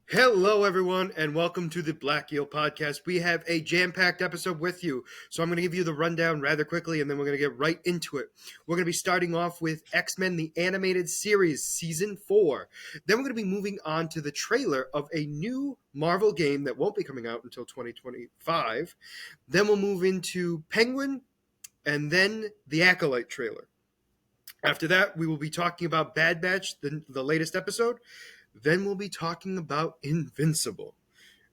Hello, everyone, and welcome to the Black Eel Podcast. We have a jam-packed episode with you, so I'm going to give you the rundown rather quickly, and then we're going to get right into it. We're going to be starting off with X-Men: The Animated Series, Season 4. Then we're going to be moving on to the trailer of a new Marvel game that won't be coming out until 2025. Then we'll move into Penguin, and then the Acolyte trailer. After that, we will be talking about Bad Batch, the latest episode. Then we'll be talking about Invincible.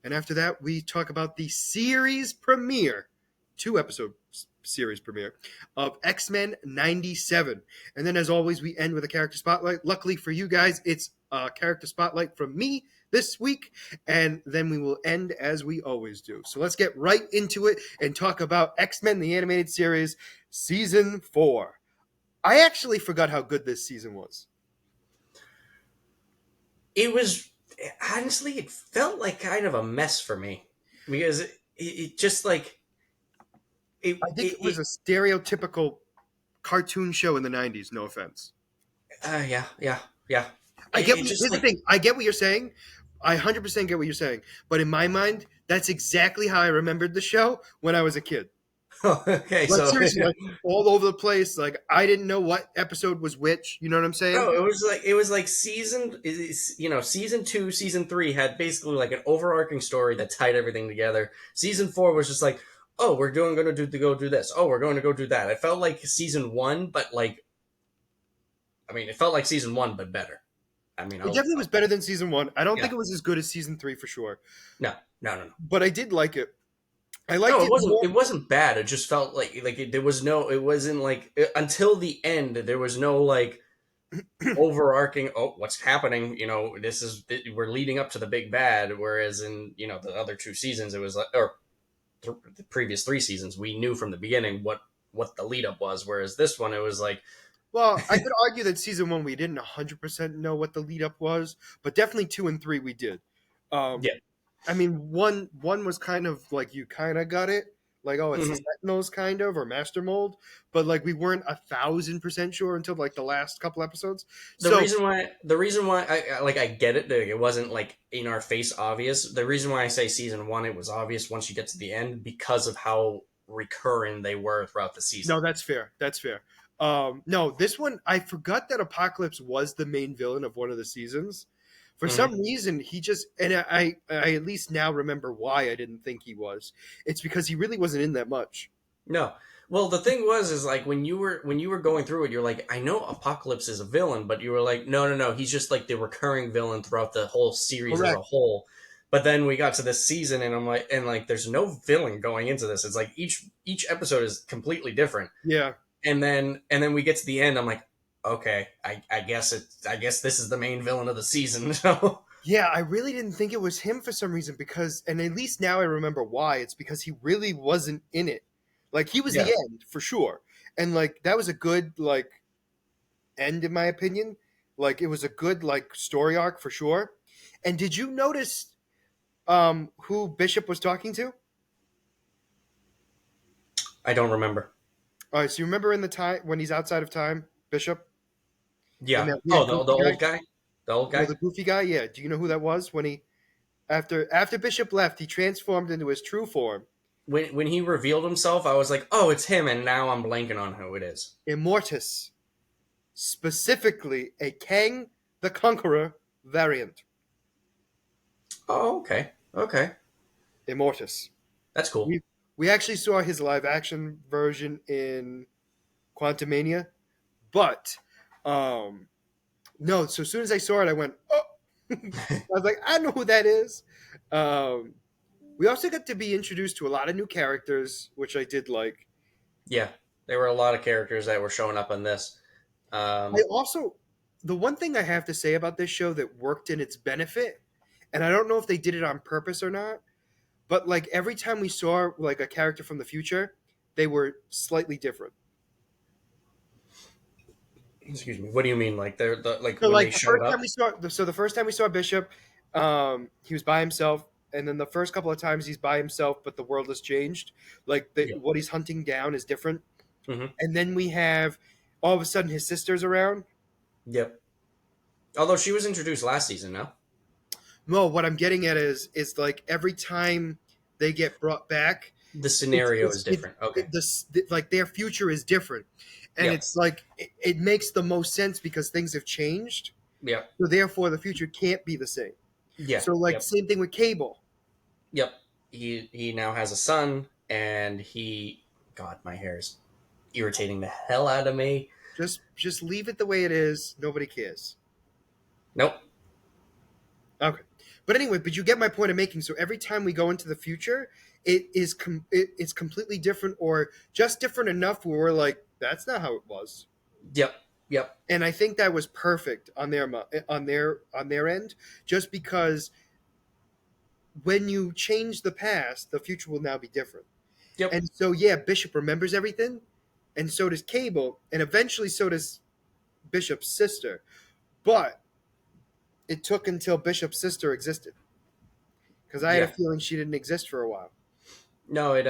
And after that, we talk about the series premiere, 2 episode series premiere of X-Men 97. And then, as always, we end with a character spotlight. Luckily for you guys, it's a character spotlight from me this week. And then we will end as we always do. So let's get right into it and talk about X-Men, the Animated Series, Season 4. I actually forgot how good this season was. It was honestly, it felt like kind of a mess for me because it just like I think it was a stereotypical cartoon show in the 90s, no offense. Yeah. Here's the thing. I get what you're saying. I 100% get what you're saying. But in my mind, that's exactly how I remembered the show when I was a kid. Okay, Like, so seriously, like, all over the place. Like, I didn't know what episode was which. You know what I'm saying? no, it was like season 2, season 3 had basically like an overarching story that tied everything together. Season 4 was just like, oh, we're going to go do this. Oh, we're going to go do that. It felt like season 1, but like, I mean, it felt like season 1 but better. I mean, It definitely was better than season 1. I don't yeah, think it was as good as season 3 for sure. no. But I did like it. I liked No, it it wasn't. more. It wasn't bad. It just felt there was no. It wasn't like until the end. There was no like overarching. Oh, what's happening? We're leading up to the big bad. Whereas in the other 2 seasons, it was like the previous 3 seasons, we knew from the beginning what the lead up was. Whereas this one, it was like Well, I could argue that season 1 we didn't 100% know what the lead up was, but definitely 2 and 3 we did. Um, yeah. I mean, one was kind of like you kind of got it, like, oh, it's the Mhm. Sentinels kind of, or Master Mold, but like we weren't 1,000% sure until like the last couple episodes. The So reason why I get it, like, it wasn't like in our face obvious. The reason why I say season 1 it was obvious once you get to the end because of how recurring they were throughout the season. no, that's fair. That's fair. No, this one I forgot that Apocalypse was the main villain of one of the seasons. For some Hmm. reason, he just and I at least now remember why I didn't think he was. It's because he really wasn't in that much. No. Well, the thing was is like when you were going through it, you're like, I know Apocalypse is a villain, but you were like, no, he's just like the recurring villain throughout the whole series as a Correct. whole. But then we got to this season, and I'm like, there's no villain going into this. It's like each episode is completely different, Yeah. and then we get to the end. I'm like, okay, I guess this is the main villain of the season. So Yeah, I really didn't think it was him for some reason because, and at least now I remember why. It's because he really wasn't in it. Like he was the yeah, end for sure, and like that was a good like end in my opinion. Like it was a good like story arc for sure. And did you notice who Bishop was talking to? I don't remember. All right, so you remember in the time when he's outside of time, Bishop, and Yeah. that Oh, weird the goofy guy. old guy, the old No, guy. the goofy guy. Yeah. Do you know who that was? When he after Bishop left, he transformed into his true form, When he revealed himself, I was like, "Oh, it's him," and now I'm blanking on who it is. Immortus, specifically a Kang the Conqueror variant. Oh, okay, Immortus. that's cool. We actually saw his live action version in Quantumania, but um, no. So as soon as I saw it, I went, oh. I was like, I know who that is. Um, we also got to be introduced to a lot of new characters, which I did like. Yeah, there were a lot of characters that were showing up in this. I Um, also, the one thing I have to say about this show that worked in its benefit, and I don't know if they did it on purpose or not, but like every time we saw like a character from the future, they were slightly different. excuse me. What do you mean? Like like So when like they showed up? the first time we saw Bishop, he was by himself, and then the first couple of times he's by himself, but the world has changed. Like Yeah. what he's hunting down is different, Hmm. and then we have all of a sudden his sister's around. Yep. Although she was introduced last season, no? No, what I'm getting at is like every time they get brought back, The scenario is different. Okay. like their future is different, and Yep. it's like it makes the most sense because things have changed. Yep. So therefore, the future can't be the same. Yeah. So like Yep. same thing with Cable. Yep. He now has a son, and he. God, my hair is irritating the hell out of me. Just leave it the way it is. Nobody cares. Nope. Okay. But anyway, but you get my point of making. So every time we go into the future, it's completely different or just different enough where we're like, that's not how it was. Yep. Yep. And I think that was perfect on their end, just because when you change the past, the future will now be different. Yep. And so yeah, Bishop remembers everything, and so does Cable, and eventually so does Bishop's sister. But it took until Bishop's sister existed because I had a Yeah. feeling she didn't exist for a while. No, it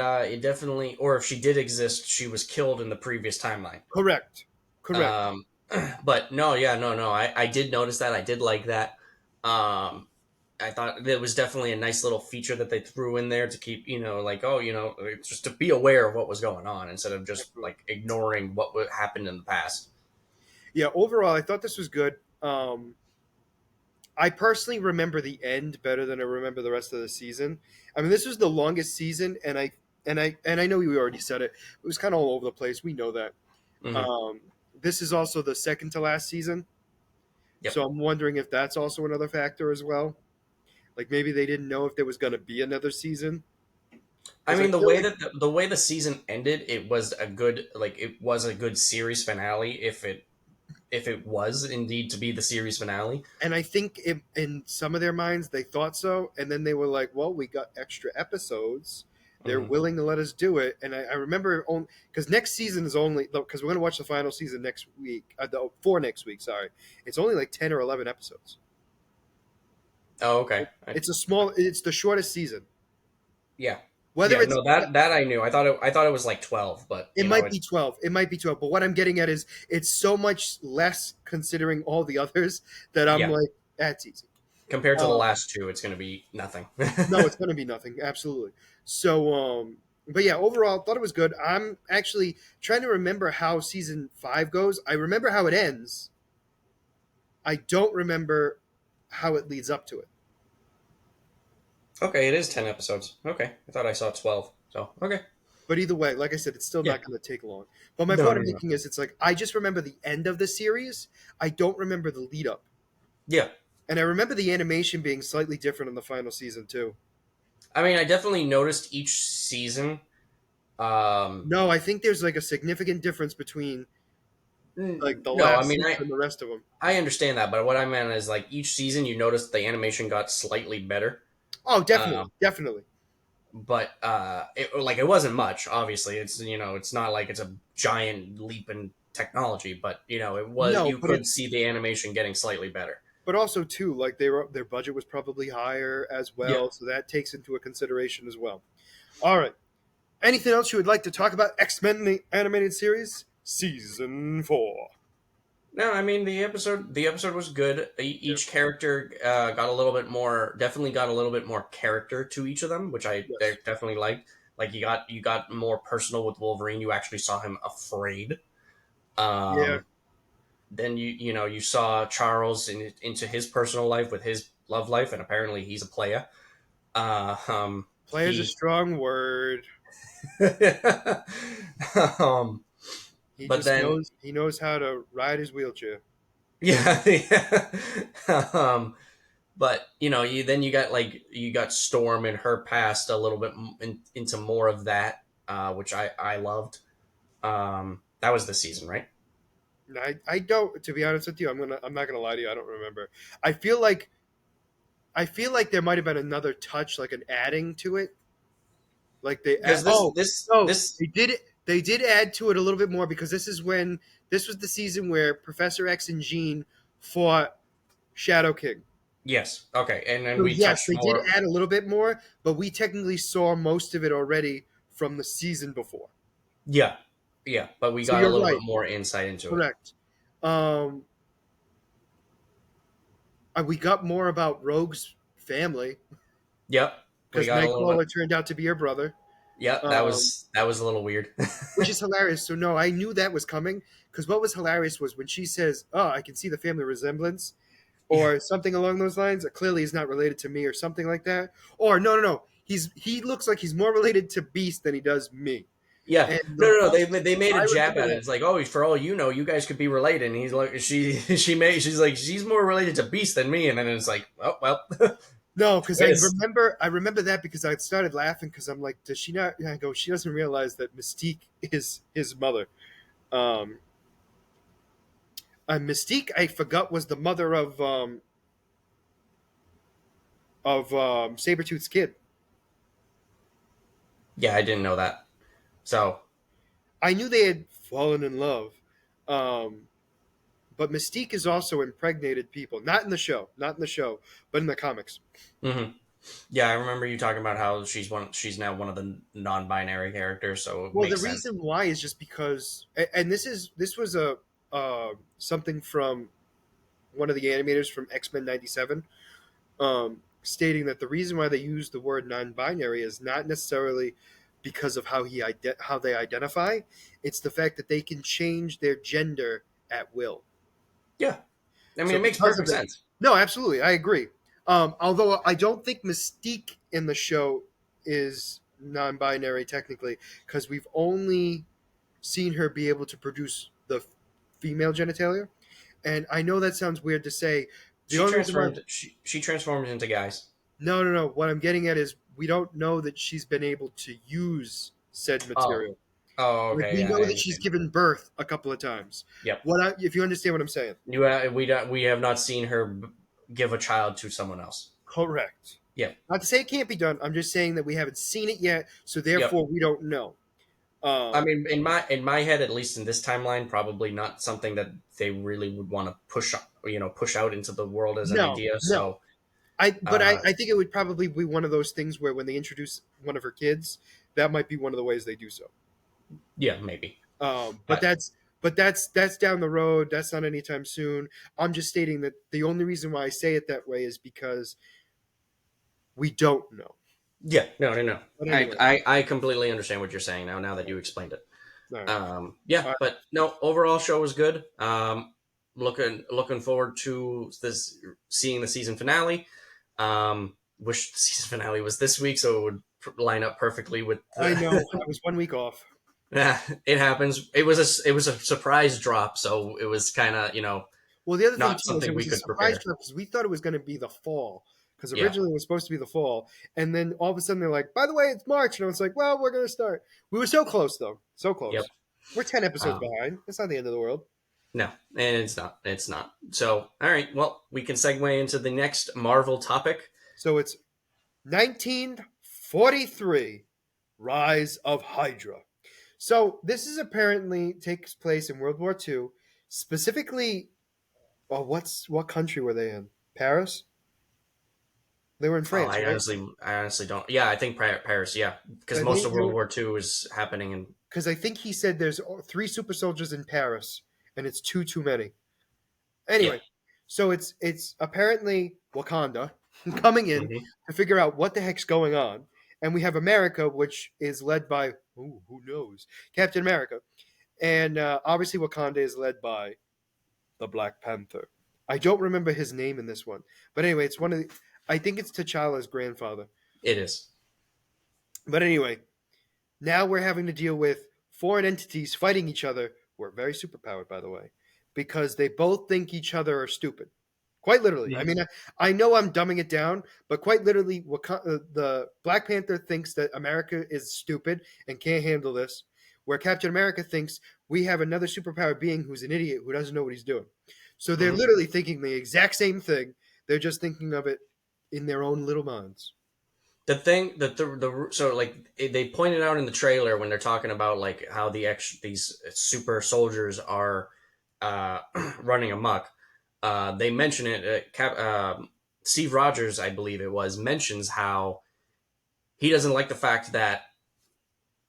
definitely, or if she did exist, she was killed in the previous timeline. Correct. Correct. Um, but no, yeah, no. I did notice that. I did like that. Um, I thought it was definitely a nice little feature that they threw in there to keep, like, oh, just to be aware of what was going on instead of just Absolutely. like ignoring what happened in the past. Yeah, overall, I thought this was good. I personally remember the end better than I remember the rest of the season. I mean, this was the longest season, and I know we already said it. It was kind of all over the place. We know that. Hmm. Um, this is also the second to last season, Yep. so I'm wondering if that's also another factor as well. Like maybe they didn't know if there was going to be another season I because I mean, the feel way like, that the way the season ended, it was a good series finale. If it was indeed to be the series finale. and I think in some of their minds they thought so, and then they were like, "Well, we got extra episodes. They're Hmm. willing to let us do it." And I remember because next season is only because we're going to watch the final season next week. For next week, sorry, it's only like 10 or 11 episodes. Oh, okay. It's the shortest season. Yeah, Whether yeah. it's No, that I knew. I thought it was like 12, but it might be 12, it might be 12, but what I'm getting at is it's so much less considering all the others that I'm yeah. like, that's easy. Compared to the Um, last two, it's going to be nothing. No, it's going to be nothing. Absolutely. So, but yeah, overall, thought it was good. I'm actually trying to remember how season 5 goes. I remember how it ends. I don't remember how it leads up to it. Okay, it is 10 episodes. Okay, I thought I saw 12. So okay, But either way, like I said, it's still yeah. not going to take long. But my No, point no, of no. making is, it's like I just remember the end of the series. I don't remember the lead up, Yeah, and I remember the animation being slightly different in the final season too. I mean, I definitely noticed each season. Um, No, I think there's like a significant difference between like the no, I last mean, season and the rest of them. I understand that, but what I meant is like each season, you noticed the animation got slightly better. Oh, definitely, Um, definitely. but it wasn't much. Obviously, it's not like it's a giant leap in technology, but it was. No, You but could it's see the animation getting slightly better. but also too like their budget was probably higher as Yeah. well, so that takes into a consideration as well. All right, anything else you would like to talk about X-Men the animated series season 4? No, I mean the episode was good. Yeah. Each character got a little bit more, definitely got a little bit more character to each of them, which I Yes. definitely liked. Like you got more personal with Wolverine. You actually saw him afraid. Yeah. Um, then you saw Charles into his personal life with his love life, and apparently he's a player. Player's a He, strong word. um, He but just then knows how to ride his wheelchair. yeah, yeah. But you got you got Storm and her past a little bit into more of that, which I loved. That was the season, right? I don't, to be honest with you, I'm not gonna lie to you, I don't remember. I feel like I feel like there might have been another touch, like an adding to it. Like Because this oh this no, this they did add to it a little bit more because this was the season where Professor X and Jean fought Shadow King. yes, okay, and then So we yes, touched they did more. add a little bit more, but we technically saw most of it already from the season before. Yeah, yeah, but we So got a you're little bit right, more insight into it. correct. Um, we got more about Rogue's family, Yep, we because got a little bit. Nightcrawler turned out to be her brother, Yep, um, that was a little weird. which is hilarious. So no, I knew that was coming because what was hilarious was when she says, "Oh, I can see the family resemblance," Yeah, or something along those lines. Clearly, he's not related to me, or something like that. Or no, no, no, he looks like he's more related to Beast than he does me. yeah. And No, no, no. also, They made I a jab remember at it. that. It's like, oh, for all you know, you guys could be related. And he's like, she's like, she's more related to Beast than me. And then it's like, oh well, No, because twist. I remember that because I started laughing because I'm like, does she not? I go, she doesn't realize that Mystique is his mother. Um, Mystique, I forgot, was the mother of Sabretooth's kid. Yeah, I didn't know that. So, I knew they had fallen in love, um, but Mystique has also impregnated people. Not in the show, but in the comics. hmm yeah, I remember you talking about how she's now one of the non-binary characters. So it Well, the makes sense. reason why is just because, and this was a something from one of the animators from X-Men '97, stating that the reason why they use the word non-binary is not necessarily because of how they identify. It's the fact that they can change their gender at will. Yeah, I mean, So it makes because of perfect it, sense. no, absolutely, I agree. Although I don't think Mystique in the show is non-binary technically, because we've only seen her be able to produce the female genitalia. And I know that sounds weird to say. The only reason why, She transforms into guys. no, no, no. What I'm getting at is we don't know that she's been able to use said Oh, material. oh, Like okay, we yeah, I know that she's understand. given birth a couple of times. Yep. If you understand what I'm saying? We have not seen her give a child to someone else. Correct. Yep. Not to say it can't be done. I'm just saying that we haven't seen it yet, so Yep. therefore we don't know. I Um, mean, in my head, at least in this timeline, probably not something that they really would want to push out into the world as an no, idea. no. So, But uh, I think it would probably be one of those things where when they introduce one of her kids, that might be one of the ways they do so. yeah, maybe. But But that's down the road. That's not anytime soon. I'm just stating that the only reason why I say it that way is because we don't know. yeah, no, no, no. But anyway, I completely understand what you're saying now. Now that you explained it. all right. Yeah, All right. but no, overall show was good. Looking forward to this seeing the season finale. Wish the season finale was this week so it would line up perfectly with I know. the. I was 1 week off. Yeah, it happens. It was a surprise drop, so it was kind of Well, the other thing not too is it something we was a could surprise prepare. trip because we thought it was going to be the fall. Because Yeah. originally it was supposed to be the fall, and then all of a sudden they're like, "By the way, it's March," and I was like, "Well, we're going to start." We were so close, though, so Yep. close. We're 10 episodes Um, behind. It's not the end of the world. no, and it's not. It's not. So, all right. Well, we can segue into the next Marvel topic. So it's 1943, Rise of Hydra. So this is apparently takes place in World War II, specifically. What country were they in? Paris. They were in Oh, France, right? I honestly don't. Yeah, I think Paris. Yeah, because I most think of they World were War II is happening in. because I think he said there's three super soldiers in Paris, and it's two too many. Yeah. Anyway, so it's apparently Wakanda coming in hmm to figure out what the heck's going on, and we have America, which is led by who knows, Captain America, and obviously Wakanda is led by the Black Panther. I don't remember his name in this one, but anyway, it's one of the. I think it's T'Challa's grandfather. It is. But anyway, now we're having to deal with foreign entities fighting each other. We're very superpowered, by the way, because they both think each other are stupid. Quite literally. I Mhm. mean, I know I'm dumbing it down, but quite literally, the Black Panther thinks that America is stupid and can't handle this, where Captain America thinks we have another superpowered being who's an idiot who doesn't know what he's doing. So they're hmm literally thinking the exact same thing. They're just thinking of it in their own little minds. The thing that so like they pointed out in the trailer when they're talking about like how these super soldiers are uh, running amok. They mention it. Steve Rogers, I believe it was, mentions how he doesn't like the fact that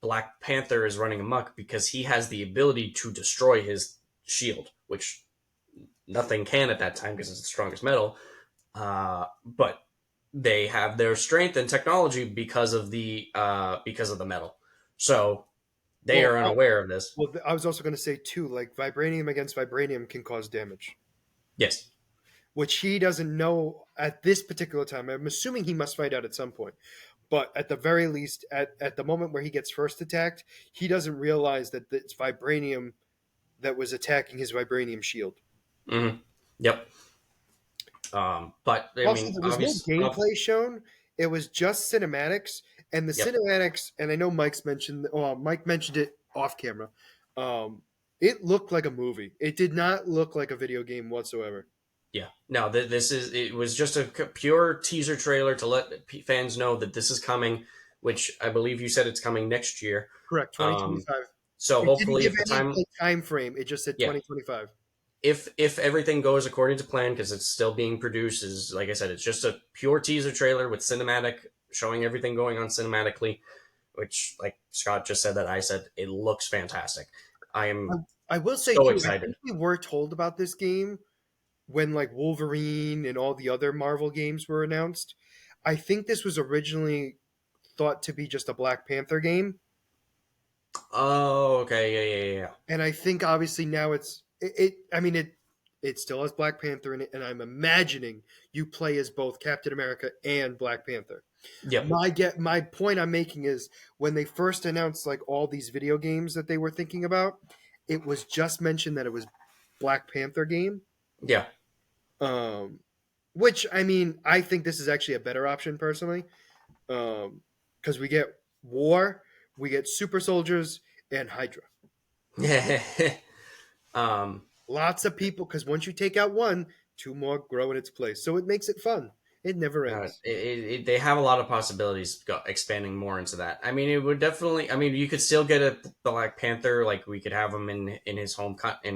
Black Panther is running amok because he has the ability to destroy his shield, which nothing can at that time because it's the strongest metal. But they have their strength and technology because of the metal. So they Well, are unaware of this. I was also going to say too, like vibranium against vibranium can cause damage, Yes. which he doesn't know at this particular time. I'm assuming he must find out at some point. But at the very least, at the moment where he gets first attacked, he doesn't realize that it's vibranium that was attacking his vibranium shield. Hmm. Yep. But I Also, mean, there was no obvious. gameplay shown. It was just cinematics, and the Yep. cinematics. And I know Mike's mentioned. Well, Mike mentioned it off camera. Um, it looked like a movie. It did not look like a video game whatsoever. Yeah. No, this is it was just a pure teaser trailer to let fans know that this is coming, which I believe you said it's coming next year. Correct, Um, 2025. so It didn't hopefully, give if the any time, like, time frame. It just said yeah, 2025. if everything goes according to plan, because it's still being produced, is like I said, it's just a pure teaser trailer with cinematic showing everything going on cinematically. Which, like Scott just said, that I said it looks fantastic. I I, am I will say so too. I think excited. we were told about this game when like Wolverine and all the other Marvel games were announced. I think this was originally thought to be just a Black Panther game, Oh, okay, yeah, yeah, yeah, and I think obviously now I mean it still has Black Panther in it, and I'm imagining you play as both Captain America and Black Panther. yep, My point I'm making is when they first announced like all these video games that they were thinking about, it was just mentioned that it was Black Panther game. yeah. Um, which I mean, I think this is actually a better option personally, because we get war, we get super soldiers, and Hydra. um, Lots of people, because once you take out one, two more grow in its place. So it makes it fun. It never ends. they have a lot of possibilities expanding more into that. I mean, it would definitely. I mean, you could still get a Black Panther. Like we could have him in his in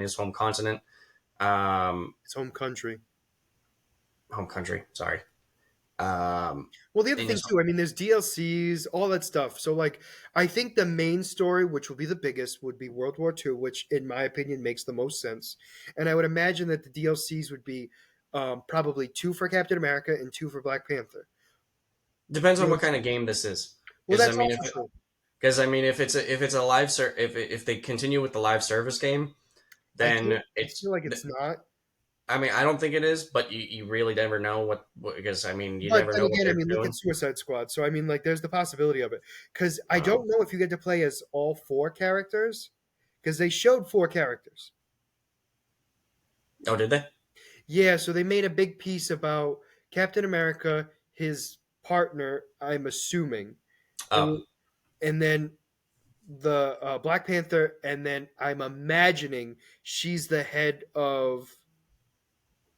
his home continent, um, Its home country. home country. Sorry, um, Well, the other in thing his too, I mean, there's DLCs, all that stuff. So, like, I think the main story, which will be the biggest, would be World War II, which, in my opinion, makes the most sense. And I would imagine that the DLCs would be probably two for Captain America and two for Black Panther. depends You on know, what kind of game this is. well, Because I that's mean, also true. if it's a live if they continue with the live service game, then I feel like it's not. I mean, I don't think it is, but you really never know because I mean, you But never then know what again, I they're mean, look at doing. Suicide Squad. So, I mean, like, there's the possibility of it. Because I Um, don't know if you get to play as all four characters, because they showed four characters. oh, did they? Yeah, so they made a big piece about Captain America, his partner, I'm assuming, Oh, and and then the Black Panther, and then I'm imagining she's the head of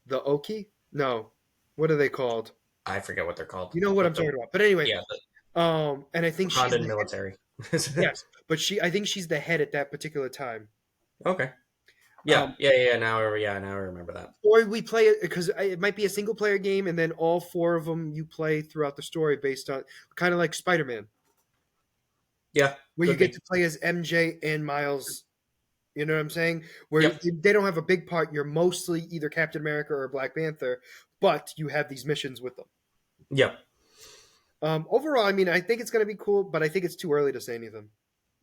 the Oki. No, what are they called? I forget what they're called, You know what I'm but talking about. But anyway, yeah, the and I think she's Wakandan the head. military. Yes, but I think she's the head at that particular time. Okay. Yeah, Um, now I remember that. or we play it because it might be a single player game, and then all four of them you play throughout the story based on kind of like Spider Man, Yeah, where you could get be. to play as MJ and Miles. You know what I'm saying? Where Yep. they don't have a big part. You're mostly either Captain America or Black Panther, but you have these missions with them. Yep. Overall, I mean, I think it's going to be cool, but I think it's too early to say anything.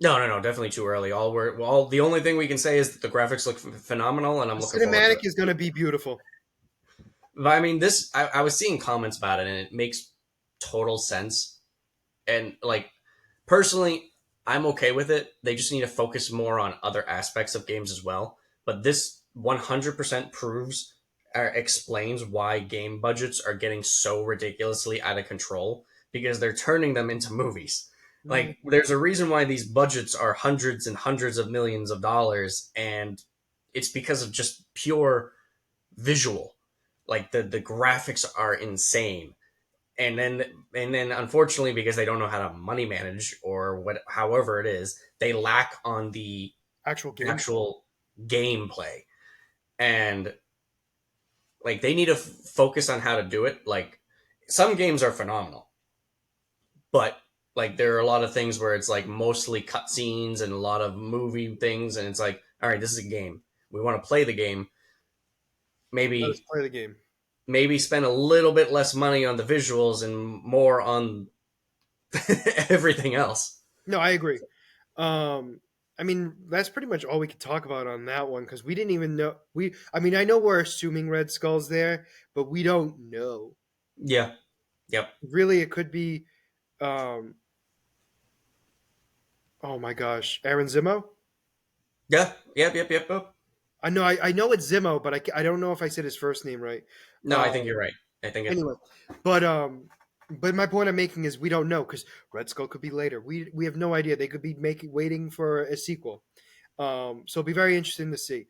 No, definitely too early. The only thing we can say is that the graphics look phenomenal, and I'm The looking forward to cinematic it. is going to be beautiful. But I mean, I was seeing comments about it, and it makes total sense. And like personally, I'm okay with it. They just need to focus more on other aspects of games as well. But this 100% proves or explains why game budgets are getting so ridiculously out of control because they're turning them into movies. Mm. Like, there's a reason why these budgets are hundreds and hundreds of millions of dollars, and it's because of just pure visual. Like, the graphics are insane, and then unfortunately, because they don't know how to money manage or what however it is, they lack on the Actual gameplay. actual gameplay. And like they need to focus on how to do it. Like some games are phenomenal, but like there are a lot of things where it's like mostly cutscenes and a lot of movie things, and it's like, all right, this is a game, we want to play the game. Let us Maybe play the game. maybe spend a little bit less money on the visuals and more on everything else. No, I agree. Um, I mean, that's pretty much all we could talk about on that one because we didn't even know. I mean, I know we're assuming Red Skull's there, but we don't know. Yeah. Yep. Really, it could be. Um, oh my gosh, Aaron Zimmo. Yeah. Yep. Yep. Yep. Yep. I know it's Zimmo, but I don't know if I said his first name right. No, I think Um, you're right. I think it. anyway, but um, but my point I'm making is we don't know because Red Skull could be later. We have no idea. They could be making waiting for a sequel. So it'll be very interesting to see.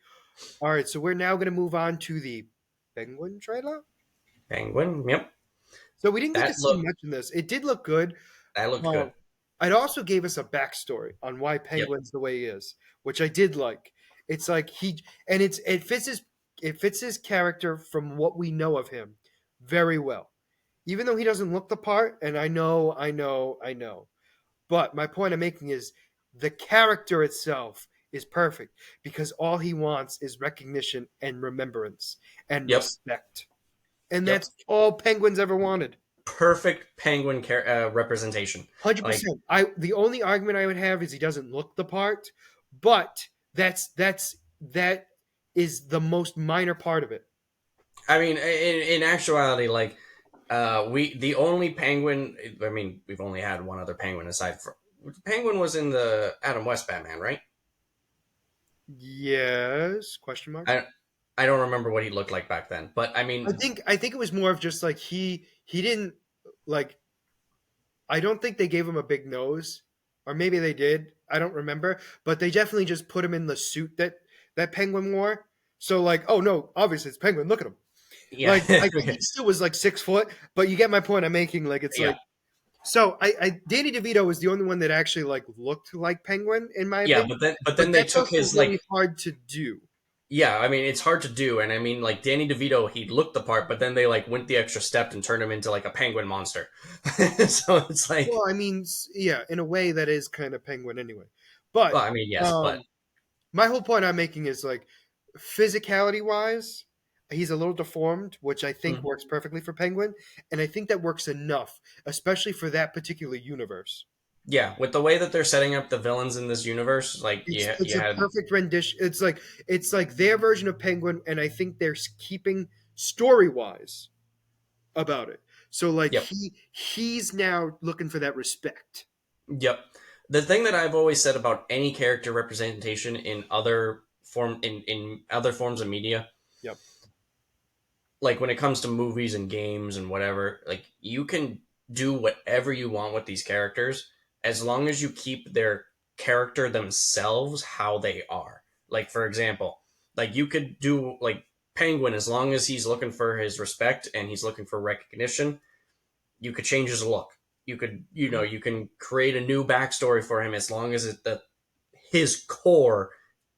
All right, so we're now going to move on to the Penguin trailer. Penguin. Yep. So we didn't get to That see look. much in this. It did look good. That looked Um, good. it also gave us a backstory on why Yep. Penguin's the way he is, which I did like. It's like it fits his character from what we know of him very well. Even though he doesn't look the part, and I know. But my point I'm making is the character itself is perfect because all he wants is recognition and remembrance and Yep. respect. And Yep. that's all Penguins ever wanted. Perfect penguin representation. Like, 100%. I the only argument I would have is he doesn't look the part, but that is the most minor part of it. I mean, in actuality, like, we the only penguin. I mean, we've only had one other penguin aside from Penguin was in the Adam West Batman, right? Yes, question mark. I I don't remember what he looked like back then, but I mean, I think it was more of just like he didn't like I don't think they gave him a big nose, or maybe they did. I don't remember, but they definitely just put him in the suit that Penguin wore. So like, oh no, obviously it's Penguin. Look at him. yeah, Like I think he still was like 6 foot, but you get my point I'm making. Like it's yeah, like so I Danny DeVito was the only one that actually like looked like Penguin in my yeah. opinion, But but then they that's took also his really like, hard to do. yeah. I mean, it's hard to do, and I mean, like Danny DeVito, he looked the part, but then they like went the extra step and turned him into like a penguin monster. So it's like, Well, I mean, yeah, in a way that is kind of Penguin anyway. well, But I mean, yes, but um, my whole point I'm making is like physicality wise, he's a little deformed, which I think mm, works perfectly for Penguin, and I think that works enough, especially for that particular universe. yeah, with the way that they're setting up the villains in this universe, like, yeah, It's you a had, perfect rendition. It's like their version of Penguin, and I think they're keeping story wise about it. So like yep. he's now looking for that respect. Yep. The thing that I've always said about any character representation in other forms of media, Yep. like when it comes to movies and games and whatever, like you can do whatever you want with these characters as long as you keep their character themselves how they are. Like, for example, like you could do like Penguin, as long as he's looking for his respect and he's looking for recognition, you could change his look. You could, you can create a new backstory for him as long as his core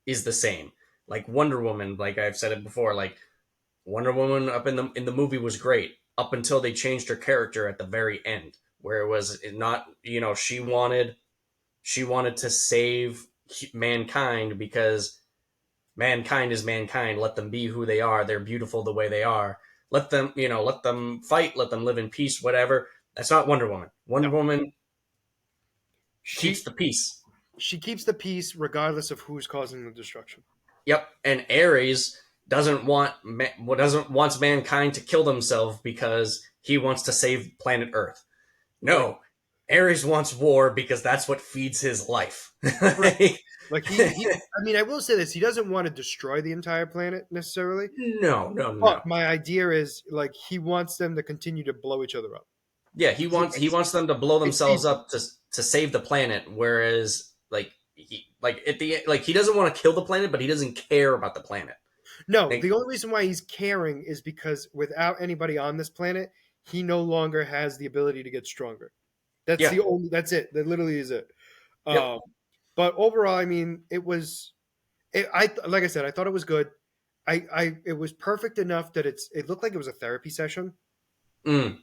is the same. Like Wonder Woman, like I've said it before, like Wonder Woman up in the movie was great up until they changed her character at the very end, where it was not, she wanted to save mankind because mankind is mankind. Let them be who they are. They're beautiful the way they are. Let them fight. Let them live in peace. Whatever. That's not Wonder Woman. No, Wonder Woman keeps she the peace. she keeps the peace regardless of who's causing the destruction. Yep. And Ares doesn't wants mankind to kill themselves because he wants to save planet Earth. Right. No, Ares wants war because that's what feeds his life. Correct. Like I mean, I will say this: he doesn't want to destroy the entire planet necessarily. No, no, But no. my idea is like he wants them to continue to blow each other up. Yeah, he It's wants them to blow it's themselves feasible. up to save the planet, whereas like at the like he doesn't want to kill the planet, but he doesn't care about the planet. No, Like, the only reason why he's caring is because without anybody on this planet, he no longer has the ability to get stronger. That's yeah, the only. That's it. That literally is it. yep, Um, but overall, I mean, it was. I like I said, I thought it was good. It was perfect enough that it looked like it was a therapy session, mm.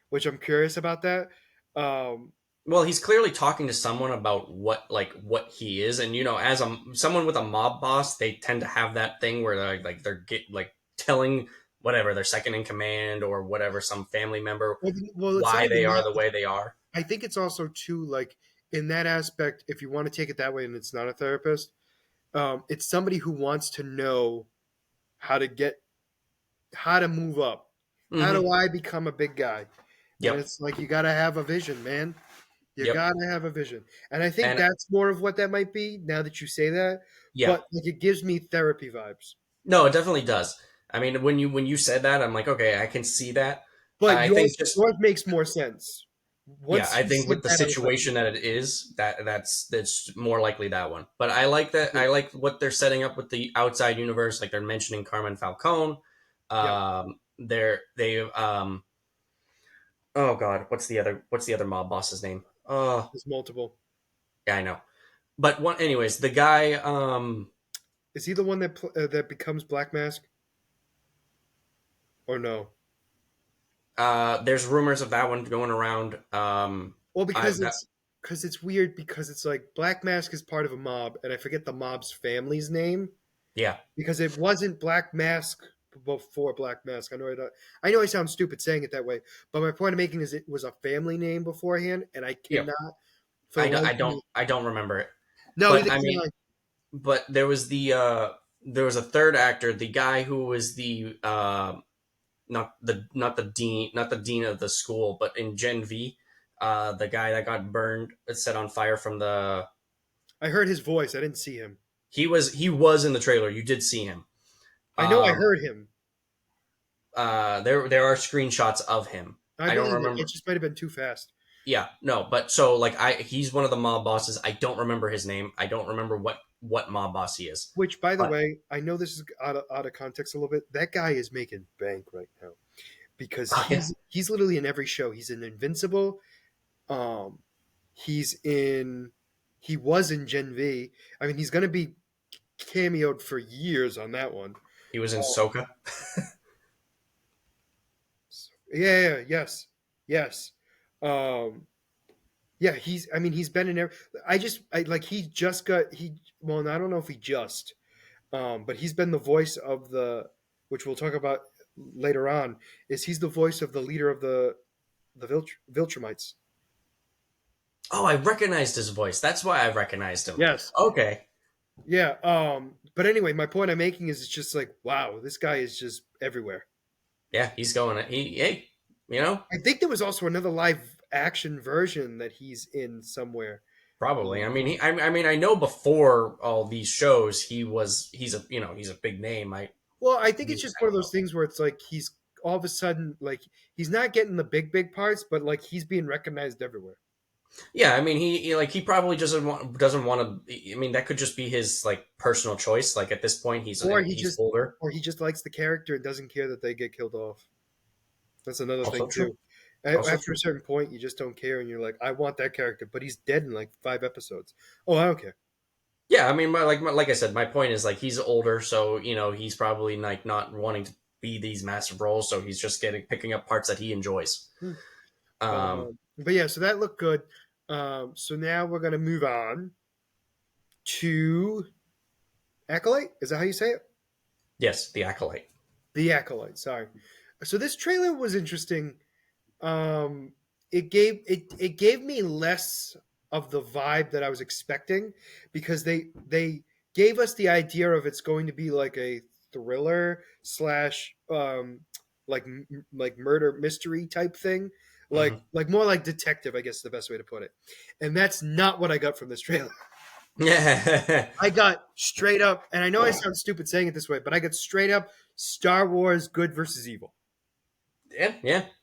which I'm curious about that. Um, Well, he's clearly talking to someone about what he is, and as someone with a mob boss, they tend to have that thing where they're like they're get like telling whatever, their second in command or whatever, some family member, Well, it's not why even they are that. the way they are. I think it's also too like in that aspect. If you want to take it that way, and it's not a therapist, it's somebody who wants to know how to get how to move up. How Mm-hmm. do I become a big guy? And Yep. it's like you got to have a vision, man. You Yep. got to have a vision. And I think And that's more of what that might be now that you say that. yeah, But like it gives me therapy vibes. no, it definitely does. I mean, when you said that, I'm like, okay, I can see that. But I think just yours makes more sense. yeah, Once I you think said with the that, I was like, situation that it is, that's more likely that one. But I like that. yeah, I like what they're setting up with the outside universe. Like they're mentioning Carmen Falcone. yeah, They oh god, what's the other mob boss's name? Oh there's multiple. yeah, I know. But one, anyways, the guy. Is he the one that that becomes Black Mask or no? There's rumors of that one going around. Well, I that because it's weird because it's like Black Mask is part of a mob, and I forget the mob's family's name yeah, because it wasn't Black Mask before Black Mask. I know I sound stupid saying it that way, but my point of making is it was a family name beforehand, and I yeah. cannot for the life of me. I don't remember it. No, But either I can mean, I. but there was a third actor, the guy who was the not the dean of the school, but in Gen V, the guy that got burned, set on fire from the. I heard his voice. I didn't see him. He was in the trailer. You did see him. I know I Um, heard him. there are screenshots of him. I I don't believe it. It remember. just might have been too fast. Yeah, no, but so like he's one of the mob bosses. I don't remember his name. I don't remember what mob boss he is. Which, by the But way, I know this is out of context a little bit. That guy is making bank right now because oh yeah, he's literally in every show. He's in Invincible. Um, he's in. He was in Gen V. I mean, he's going to be cameoed for years on that one. he was in Oh, Soka. yeah, yes, yes. Um, yeah, he's. I mean, he's been in every. I like. He just got. He. Well, I don't know if he just. But he's been the voice of the, which we'll talk about later on. Is he's the voice of the leader of the Viltrumites? Oh, I recognized his voice. That's why I recognized him. Yes. Okay. Yeah. But anyway, my point I'm making is it's just like wow, this guy is just everywhere. Yeah, he's going. Hey, you know, I think there was also another live action version that he's in somewhere. probably. I Um, mean, I mean, I know before all these shows, he's a big name. well, I think it's Music, just I one of don't those know. things where it's like he's all of a sudden like he's not getting the big parts, but like he's being recognized everywhere. Yeah, I mean, he probably doesn't want to. I mean, that could just be his like personal choice. Like at this point, Or he's older. he just likes the character and doesn't care that they get killed off. That's another Also thing true. too. Also After a true. certain point, you just don't care, and you're like, I want that character, but he's dead in like 5 episodes. Oh, I don't care. Yeah, I mean, like I said, my point is like he's older, so he's probably like not wanting to be these massive roles, so he's just getting picking up parts that he enjoys. Hmm. Um, But yeah, so that looked good. So now we're gonna move on to Acolyte. Is that how you say it? yes, the acolyte. The Acolyte. Sorry. So this trailer was interesting. Um, it gave me less of the vibe that I was expecting because they gave us the idea of it's going to be like a thriller slash like murder mystery type thing, Hmm. like more like detective, I guess is the best way to put it. And that's not what I got from this trailer. Yeah, I got straight up, and I know I sound stupid saying it this way, but I got straight up Star Wars good versus evil. yeah.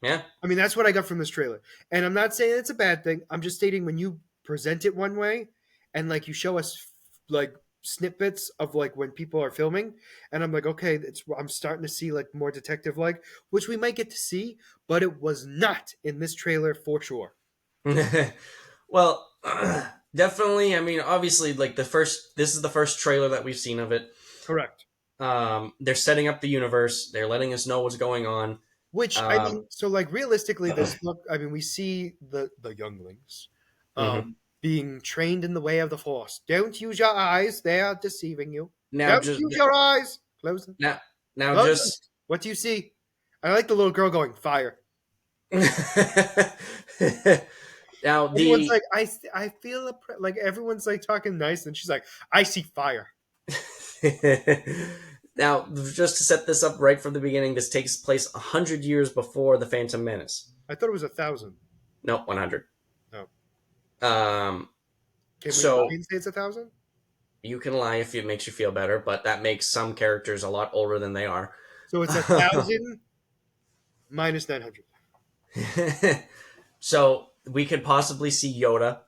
I mean, that's what I got from this trailer. And I'm not saying it's a bad thing. I'm just stating when you present it one way and like you show us like snippets of like when people are filming and I'm like, okay, I'm starting to see like more detective like, which we might get to see, but it was not in this trailer for sure. Well, definitely. I mean, obviously, like this is the first trailer that we've seen of it. Correct. They're setting up the universe. They're letting us know what's going on. Which I Um, mean, so like realistically, this look. I mean, we see the younglings mhm. being trained in the way of the Force. Don't use your eyes; they are deceiving you. Now, Don't just use your eyes. Close them. now, now, Close just them. What do you see? I like the little girl going fire. Now Everyone's the like, I feel like everyone's like talking nice, and she's like, I see fire. now just to set this up right from the beginning, this takes place 100 years before the Phantom Menace. I thought it was 1,000. No, 100. No, Um, can we lie so and say it's 1,000? you can lie if it makes you feel better, but that makes some characters a lot older than they are. So it's 1,000 minus 900. So we could possibly see Yoda.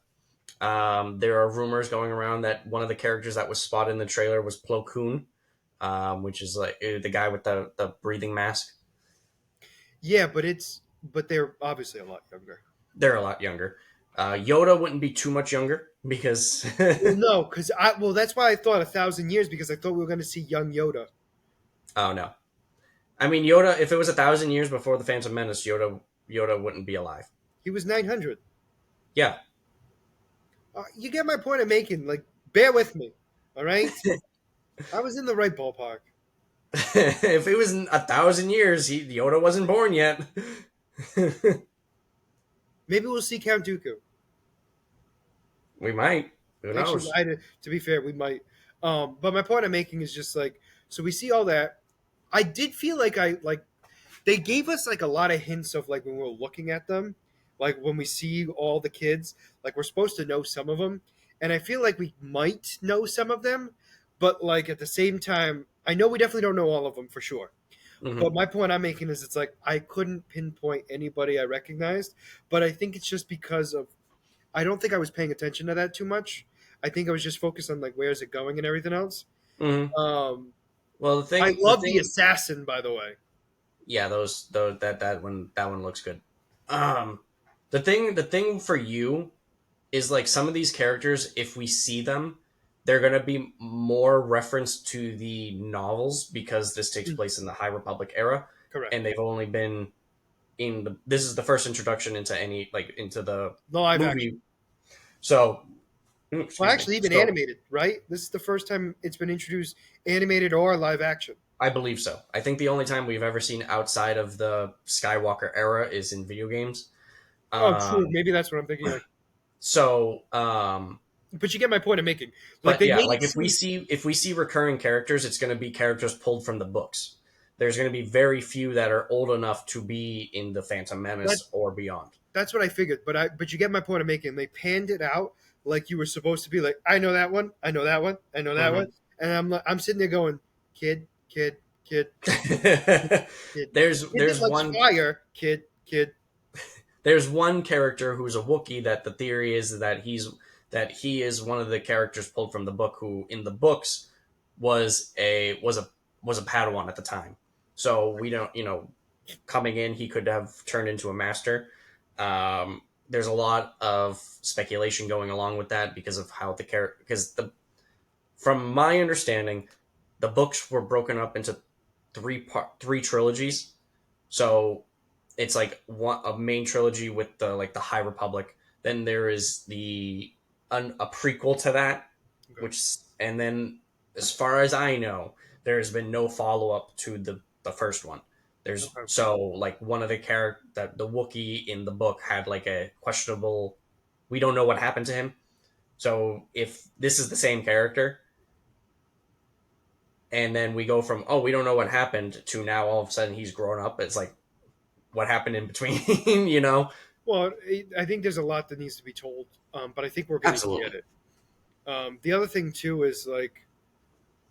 There are rumors going around that one of the characters that was spotted in the trailer was Plo Koon, which is like the guy with the breathing mask. Yeah, but they're obviously a lot younger. They're a lot younger. Yoda wouldn't be too much younger because Well, no, because that's why I thought 1,000 years because I thought we were going to see young Yoda. oh no, I mean Yoda. If it was 1,000 years before the Phantom Menace, Yoda wouldn't be alive. He was 900. Yeah, You get my point I'm making. Like, bear with me. All right? I was in the right ballpark. if it was 1,000 years, Yoda wasn't born yet. Maybe we'll see Count Dooku. We might. Who Actually, knows? to be fair, we might. But my point I'm making is just like, so we see all that. I did feel like they gave us like a lot of hints of like when we were looking at them, like when we see all the kids, like we're supposed to know some of them, and I feel like we might know some of them, but like at the same time, I know we definitely don't know all of them for sure. Hmm. But my point I'm making is it's like I couldn't pinpoint anybody I recognized, but I think it's just because of I don't think I was paying attention to that too much. I think I was just focused on like where is it going and everything else. Hmm. Um, Well, I the love the thing, assassin, by the way. yeah, those that one looks good. Um, the thing for you is like some of these characters, if we see them, they're gonna be more reference to the novels because this takes Mm, place in the High Republic era, correct. and they've only been this is the first introduction into into the The live action. movie. So, Well, excuse me. actually, even So animated, right? This is the first time it's been introduced animated or live action. I believe so. I think the only time we've ever seen outside of the Skywalker era is in video games. Oh, true. Um, Maybe that's what I'm thinking of. so, But you get my point I'm making. Like but they yeah, made like it seem. if we see recurring characters, it's going to be characters pulled from the books. There's going to be very few that are old enough to be in the Phantom That Menace or beyond. that's what I figured. But you get my point I'm making. They panned it out like you were supposed to be. Like I know that one. I know that one. I know that one. Hmm. And I'm sitting there going, kid, kid, kid, kid, kid that There's likes one fire, kid, kid. there's one character who's a Wookiee that the theory is that he is one of the characters pulled from the book who in the books was a Padawan at the time. So we don't coming in he could have turned into a master. There's a lot of speculation going along with that because of how the character because the from my understanding the books were broken up into three trilogies. So it's like a main trilogy with the High Republic. Then there is a prequel to that, Okay, which and then as far as I know, there has been no follow up to the first one. There's okay. so like one of the character that the Wookiee in the book had like a questionable. We don't know what happened to him. So if this is the same character, and then we go from we don't know what happened to now all of a sudden he's grown up. It's like what happened in between, you know? Well, I think there's a lot that needs to be told, but I think we're gonna get Absolutely. it. The other thing too is like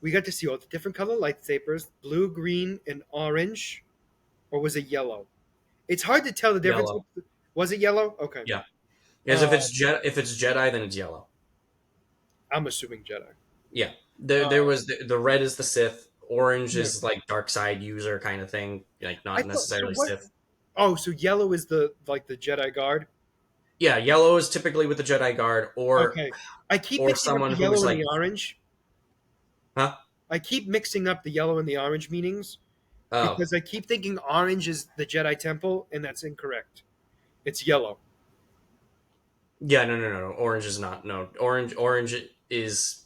we got to see all the different color lightsabers: blue, green, and orange, or was it yellow? It's hard to tell the difference. Yellow. Was it yellow? Okay. Yeah. Because Uh, if it's Jedi, then it's yellow. I'm assuming Jedi. Yeah. Uh, There was the red is the Sith, orange yeah. is like dark side user kind of thing, like I not thought so. necessarily What? Sith. Oh, so yellow is the like the Jedi Guard. Yeah, yellow is typically with the Jedi Guard Okay. I keep or mixing up someone the who's yellow and like, the orange. huh? I keep mixing up the yellow and the orange meanings Oh. because I keep thinking orange is the Jedi Temple, and that's incorrect. It's yellow. Yeah, no. Orange is not. No. Orange is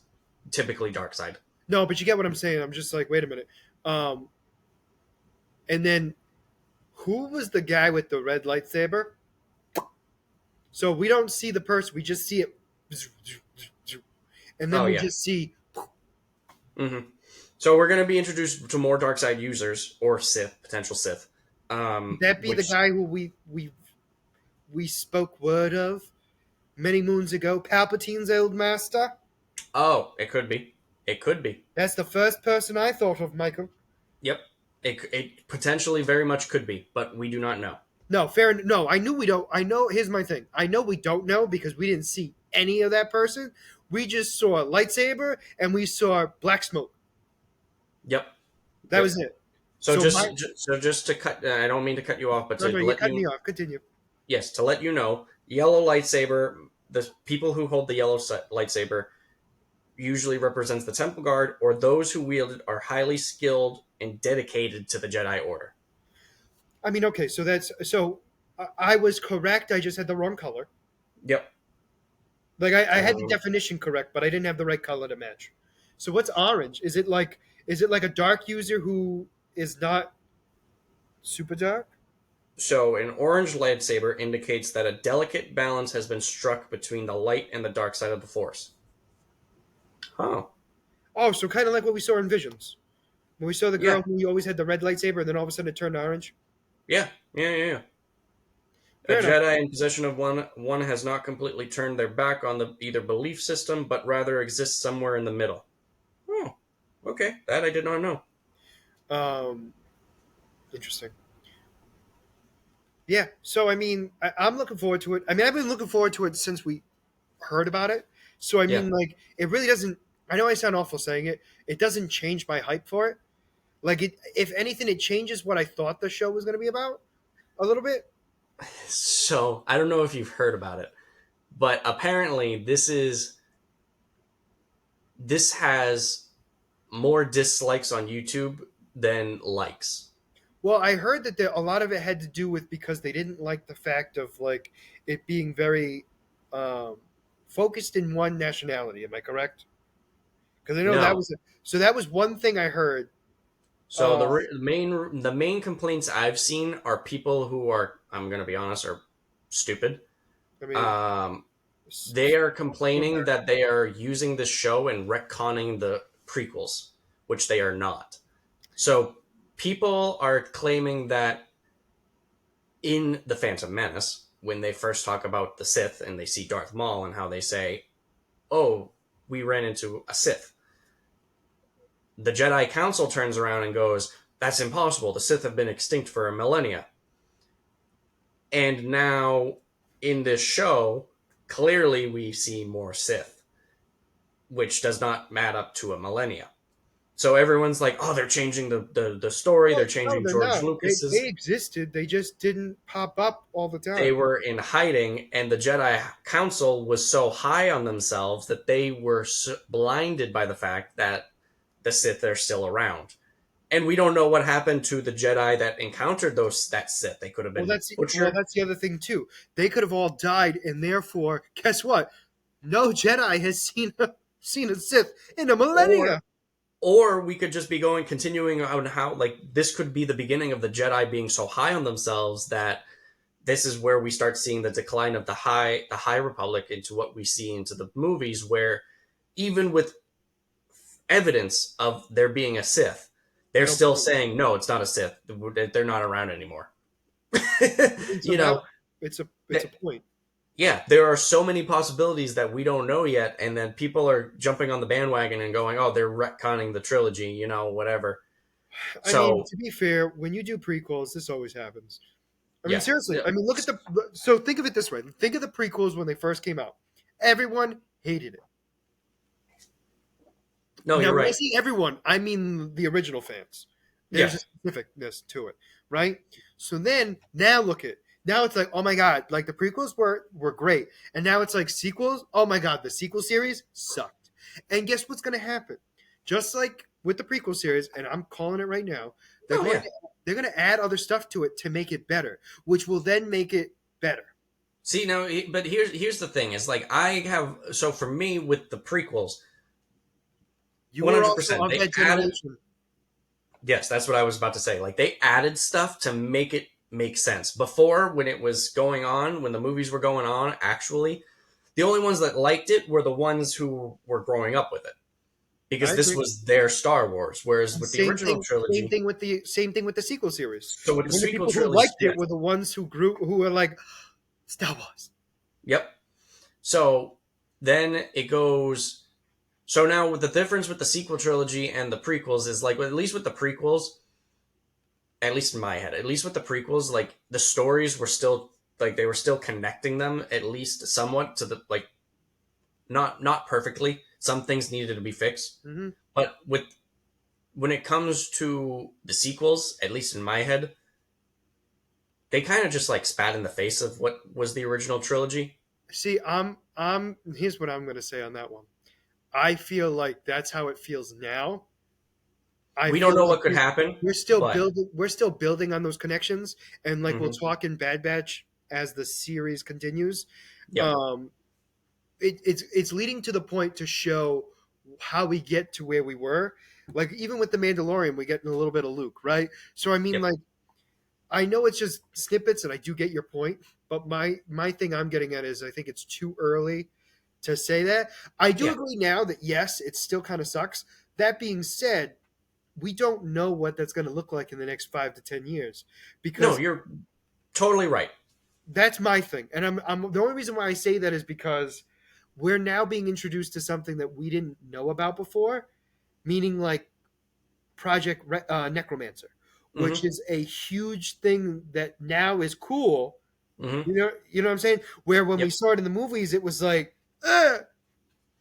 typically dark side. No, but you get what I'm saying. I'm just like, wait a minute. Um, And then who was the guy with the red lightsaber? So we don't see the person, we just see it, and then Oh we yeah. just see. hmm So we're going to be introduced to more dark side users or Sith, potential Sith. Would that be the Which guy who we spoke word of many moons ago? Palpatine's old master. oh, it could be. It could be. That's the first person I thought of, Michael. Yep. It potentially very much could be, but we do not know. No, fair. No, I knew we don't. I know. Here's my thing. I know we don't know because we didn't see any of that person. We just saw a lightsaber and we saw black smoke. Yep. That Yep. was it. So So my just to cut, I don't mean to cut you off, but no, to no, you're let cutting you, me off. Continue. yes, to let you know, yellow lightsaber. The people who hold the yellow lightsaber usually represents the Temple Guard, or those who wield it are highly skilled and dedicated to the Jedi Order. I mean, okay. So that's so. I was correct. I just had the wrong color. Yep. Like I had the Um, definition correct, but I didn't have the right color to match. So what's orange? Is it like a dark user who is not super dark? so an orange lightsaber indicates that a delicate balance has been struck between the light and the dark side of the Force. Huh. Oh, so kind of like what we saw in Visions. When we saw the Yeah. girl who always had the red lightsaber, and then all of a sudden it turned orange. Yeah. Yeah. Yeah. Yeah. A Fair enough. Jedi in possession of one has not completely turned their back on the either belief system, but rather exists somewhere in the middle. Oh, okay, that I did not know. Um, Interesting. Yeah. So I mean, I'm looking forward to it. I mean, I've been looking forward to it since we heard about it. So I Yeah. mean, like, it really doesn't. I know I sound awful saying it. It doesn't change my hype for it. Like, if anything, it changes what I thought the show was going to be about a little bit. So I don't know if you've heard about it, but apparently this has more dislikes on YouTube than likes. Well, I heard that a lot of it had to do with because they didn't like the fact of like it being very um, focused in one nationality. Am I correct? Because I know that No. was so that was one thing I heard. So Uh, the main complaints I've seen are people who are, I'm going to be honest, are stupid. I mean, Um, s- they s- are complaining that they are using the show and retconning the prequels, which they are not. So people are claiming that in the Phantom Menace, when they first talk about the Sith and they see Darth Maul and how they say, "Oh, we ran into a Sith," the Jedi Council turns around and goes, "That's impossible. The Sith have been extinct for a millennia." And now in this show, clearly we see more Sith, which does not add up to a millennia. So everyone's like, "Oh, they're changing the story. well, They're no, changing they're George not. They Lucas's." existed. They just didn't pop up all the They time. were in hiding, and the Jedi Council was so high on themselves that they were blinded by the fact that the Sith are still around. And we don't know what happened to the Jedi that encountered that Sith. They could have Well, been well, butchered, that's the other thing too. They could have all died, and therefore, guess what? No Jedi has seen a Sith in a or millennia. we could just be continuing on how like this could be the beginning of the Jedi being so high on themselves that this is where we start seeing the decline of the High Republic into what we see into the movies, where even with evidence of there being a Sith, They they're don't still believe. saying no, it's not a Sith. They're not around anymore. I mean, so you that know, it's a point. yeah, there are so many possibilities that we don't know yet, and then people are jumping on the bandwagon and going, "Oh, they're retconning the trilogy," whatever. I mean, So to be fair, when you do prequels, this always happens. I mean, yeah, seriously. yeah. I mean, look at the. So think of it this way. Think of the prequels when they first came out. Everyone hated it. No, Now, you're when I right. say everyone, I mean the original fans. There's Yeah, a specificness to it, right? So then, now look at now it's like, oh my god, like the prequels were great, and now it's like sequels. Oh my god, the sequel series sucked. And guess what's going to happen? Just like with the prequel series, and I'm calling it right now, they're no, going yeah. to they're going to add other stuff to it to make it better, which will then make it better. See now, but here's the thing: is like I have so for me with the prequels, You one were hundred also percent of they that added generation. Yes, that's what I was about to say. Like they added stuff to make it make sense. Before, when it was going on, when the movies were going on, actually, the only ones that liked it were the ones who were growing up with it I because this agree. was their Star Wars. Whereas And with the original trilogy, same thing with the sequel series. so with the The only sequel people who trilogy, liked it yes, were the ones who were like Star Wars. yep. So then it goes. So now with the difference with the sequel trilogy and the prequels is like, at least with the prequels, at least in my head, at least with the prequels, like the stories were still like they were still connecting them at least somewhat to the like not perfectly. Some things needed to be fixed, Hmm. but with when it comes to the sequels, at least in my head, they kind of just like spat in the face of what was the original trilogy. See, here's what I'm going to say on that one. I feel like that's how it feels now. I We don't feel know like what could happen, we're still but building. We're still building on those connections, and like we'll mm-hmm. talk in Bad Batch as the series continues. Yep, Um, it's leading to the point to show how we get to where we were. Like even with the Mandalorian, we get a little bit of Luke, right? So I mean, yep, like I know it's just snippets, and I do get your point. But my thing I'm getting at is I think it's too early to say that. I do yeah. agree now that yes, it still kind of sucks. That being said, we don't know what that's going to look like in the next 5 to 10 years No, because you're totally right. that's my thing. And I'm the only reason why I say that is because we're now being introduced to something that we didn't know about before, meaning like Necromancer, which Mm-hmm. is a huge thing that now is cool. Mm-hmm. You know what I'm saying? Where when we Yep. saw it in the movies, it was like,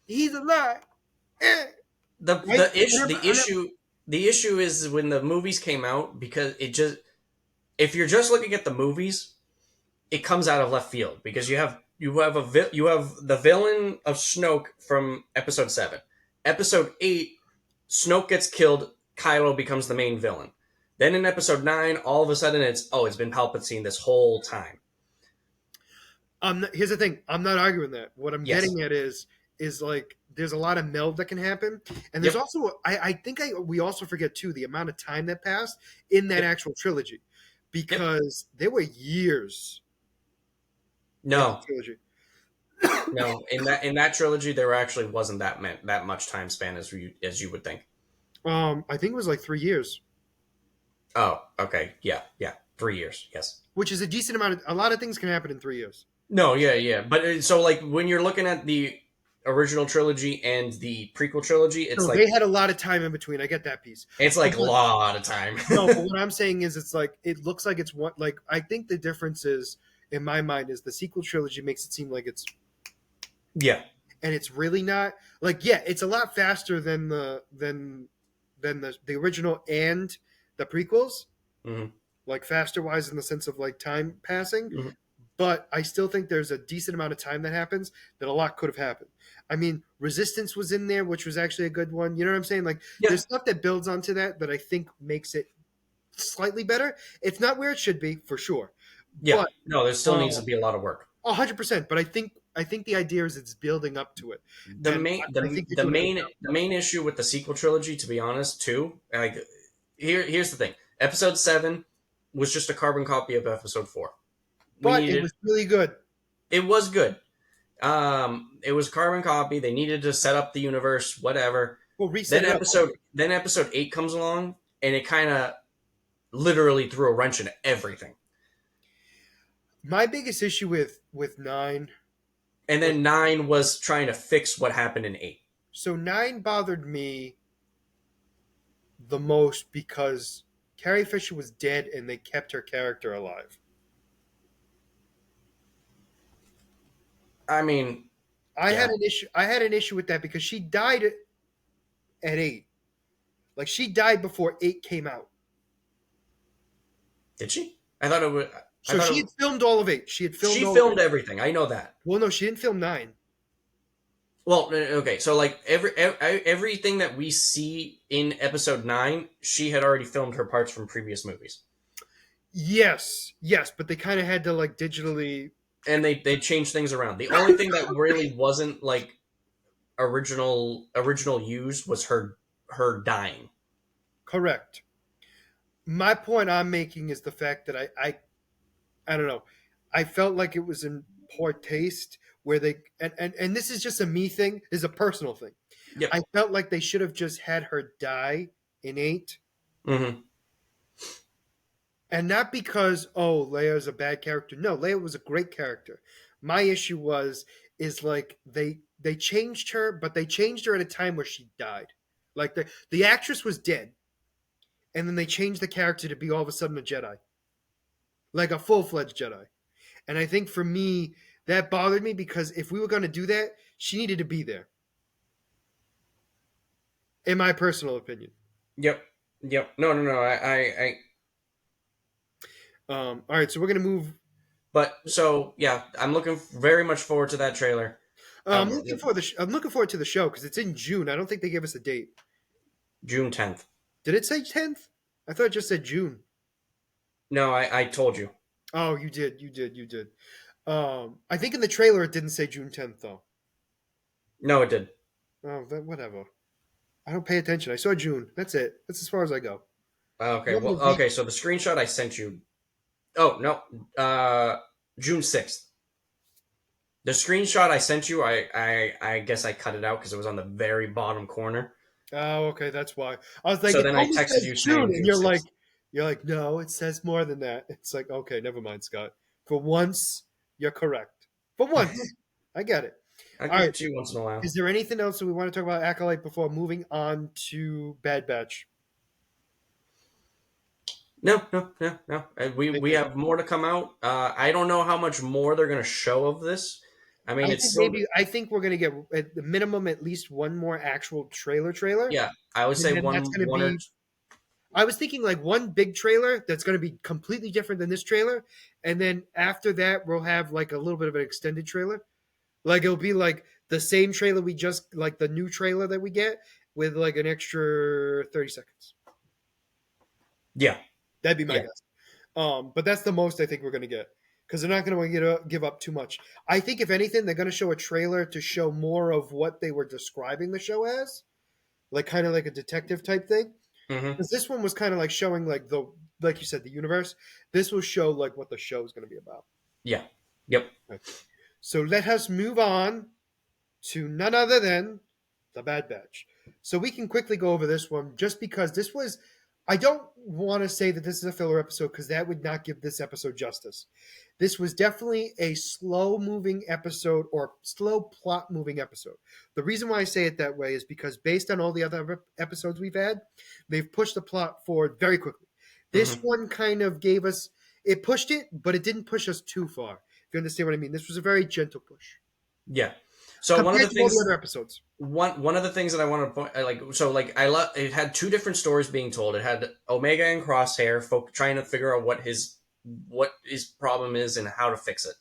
he's alive. the Right? the issue the issue is when the movies came out because it just if you're just looking at the movies, it comes out of left field because you have the villain of Snoke from episode 7. Episode 8, Snoke gets killed, Kylo becomes the main villain. Then in episode 9, all of a sudden it's been Palpatine this whole time. Here's the thing. I'm not arguing that. What I'm Yes. getting at is like there's a lot of meld that can happen, and there's Yep. also I think we also forget too the amount of time that passed in that Yep. actual trilogy, Yep. because there were years in the No. trilogy. No, in that trilogy there actually wasn't that much time span as you would think. I think it was like 3 years, Oh, okay. Yeah, yeah. 3 years. Yes. which is a decent amount. A lot of things can happen in 3 years. No, yeah, yeah. But so like when you're looking at the original trilogy and the prequel trilogy, So they had a lot of time in between. I get that piece. it's But like a lot of time. no, but what I'm saying is it's like it looks like it's one like I think the difference is in my mind is the sequel trilogy makes it seem like it's Yeah. and it's really not like yeah it's a lot faster than the original and the prequels, Hmm. like faster wise in the sense of like time passing, Hmm. but I still think there's a decent amount of time that happens that a lot could have happened. I mean, Resistance was in there, which was actually a good one. You know what I'm saying? Like Yeah. there's stuff that builds onto that I think makes it slightly better. It's not where it should be for sure, Yeah. but No, there still needs to be a lot of work. 100%. But I think the idea is it's building up to it, The and main I think you're doing a good job. the main issue with the sequel trilogy, to be honest, too, like here's the thing. Episode 7 was just a carbon copy of episode 4. We But it needed was really good. it was good. It was carbon copy. They needed to set up the universe, whatever. We'll reset it up. Then episode 8 comes along and it kind of literally threw a wrench in everything. My biggest issue with nine And was then 9 was trying to fix what happened in 8. so nine bothered me the most because Carrie Fisher was dead and they kept her character alive. I mean, yeah. I had an issue with that because she died at eight. Like she died before eight came out. Did she? I thought it was I So thought she it, had filmed all of eight. She had filmed she all of filmed eight. everything. I know that. Well, no, she didn't film nine. Well, okay. So like everything that we see in episode 9, she had already filmed her parts from previous movies. Yes, but they kind of had to like digitally. And they changed things around. The only thing that really wasn't like original used was her dying. Correct. My point I'm making is the fact that I don't know. I felt like it was in poor taste where they and this is just a me thing, is a personal thing. Yep. I felt like they should have just had her die in 8. Hmm. And not because, oh, Leia's a bad character. No, Leia was a great character. My issue was is like they changed her, but they changed her at a time where she died. Like the actress was dead, and then they changed the character to be all of a sudden a Jedi, like a full fledged Jedi. And I think for me that bothered me because if we were going to do that, she needed to be there, in my personal opinion. Yep. Yep. No, no, no. All right, so we're going to move. But so yeah, I'm looking very much forward to that trailer. Um, I'm looking forward to the show because it's in June. I don't think they gave us a date. June 10th. Did it say 10th? I thought it just said June. No, I told you. Oh, you did. You did. You did. I think in the trailer it didn't say June 10th though. No, it did. Oh, whatever. I don't pay attention. I saw June. That's it. That's as far as I go. Okay. Remember Well, the V. okay. So the screenshot I sent you. Oh no. June 6th. The screenshot I sent you, I guess I cut it out because it was on the very bottom corner. Oh, okay, that's why. I was like, So it then I only texted says you June, saying and June 6th. you're like, no, it says more than that. It's like, okay, never mind, Scott. For once, you're correct. For once, I get it. I'll All give right. it to you once in a while. Is there anything else that we want to talk about Acolyte before moving on to Bad Batch? No, no, no, no. We have more to come out. I don't know how much more they're going to show of this. I mean, it's still I think we're gonna get at the minimum at least one more actual trailer, yeah. I would say and then that's gonna one or be. I was thinking like one big trailer that's gonna be completely different than this trailer, and then after that we'll have like a little bit of an extended trailer. Like it'll be like the same trailer we just like the new trailer that we get with like an extra 30 seconds. yeah, That'd be my yeah. guess. But that's the most I think we're gonna get because they're not going to give up too much. I think if anything, they're going to show a trailer to show more of what they were describing the show as, like kind of like a detective type thing. Hmm. Because this one was kind of like showing like you said, the universe. This will show like what the show is going to be about. Yeah. Yep. Okay. So let us move on to none other than the Bad Batch. So we can quickly go over this one just because this was. I don't want to say that this is a filler episode because that would not give this episode justice. This was definitely a slow moving episode or slow plot moving episode. The reason why I say it that way is because based on all the other episodes we've had, they've pushed the plot forward very quickly. This Hmm. one kind of gave us, it pushed it, but it didn't push us too far. If you understand what I mean, this was a very gentle push Yeah. So one of compared the to all the things other episodes. one of the things that I want to point I love it had two different stories being told. It had Omega and Crosshair folk trying to figure out what his problem is and how to fix it.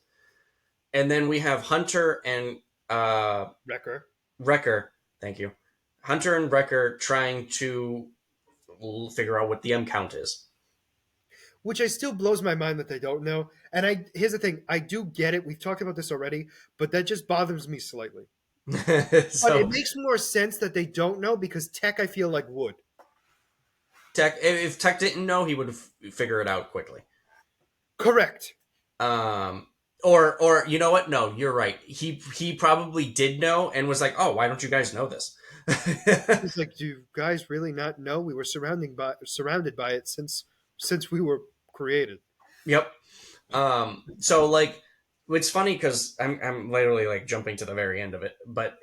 And then we have Hunter and Wrecker. Wrecker. Thank you. Hunter and Wrecker trying to figure out what the M count is. Which I still blows my mind that they don't know. And here's the thing, I do get it. We've talked about this already, but that just bothers me slightly. But it So makes more sense that they don't know because Tech, I feel like would. Tech, if Tech didn't know, he would figure it out quickly. Correct. Um, or you know what? No, you're right. He probably did know and was like, oh, why don't you guys know this? It's like, do you guys really not know we were surrounded by it since we were created? Yep. So like, it's funny because I'm literally like jumping to the very end of it, but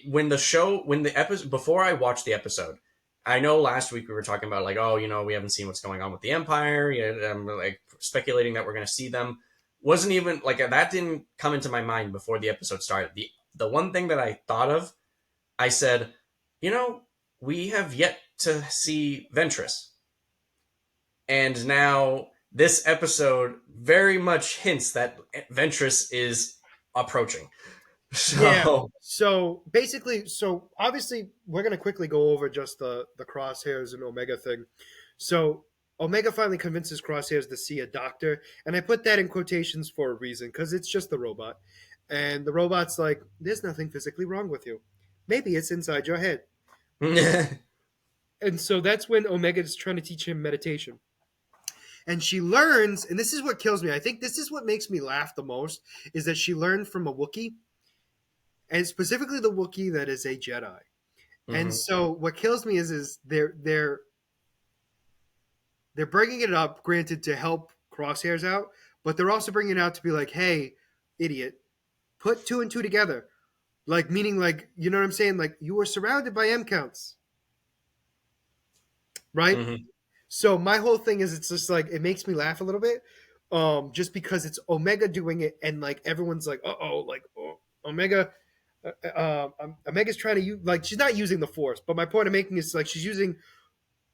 when the episode before I watched the episode, I know last week we were talking about like, oh, we haven't seen what's going on with the Empire. Yeah, I'm like speculating that we're going to see them. Wasn't even like that didn't come into my mind before the episode started. The one thing that I thought of, I said, we have yet to see Ventress, and now this episode very much hints that Ventress is approaching. Yeah. So, So basically, so obviously, we're gonna quickly go over just the crosshairs and Omega thing. So Omega finally convinces Crosshairs to see a doctor, and I put that in quotations for a reason because it's just the robot, and the robot's like, "There's nothing physically wrong with you. Maybe it's inside your head." And so that's when Omega is trying to teach him meditation. And she learns, and this is what kills me. I think this is what makes me laugh the most, is that she learned from a Wookiee, and specifically the Wookiee that is a Jedi. And Hmm. so what kills me is they're bringing it up, granted, to help Crosshairs out, but they're also bringing it out to be like, hey, idiot, put two and two together. Like, meaning, like, you know what I'm saying? Like, you were surrounded by M counts, right? Hmm. So my whole thing is, it's just like, it makes me laugh a little bit, just because it's Omega doing it, and like everyone's like, like, oh, Omega. Omega's trying to use, like, she's not using the Force, but my point of making is like she's using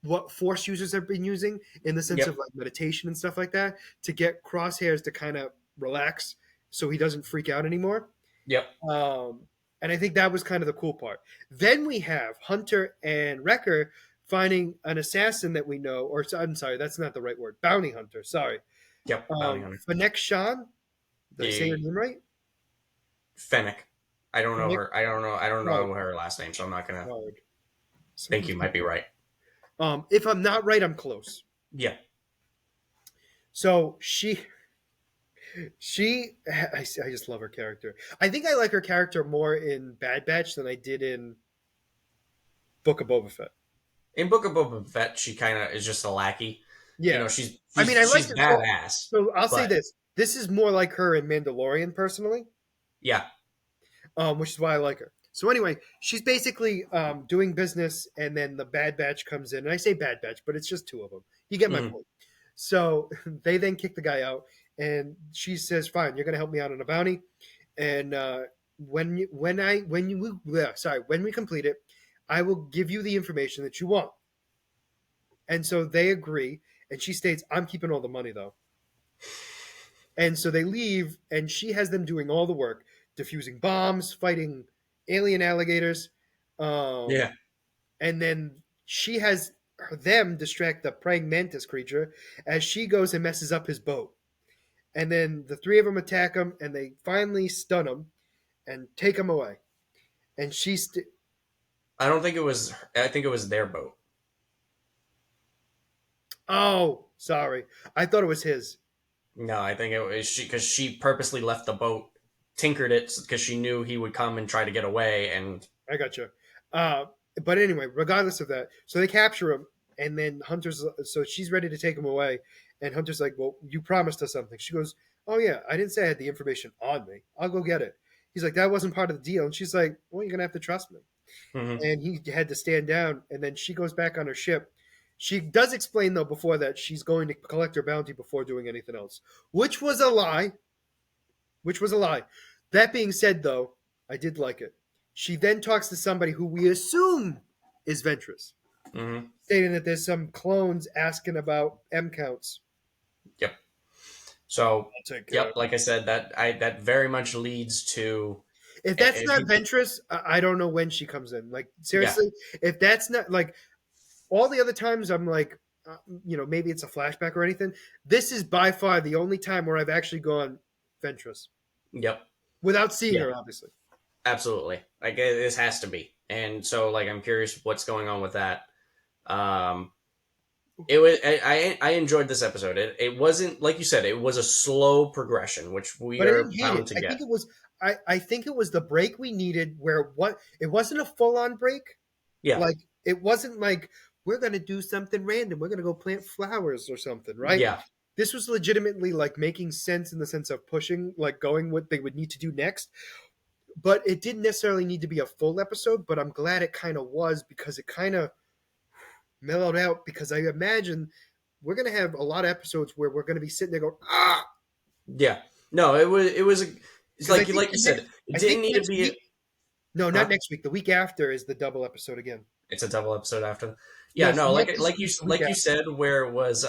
what Force users have been using in the sense of Yep. like meditation and stuff like that to get Crosshairs to kind of relax so he doesn't freak out anymore. Yep. Um, and I think that was kind of the cool part. Then we have Hunter and Wrecker finding an assassin that we know, or I'm sorry, that's not the right word. Bounty hunter. Sorry. Yep. Bounty hunter. Fennec Shan. Did I say her The name right? Fennec. I don't know Fennec. her. I don't know. I don't Hard. know her last name, so I'm not gonna Hard. think Something. you might be right. If I'm not right, I'm close. Yeah. So I just love her character. I think I like her character more in Bad Batch than I did in Book of Boba Fett. In Book of Boba Fett, she kind of is just a lackey. You Yeah, know, she's I mean, I she's liked she's it. badass, So I'll say but this: this is more like her in Mandalorian, personally, yeah. which is why I like her. So anyway, she's basically doing business, and then the Bad Batch comes in, and I say Bad Batch, but it's just two of them. You get my Hmm. point. So they then kick the guy out, and she says, "Fine, you're going to help me out on a bounty, and when we complete it, I will give you the information that you want." And so they agree, and she states, "I'm keeping all the money though." And so they leave, and she has them doing all the work, defusing bombs, fighting alien alligators, um, Yeah. and then she has them distract the praying mantis creature as she goes and messes up his boat. And then the three of them attack him, and they finally stun him and take him away. And I don't think it was. I think it was their boat. oh, sorry, I thought it was his. No, I think it was she because she purposely left the boat, tinkered it because she knew he would come and try to get away. And I got you. Uh, but anyway, regardless of that, so they capture him, and then Hunter's so she's ready to take him away, and Hunter's like, "Well, you promised us something." She goes, "Oh yeah, I didn't say I had the information on me. I'll go get it." He's like, "That wasn't part of the deal," and she's like, "Well, you're gonna have to trust me." Mhm. And he had to stand down, and then she goes back on her ship. She does explain though before that she's going to collect her bounty before doing anything else, which was a lie. Which was a lie. That being said, though, I did like it. She then talks to somebody who we assume is Ventress, Mhm. stating that there's some clones asking about M counts. Yep. So, I'll take care yep. of it. Like I said, that very much leads to If that's if not you Ventress, I don't know when she comes in. Like, yeah. seriously, if that's not, like, all the other times I'm like, maybe it's a flashback or anything. This is by far the only time where I've actually gone Ventress Yep. without seeing Yeah. her, obviously. Absolutely. Like this has to be. And so like I'm curious what's going on with that. Um, it was I enjoyed this episode. It wasn't like you said. It was a slow progression, which we But I are didn't hate bound it. to I think get. it was I think it was the break we needed where what it wasn't a full on break. Yeah, Like it wasn't like we're gonna do something random. We're gonna go plant flowers or something, right? yeah, This was legitimately like making sense in the sense of pushing, like going what they would need to do next. But it didn't necessarily need to be a full episode, but I'm glad it kind of was because it kind of mellowed out because I imagine we're gonna have a lot of episodes where we're gonna be sitting there going, ah, yeah. No, it was. It's because like you said. It I didn't think need to next be. week. No, not Huh? next week. The week after is the double episode again. It's a double episode after. Yeah, Yes, no, not like this week. The week like you after. said, where it was,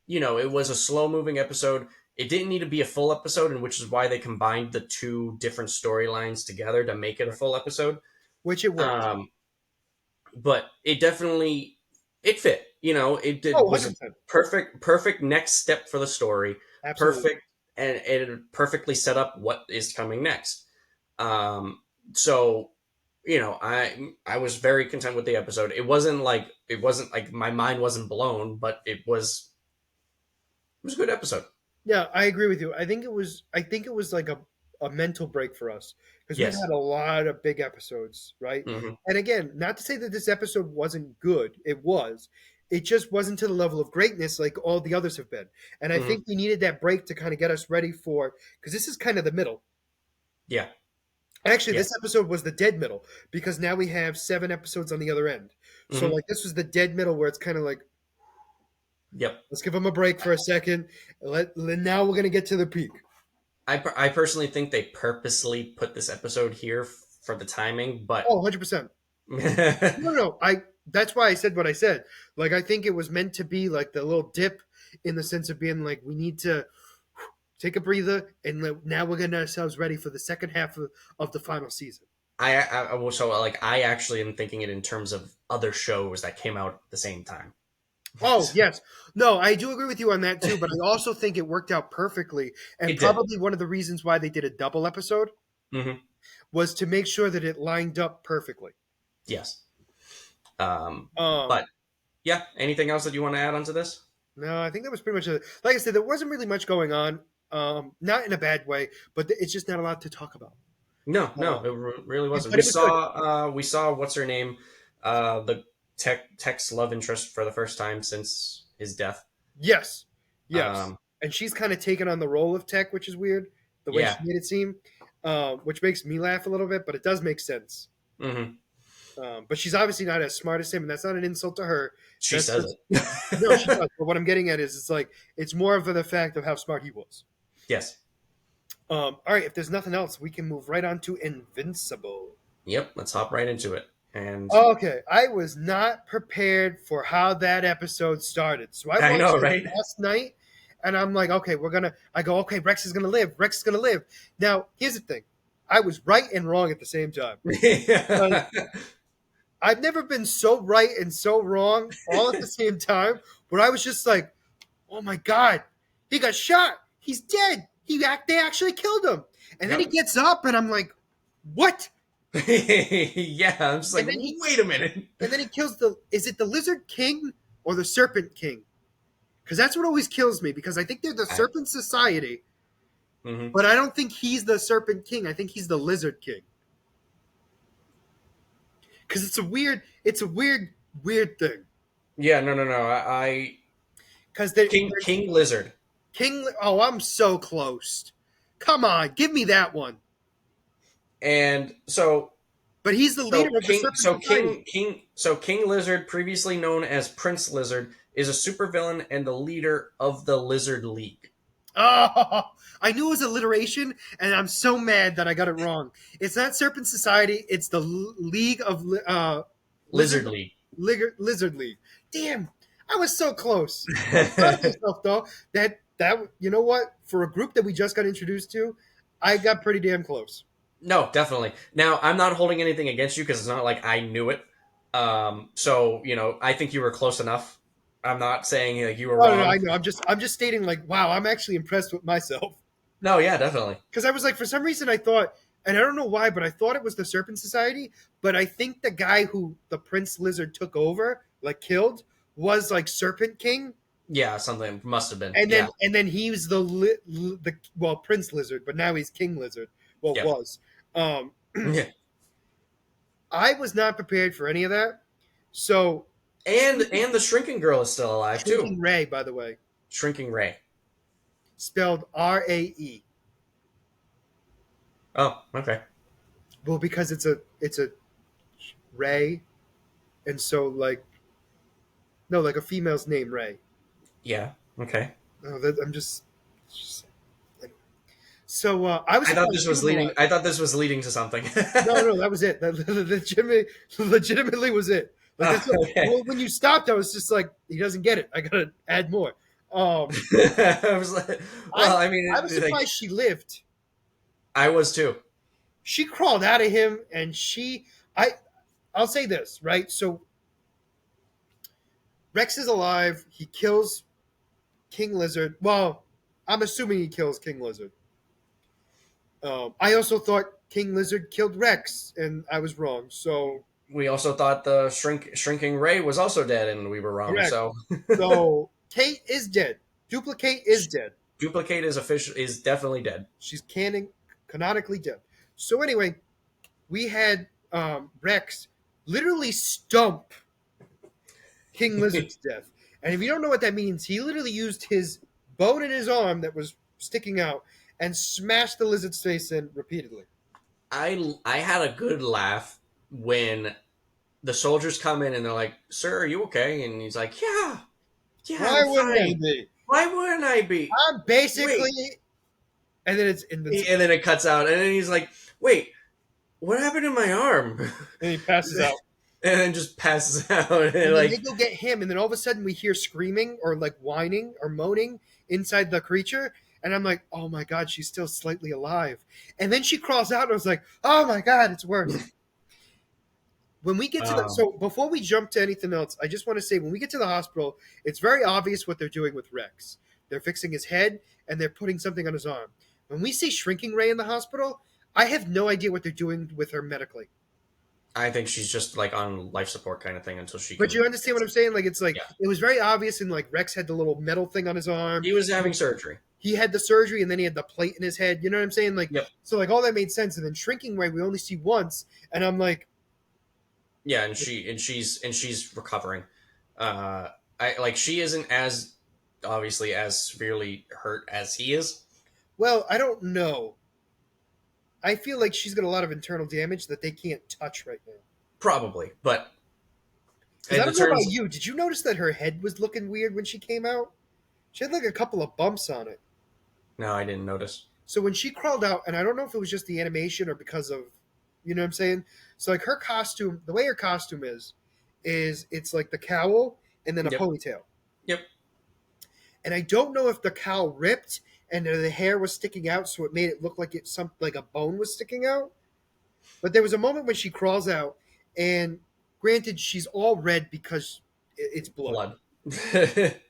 it was a slow moving episode. It didn't need to be a full episode, and which is why they combined the two different storylines together to make it a Right. full episode. Which it worked. Um, but it definitely it fit. It Oh, was a 100%. perfect next step for the story. Absolutely. Perfect, and it perfectly set up what is coming next. Um, so I was very content with the episode. It wasn't like my mind wasn't blown, but it was a good episode. Yeah, I agree with you. I think it was like a mental break for us because we've Yes. had a lot of big episodes, right? Hmm. And again, not to say that this episode wasn't good. It was. It just wasn't to the level of greatness like all the others have been. And I Hmm. think we needed that break to kind of get us ready for because this is kind of the middle. Yeah. Actually, Yeah. this episode was the dead middle because now we have 7 episodes on the other end. So Hmm. like this was the dead middle where it's kind of like Yep. let's give them a break for a second. Now we're gonna get to the peak. I personally think they purposely put this episode here for the timing, but Oh, 100%. No, no, I. That's why I said what I said. Like I think it was meant to be like the little dip, in the sense of being like we need to take a breather, and now we're getting ourselves ready for the second half of the final season. I actually am thinking it in terms of other shows that came out at the same time. Oh yes, no, I do agree with you on that too. But I also think it worked out perfectly, and It did. probably one of the reasons why they did a double episode Hmm. was to make sure that it lined up perfectly. Yes. Um, Um, but yeah, anything else that you want to add onto this? no, I think that was pretty much it. Like I said, there wasn't really much going on. Not in a bad way, but it's just not a lot to talk about. No, Uh, no, really wasn't. but it was good. We saw what's her name, the Tech's love interest for the first time since his death. Yes, yes, Um, and she's kind of taken on the role of Tech, which is weird, the way she yeah. made it seem, which makes me laugh a little bit, but it does make sense. Hmm. But she's obviously not as smart as him, and that's not an insult to her. She That's says just no, she it. does. But what I'm getting at is, it's like it's more of the fact of how smart he was. Yes. All right, if there's nothing else, we can move right on to Invincible. Yep. Let's hop right into it. And Okay, I was not prepared for how that episode started. So I I know, watched it right? last night and I'm like, okay, I go, okay, Rex is gonna live. Rex is gonna live. Now, here's the thing. I was right and wrong at the same time. Because I've never been so right and so wrong all at the same time, where I was just like, oh my God, he got shot. He's dead. They actually killed him. And then he Yep. gets up and I'm like, what? Yeah. I'm just And like, then he wait a minute. and then he kills is it the Lizard King or the Serpent King? Because that's what always kills me. Because I think they're the I, Serpent Society, hmm. but I don't think he's the Serpent King. I think he's the Lizard King. Because it's a weird thing. Yeah. No. No. No. I Because there's King Lizard. King. Oh, I'm so close. Come on, give me that one. And so But he's the leader of the Serpent Society. King Lizard, previously known as Prince Lizard, is a supervillain and the leader of the Lizard League. Oh, I knew it was alliteration, and I'm so mad that I got it wrong. It's not Serpent Society. It's the League of Lizard Lizard League. Lizard League. Damn, I was so close. I'm proud of myself though. That you know what? For a group that we just got introduced to, I got pretty damn close. No, definitely. Now, I'm not holding anything against you because it's not like I knew it. So I think you were close enough. I'm not saying like you were Oh no, no, wrong. I know. I'm just stating like, wow, I'm actually impressed with myself. No, yeah, definitely. Because I was like, for some reason, I thought, and I don't know why, but I thought it was the Serpent Society. But I think the guy who the Prince Lizard took over, like killed, was like Serpent King, Yeah, something must have been. and then Yeah, and then he was the well Prince Lizard, but now he's King Lizard. Well, yeah, was. Um, yeah. I was not prepared for any of that. So And the shrinking girl is still alive too. Shrinking Ray, by the way, Shrinking Ray. spelled Rae. Oh, okay. Well, because it's a Ray, and so like no, like a female's name, Ray. Yeah. Okay. Oh, just so I was surprised she was alive. I thought this was leading to something. No, no, that was it. That legitimately was it. Like Oh, that's what, okay. well, when you stopped, I was just like, he doesn't get it. I gotta add more. Um, I was like, I well, I mean, I was like, surprised she lived. I was too. She crawled out of him, and I'll say this right. So Rex is alive. He kills King Lizard. Well, I'm assuming he kills King Lizard. I also thought King Lizard killed Rex, and I was wrong. So We also thought the shrinking Ray was also dead, and we were wrong. correct. So So Kate is dead. Duplicate is dead. Duplicate is definitely dead. She's canonically dead. So anyway, we had Rex literally stump King Lizard's death. And if you don't know what that means, he literally used his bone in his arm that was sticking out and smashed the lizard's face in repeatedly. I had a good laugh when the soldiers come in and they're like, "Sir, are you okay?" And he's like, "Yeah, yeah, Why I'm wouldn't I fine. be? Why wouldn't I be?" I'm basically. Wait, And then it's invincible. and then it cuts out, and then he's like, "Wait, what happened to my arm?" And he passes out. And then just passes out, and And then they like, go get him, and then all of a sudden we hear screaming or like whining or moaning inside the creature. And I'm like, oh my god, she's still slightly alive. And then she crawls out, and I was like, oh my god, it's worse. When we get to the um, so before we jump to anything else, I just want to say when we get to the hospital, it's very obvious what they're doing with Rex. They're fixing his head and they're putting something on his arm. When we see Shrinking Ray in the hospital, I have no idea what they're doing with her medically. I think she's just like on life support kind of thing until she But can you understand get what I'm some. saying? Like it's like Yeah, it was very obvious, and like Rex had the little metal thing on his arm. he was having surgery. He had the surgery, and then he had the plate in his head. You know what I'm saying? Like Yep. so, like all that made sense. And then Shrinking Ray, we only see once, and I'm like, Yeah, and she's recovering. Uh, I like she isn't as obviously as severely hurt as he is. well, I don't know. I feel like she's got a lot of internal damage that they can't touch right now. Probably, but Because I and it don't know about turns. you. Did you notice that her head was looking weird when she came out? She had like a couple of bumps on it. No, I didn't notice. So when she crawled out, and I don't know if it was just the animation or because of, you know what I'm saying? So like her costume, the way her costume is it's like the cowl and then a Yep. ponytail. Yep. And I don't know if the cowl ripped and the hair was sticking out, so it made it look like like a bone was sticking out. But there was a moment when she crawls out, and granted, she's all red because it's blood. Blood.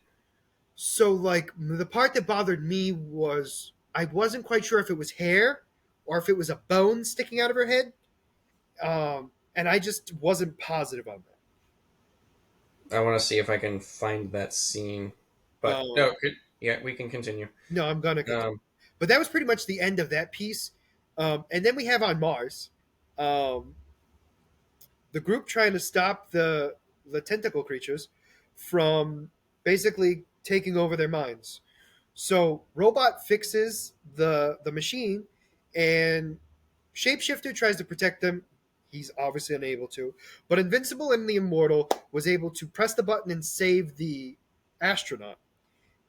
So like the part that bothered me was I wasn't quite sure if it was hair or if it was a bone sticking out of her head, and I just wasn't positive on I want to see if I can find that scene, that. but no, good. Yeah, we can continue. No, I'm gonna continue. Um, But that was pretty much the end of that piece. And then we have on Mars, um, the group trying to stop the tentacle creatures from basically taking over their minds. So Robot fixes the machine, and Shapeshifter tries to protect them. He's obviously unable to. But Invincible and the Immortal was able to press the button and save the astronaut.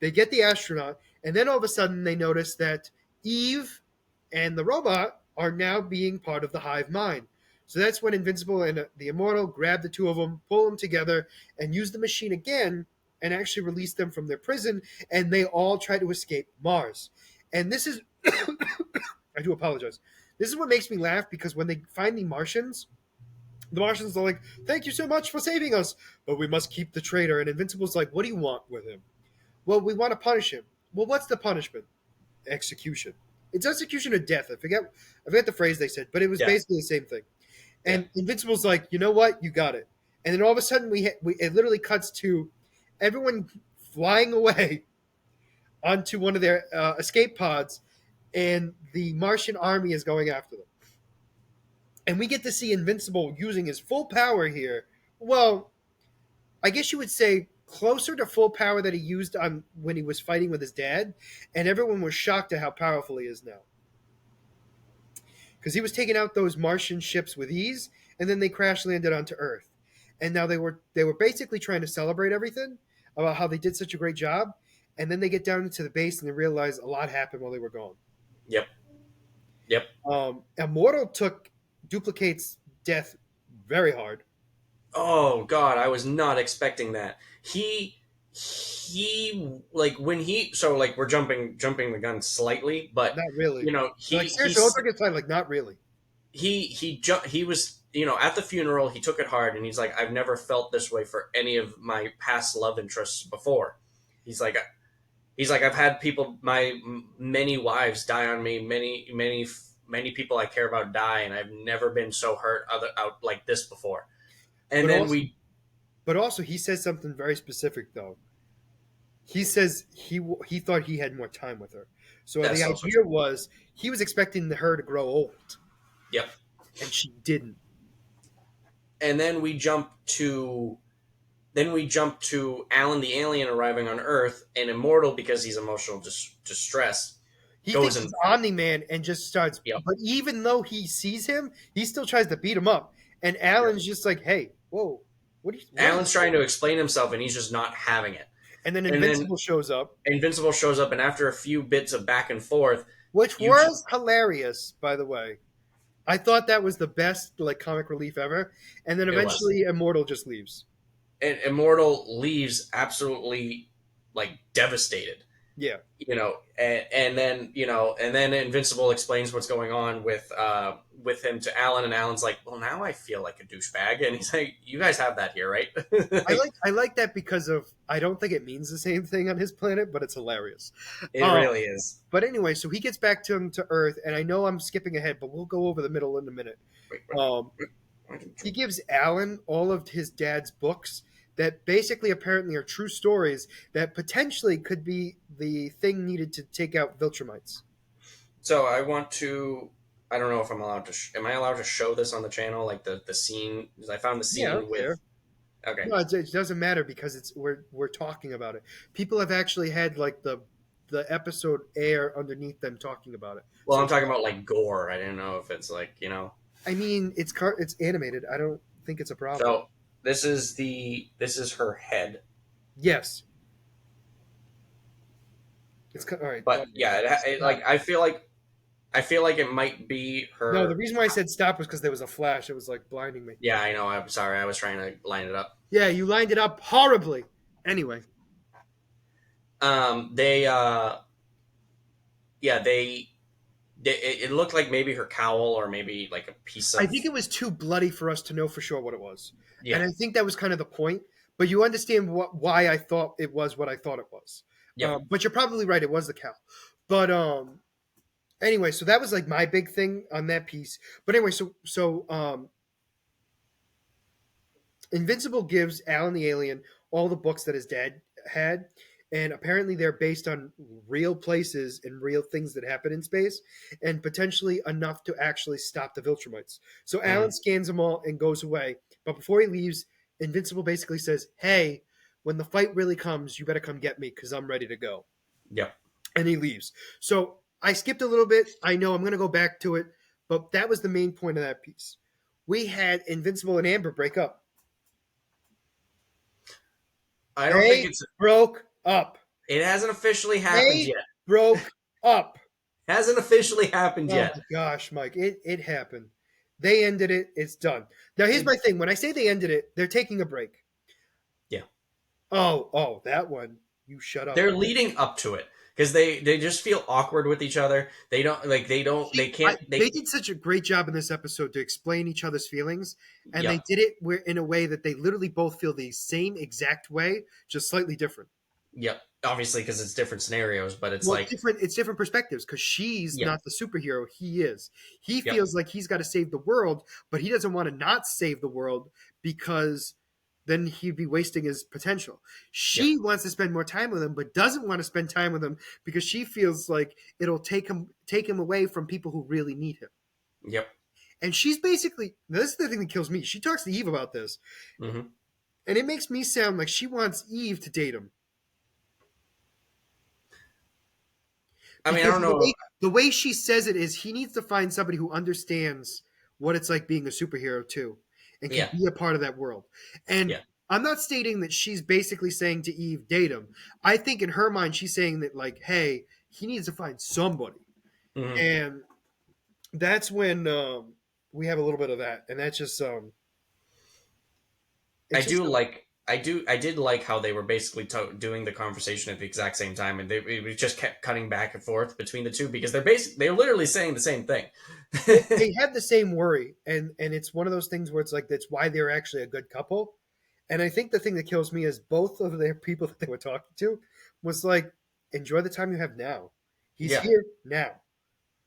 They get the astronaut, and then all of a sudden they notice that Eve and the robot are now being part of the hive mind. So that's when Invincible and the Immortal grab the two of them, pull them together, and use the machine again and actually release them from their prison, and they all try to escape Mars. And this is, I do apologize. This is what makes me laugh because when they find the Martians are like, "Thank you so much for saving us, but we must keep the traitor." And Invincible's like, "What do you want with him?" "Well, we want to punish him." "Well, what's the punishment?" "Execution." It's execution or death. I forget the phrase they said, but it was yeah, basically the same thing. yeah, And Invincible's like, "You know what? You got it." And then all of a sudden, we it literally cuts to everyone flying away onto one of their escape pods, and the Martian army is going after them. And we get to see Invincible using his full power here. Well, I guess you would say closer to full power that he used on when he was fighting with his dad, and everyone was shocked at how powerful he is now. Because he was taking out those Martian ships with ease, and then they crash landed onto Earth. And now they were basically trying to celebrate everything about how they did such a great job, and then they get down into the base and they realize a lot happened while they were gone. yep, yep. Immortal took Duplicate's death very hard. Oh God, I was not expecting that. He like when he so like we're jumping the gun slightly, but Not really. you know Like seriously, don't take time. Like not really. he was at the funeral he took it hard and he's like I've never felt this way for any of my past love interests before. He's like I've had people many wives die on me, many many people I care about die, and I've never been so hurt out like this before. And But then also, we he says something very specific though. He says he thought he had more time with her. So the That's also idea true. was he was expecting her to grow old, Yep. and she didn't. And then we jump to Alan the alien arriving on Earth, and Immortal, because he's emotional distress, He goes thinks and he's Omni Man and just starts. yep, But even though he sees him, he still tries to beat him up. And yep. Alan's just like, "Hey, whoa, what are you Alan's trying doing?" to explain himself, and he's just not having it. And then And then Invincible shows up, Invincible shows up, and after a few bits of back and forth, which you was hilarious, by the way. I thought that was the best like comic relief ever. And then it was. eventually, Immortal just leaves. And Immortal leaves absolutely like devastated. Yeah. And then and then Invincible explains what's going on with him to Alan, and Alan's like, well, now I feel like a douchebag, and he's like, you guys have that here, right? I like that because of I don't think it means the same thing on his planet, but it's hilarious. It Um, really is. but anyway, so he gets back to him to Earth, and I know I'm skipping ahead, but we'll go over the middle in a minute. Wait, Um, he gives Alan all of his dad's books that basically apparently are true stories that potentially could be the thing needed to take out Viltrumites. so I want to. I don't know if I'm allowed to. Am I allowed to show this on the channel? Like the scene? Because I found the Yeah, I scene don't care. with. Okay. No, it doesn't matter because it's we're talking about it. People have actually had like the episode air underneath them talking about it. Well, So I'm talking about like gore. I didn't know if it's like I mean, it's animated. I don't think it's a problem. So this is her head, Yes, all right. but yeah, Stop. I feel like it might be No, the her. reason why I said stop was because there was a flash. It was like blinding me. Yeah, I know. I'm sorry. I was trying to line it up. Yeah, you lined it up horribly. Anyway, They yeah it looked like maybe her cowl or maybe like a piece I of think it was too bloody for us to know for sure what it was, and yeah I think that was kind of the point. But you understand why I thought it was what I thought it was. yep. But you're probably right. It was the cow. But anyway, so that was like my big thing on that piece. But anyway, so Invincible gives Alan the alien all the books that his dad had, and apparently they're based on real places and real things that happen in space, and potentially enough to actually stop the Viltrumites. So Hmm. Alan scans them all and goes away. But before he leaves, Invincible basically says, "Hey, when the fight really comes, you better come get me because I'm ready to go." Yep. And he leaves. So I skipped a little bit. I know I'm going to go back to it, but that was the main point of that piece. We had Invincible and Amber break up. I don't think They broke up. it hasn't officially happened They yet. broke up. Hasn't officially happened Oh yet. my gosh, Mike, it happened. They ended it. It's done. Now here's It- my thing. When I say they ended it, they're taking a break. yeah. Oh, that one. You shut up. They're leading up to it because they just feel awkward with each other. They can't They they did such a great job in this episode to explain each other's feelings, and they yep. did it in a way that they literally both feel the same exact way, just slightly different. Yep. Obviously, because it's different scenarios, but it's Well, it's like, different. It's different perspectives because she's yep, not the superhero. He is. He yep, feels like he's got to save the world, but he doesn't want to not save the world because then he'd be wasting his potential. yep, She wants to spend more time with him, but doesn't want to spend time with him because she feels like it'll take him away from people who really need him. yep. And she's basically this is the thing that kills me. She talks to Eve about this, Hmm. and it makes me sound like she wants Eve to date him. I mean, I Because don't know. the way she says it is he needs to find somebody who understands what it's like being a superhero too and can Yeah, be a part of that world. And yeah, I'm not stating that she's basically saying to Eve, date him. I think in her mind she's saying that like, hey, he needs to find somebody. hmm. And that's when we have a little bit of that. And that's just I it's just do like. I did like how they were basically doing the conversation at the exact same time, and it just kept cutting back and forth between the two because they're literally saying the same thing. they have the same worry and it's one of those things where it's like that's why they're actually a good couple. And I think the thing that kills me is both of their people that they were talking to was like, enjoy the time you have now. He's Yeah, here now.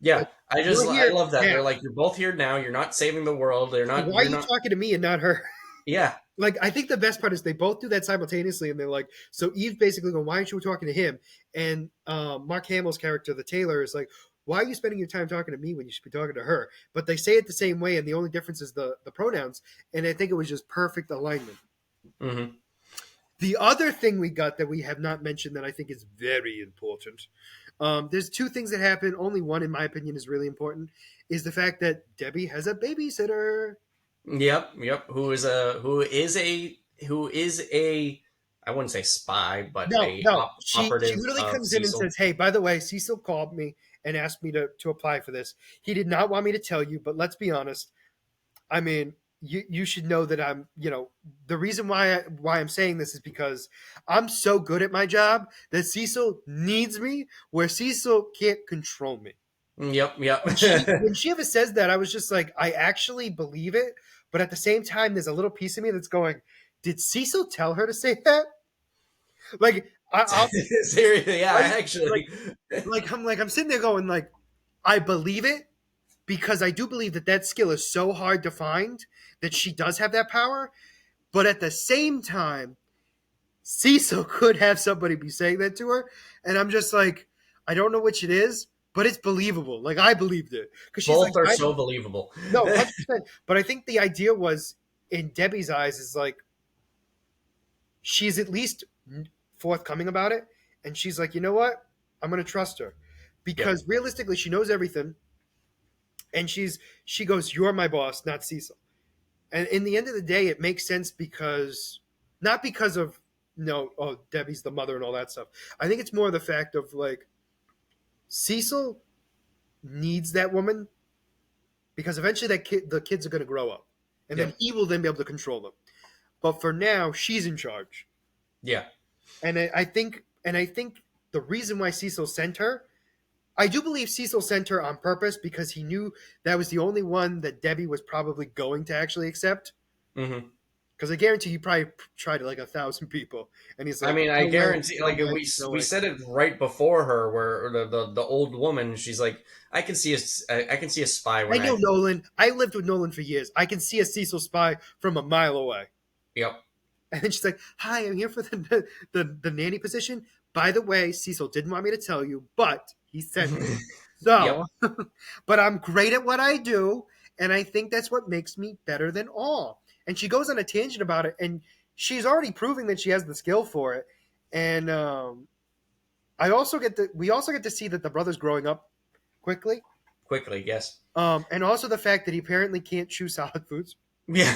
Yeah, Like, you're I here love that. now. They're like, you're both here now. You're not saving the world. They're So not. why are You're you not. talking to me and not her? Yeah. Like, I think the best part is they both do that simultaneously, and they're like, so Eve's basically going, "Why aren't you talking to him?" And Mark Hamill's character, the tailor, is like, "Why are you spending your time talking to me when you should be talking to her?" But they say it the same way, and the only difference is the pronouns. And I think it was just perfect alignment. Hmm. The other thing we got that we have not mentioned that I think is very important. There's two things that happen. Only one, in my opinion, is really important. Is the fact that Debbie has a babysitter. Yep. Yep. Who is a I wouldn't say spy, but No, a no. She operative literally of comes in and Cecil. says, "Hey, by the way, Cecil called me and asked me to apply for this. He did not want me to tell you, but let's be honest. I mean, you should know that I'm, the reason why I'm saying this is because I'm so good at my job that Cecil needs me where Cecil can't control me." Yep. Yep. And when she ever says that, I was just like, I actually believe it, but at the same time, there's a little piece of me that's going, "Did Cecil tell her to say that?" Like, I'll Seriously, yeah. right, like, Actually. I'm sitting there going like, I believe it because I do believe that that skill is so hard to find that she does have that power, but at the same time, Cecil could have somebody be saying that to her, and I'm just like, I don't know which it is, but it's believable. Like, I believed it because she's like, Both are I so believable. no 100%. But I think the idea was in Debbie's eyes is like she's at least forthcoming about it, and she's like, you know what, I'm gonna trust her Yep. because realistically, she knows everything, and she goes, "You're my boss, not Cecil." And in the end of the day, it makes sense because not because of no, oh, Debbie's the mother and all that stuff. I think it's more the fact of like Cecil needs that woman because eventually the kids are going to grow up, and then Yep. he will then be able to control them. But for now, she's in charge, Yeah. and I think the reason why Cecil sent her, I do believe Cecil sent her on purpose because he knew that was the only one that Debbie was probably going to actually accept. Hmm. Because I guarantee he probably tried like 1,000 people, and he's I like, mean, I "No way, guarantee, no like way, no we way." said it right before her, where the old woman, she's like, I can see a spy I when know I. Nolan. I lived with Nolan for years. I can see a Cecil spy from a mile away. Yep. And then she's like, "Hi, I'm here for the nanny position. By the way, Cecil didn't want me to tell you, but he sent me. Yep. So, but I'm great at what I do, and I think that's what makes me better than all." And she goes on a tangent about it, and she's already proving that she has the skill for it. And we also get to see that the brother's growing up quickly, Quickly, yes. and also the fact that he apparently can't chew solid foods. Yeah.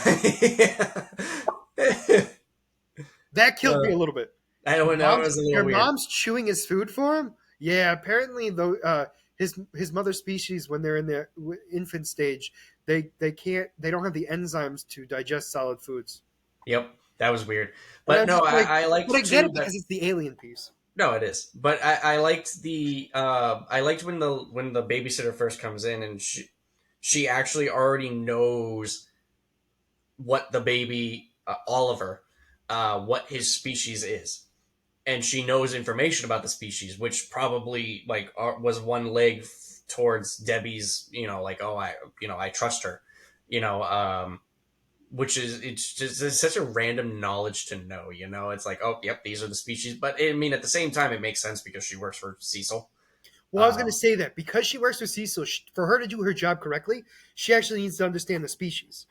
That killed me Uh, a little bit. I know that was a Your little weird. mom's chewing his food for him. Yeah, apparently though, his mother species when they're in their infant stage, they don't have the enzymes to digest solid foods. Yep, that was weird. And But I'm no, just like, I but I liked get too it that. because it's the alien piece. No, it is. But I liked I liked when the babysitter first comes in and she actually already knows what the baby Oliver what his species is, and she knows information about the species, which probably like was one leg towards Debbie's, like, oh, I trust her, you know which is it's just it's such a random knowledge to know. It's like, oh, yep, these are the species. But I mean, at the same time, it makes sense because she works for Cecil. Well, I was going to um say that because she works with Cecil, for her to do her job correctly, she actually needs to understand the species,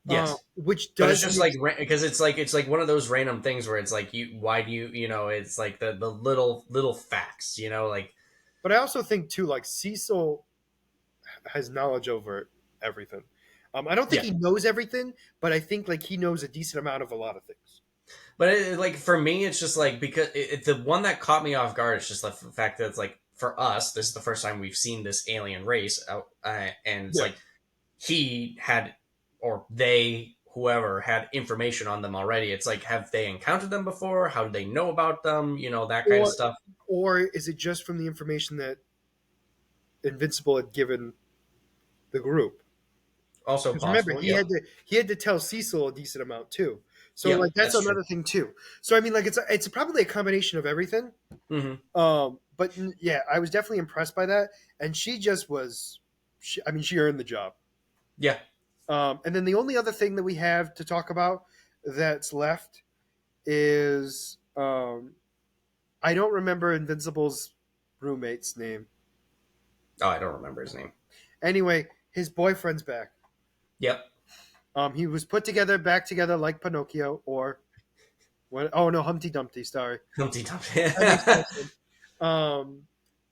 yes, which but it's does just make. like because it's like one of those random things where it's like, why do it's like the little facts, like. But I also think too, like Cecil has knowledge over everything. I don't think Yeah. he knows everything, but I think like he knows a decent amount of a lot of things. But like for me, it's just like because the one that caught me off guard is just the fact that it's like, for us, this is the first time we've seen this alien race out, and it's Yeah. like he had, or they, whoever, had information on them already. It's like, have they encountered them before? How did they know about them? That kind of Or stuff. or is it just from the information that Invincible had given the group? Also Because remember, possible. Yep. he had to tell Cecil a decent amount too. So Yep, like that's that's true. another thing too. So I mean, like it's probably a combination of everything. Hmm. But yeah, I was definitely impressed by that, and she just was. I mean, she earned the job. Yeah. And then the only other thing that we have to talk about that's left is I don't remember Invincible's roommate's name. Oh, I don't remember his name. Anyway, his boyfriend's back. Yep. He was put together, back together like Pinocchio, or what? Oh no, Humpty Dumpty. Sorry, Humpty Dumpty. that makes more sense. Um,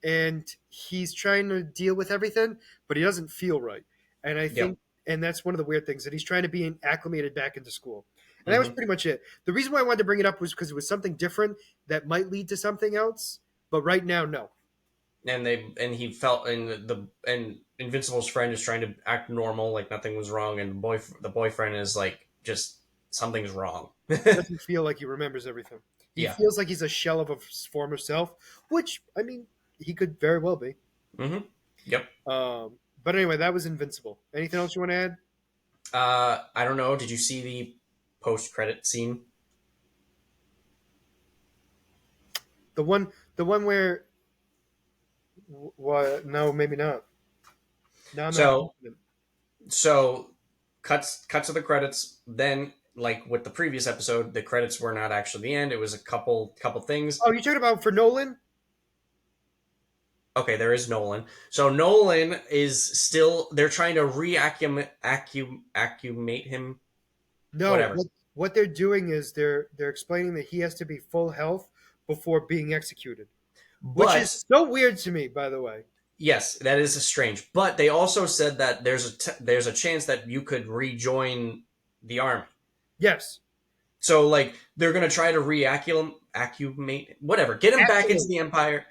and he's trying to deal with everything, but he doesn't feel right. And I Yep. think, and that's one of the weird things that he's trying to be acclimated back into school. And that was Hmm. pretty much it. The reason why I wanted to bring it up was because it was something different that might lead to something else. But right now, no. And he felt, and Invincible's friend is trying to act normal, like nothing was wrong, and the boyfriend is like, just something's wrong. He doesn't feel like he remembers everything. He Yeah. feels like he's a shell of a former self, which I mean, he could very well be. Hmm. Yep. But anyway, that was Invincible. Anything else you want to add? I don't know. Did you see the post-credit scene? The one where, what? No, maybe not. No, I'm not So confident. so cuts to the credits. Then, like with the previous episode, the credits were not actually the end. It was a couple things. Oh, you're talking about for Nolan? Okay, there is Nolan. So Nolan is still. They're trying to accumate him. No. Whatever. What they're doing is they're explaining that he has to be full health before being executed, which is But so weird to me. By the way, yes, that is strange. But they also said that there's a chance that you could rejoin the army. yes, So like they're gonna try to accumate whatever, get him back into actually, the empire.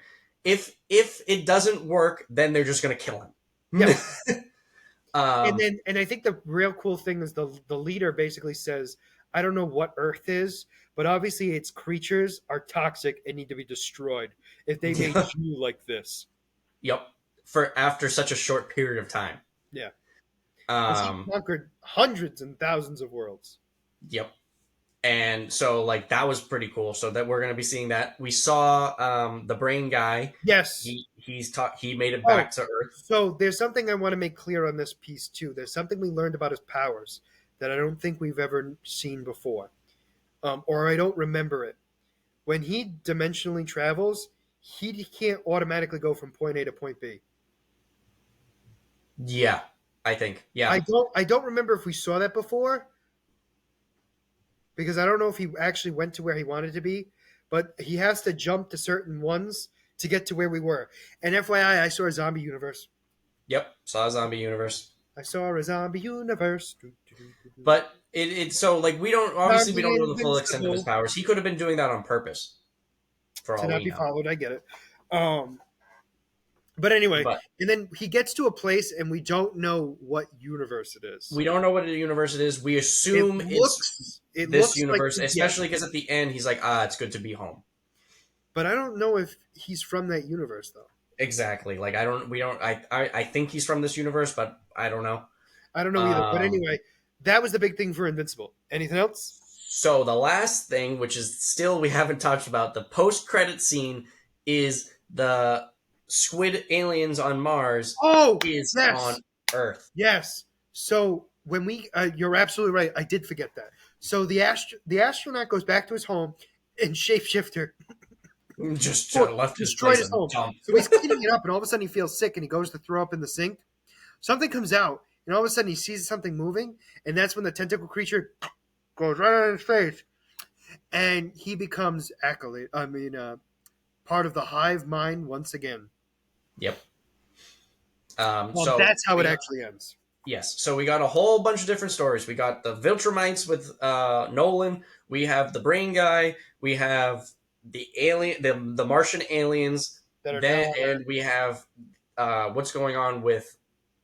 If it doesn't work, then they're just gonna kill him. yes. And um, then and I think the real cool thing is the leader basically says, I don't know what Earth is, but obviously its creatures are toxic and need to be destroyed if they made you like this. yep. For after such a short period of time. Yeah. Because he Um, conquered hundreds and thousands of worlds. yep. And so like that was pretty cool. So that we're gonna be seeing that. We saw the brain guy. Yes. He made it Oh, back to Earth. so there's something I want to make clear on this piece too. There's something we learned about his powers that I don't think we've ever seen before, or I don't remember it. When he dimensionally travels, he can't automatically go from point A to point B. Yeah, I think. Yeah. I don't remember if we saw that before because I don't know if he actually went to where he wanted to be, but he has to jump to certain ones to get to where we were. And FYI, I saw a zombie universe. Yep. Saw Zombie Universe. I saw a zombie universe. But it's so like I'm we the don't know the full extent of his invincible powers. He could have been doing that on purpose, for to all not we be know. followed. I get it. Um, but anyway, But and then he gets to a place, and we don't know what universe it is. we don't know what universe it is. We It assume it's looks it this looks like universe, yeah, especially because at the end he's like, "Ah, it's good to be home." but I don't know if he's from that universe though. Exactly. Like I don't. We don't. I think he's from this universe, but I don't know. I don't know either. But Um. anyway, that was the big thing for Invincible. Anything else? So the last thing, which is still we haven't talked about, the post-credit scene is the squid aliens on Mars Oh is yes, on Earth. yes. So when we, you're absolutely right. I did forget that. So the astronaut goes back to his home, and shapeshifter Just oh, left his destroyed place his and home. dumped. So he's cleaning it up, and all of a sudden he feels sick, and he goes to throw up in the sink. Something comes out, and all of a sudden he sees something moving, and that's when the tentacle creature goes right in his face, and he becomes acolyte. I mean, part of the hive mind once again. Yep. Well, that's how We it got, actually ends. yes, so we got a whole bunch of different stories. We got the Viltrumites with Nolan. We have the Brain Guy. We have the alien, the Martian aliens. That are now Then on Earth. and we have what's going on with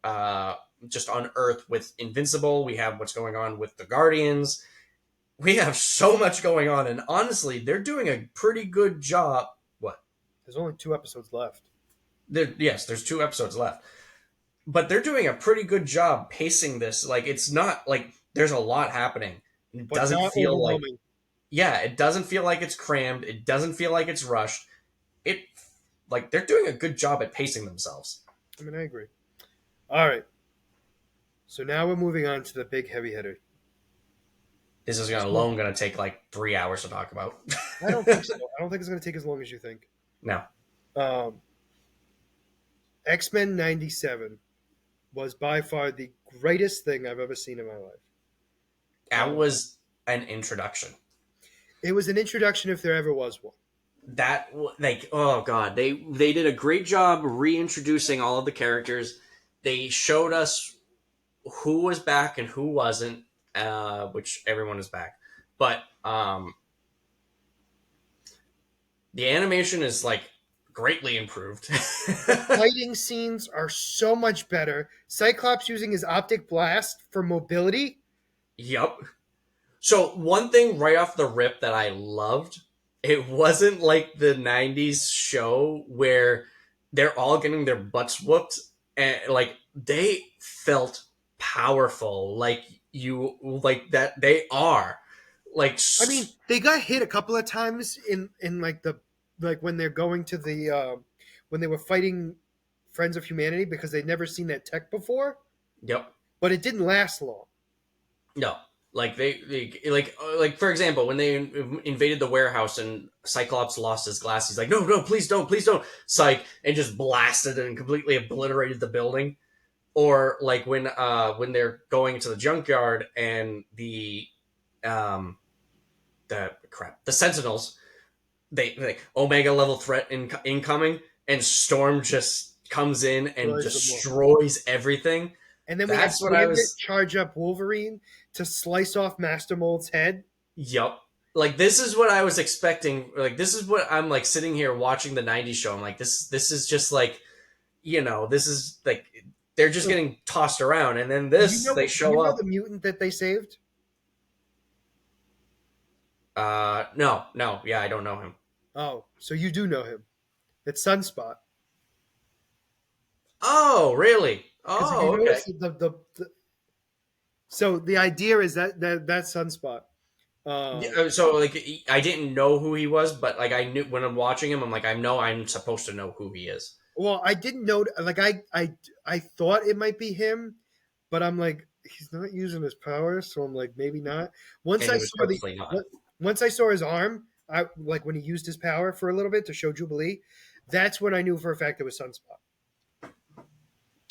uh, just on Earth with Invincible. We have what's going on with the Guardians. We have so much going on, and honestly, they're doing a pretty good job. What? There's only 2 episodes left. Yes, there's 2 episodes left, but they're doing a pretty good job pacing this. Like it's not like there's a lot happening, It but doesn't not feel like, overwhelming. yeah, it doesn't feel like it's crammed. It doesn't feel like it's rushed. It, like, they're doing a good job at pacing themselves. I mean, I agree. All right. So now we're moving on to the big heavy hitter. This is So, alone going to take like 3 hours to talk about. I don't think so. I don't think it's going to take as long as you think. No, Um, X-Men 97 was by far the greatest thing I've ever seen in my life. that Um, was an introduction. it was an introduction if there ever was one. That, like, oh god, they did a great job reintroducing all of the characters. They showed us who was back and who wasn't, which everyone is back. But the animation is like greatly improved. The fighting scenes are so much better. Cyclops using his optic blast for mobility. Yep. So one thing right off the rip that I loved, it wasn't like the '90s show where they're all getting their butts whooped, and like they felt powerful, like that they are like I mean, they got hit a couple of times in like when they're going to the when they were fighting Friends of Humanity because they'd never seen that tech before, yep. but it didn't last long. No, like they like for example, when they invaded the warehouse and Cyclops lost his glass, he's like, no, no, please don't, psych, and just blasted and completely obliterated the building. Or like when they're going to the junkyard and um the Sentinels, they Omega level threat incoming, and Storm just comes in and Destroys them all. destroys everything. And then we had That's what I Gambit was. charge up Wolverine to slice off Master Mold's head. Yup. Like this is what I was expecting. Like this is what I'm like sitting here watching the '90s show. I'm like this is just like, this is like they're just So, getting tossed around, and then do you this know they do you show know up. the mutant that they saved? No, no, yeah, I don't know him. Oh, so you do know him. It's Sunspot. Oh, really? Because if you Oh, okay. notice so the idea is that's Sunspot. Yeah, so like I didn't know who he was, but like I knew when I'm watching him, I'm like I know I'm supposed to know who he is, Well, I didn't know. Like I thought it might be him, but I'm like, he's not using his power, so I'm like, maybe not. Once and I he was saw purposely not. once I saw his arm, I like when he used his power for a little bit to show Jubilee. That's when I knew for a fact it was Sunspot.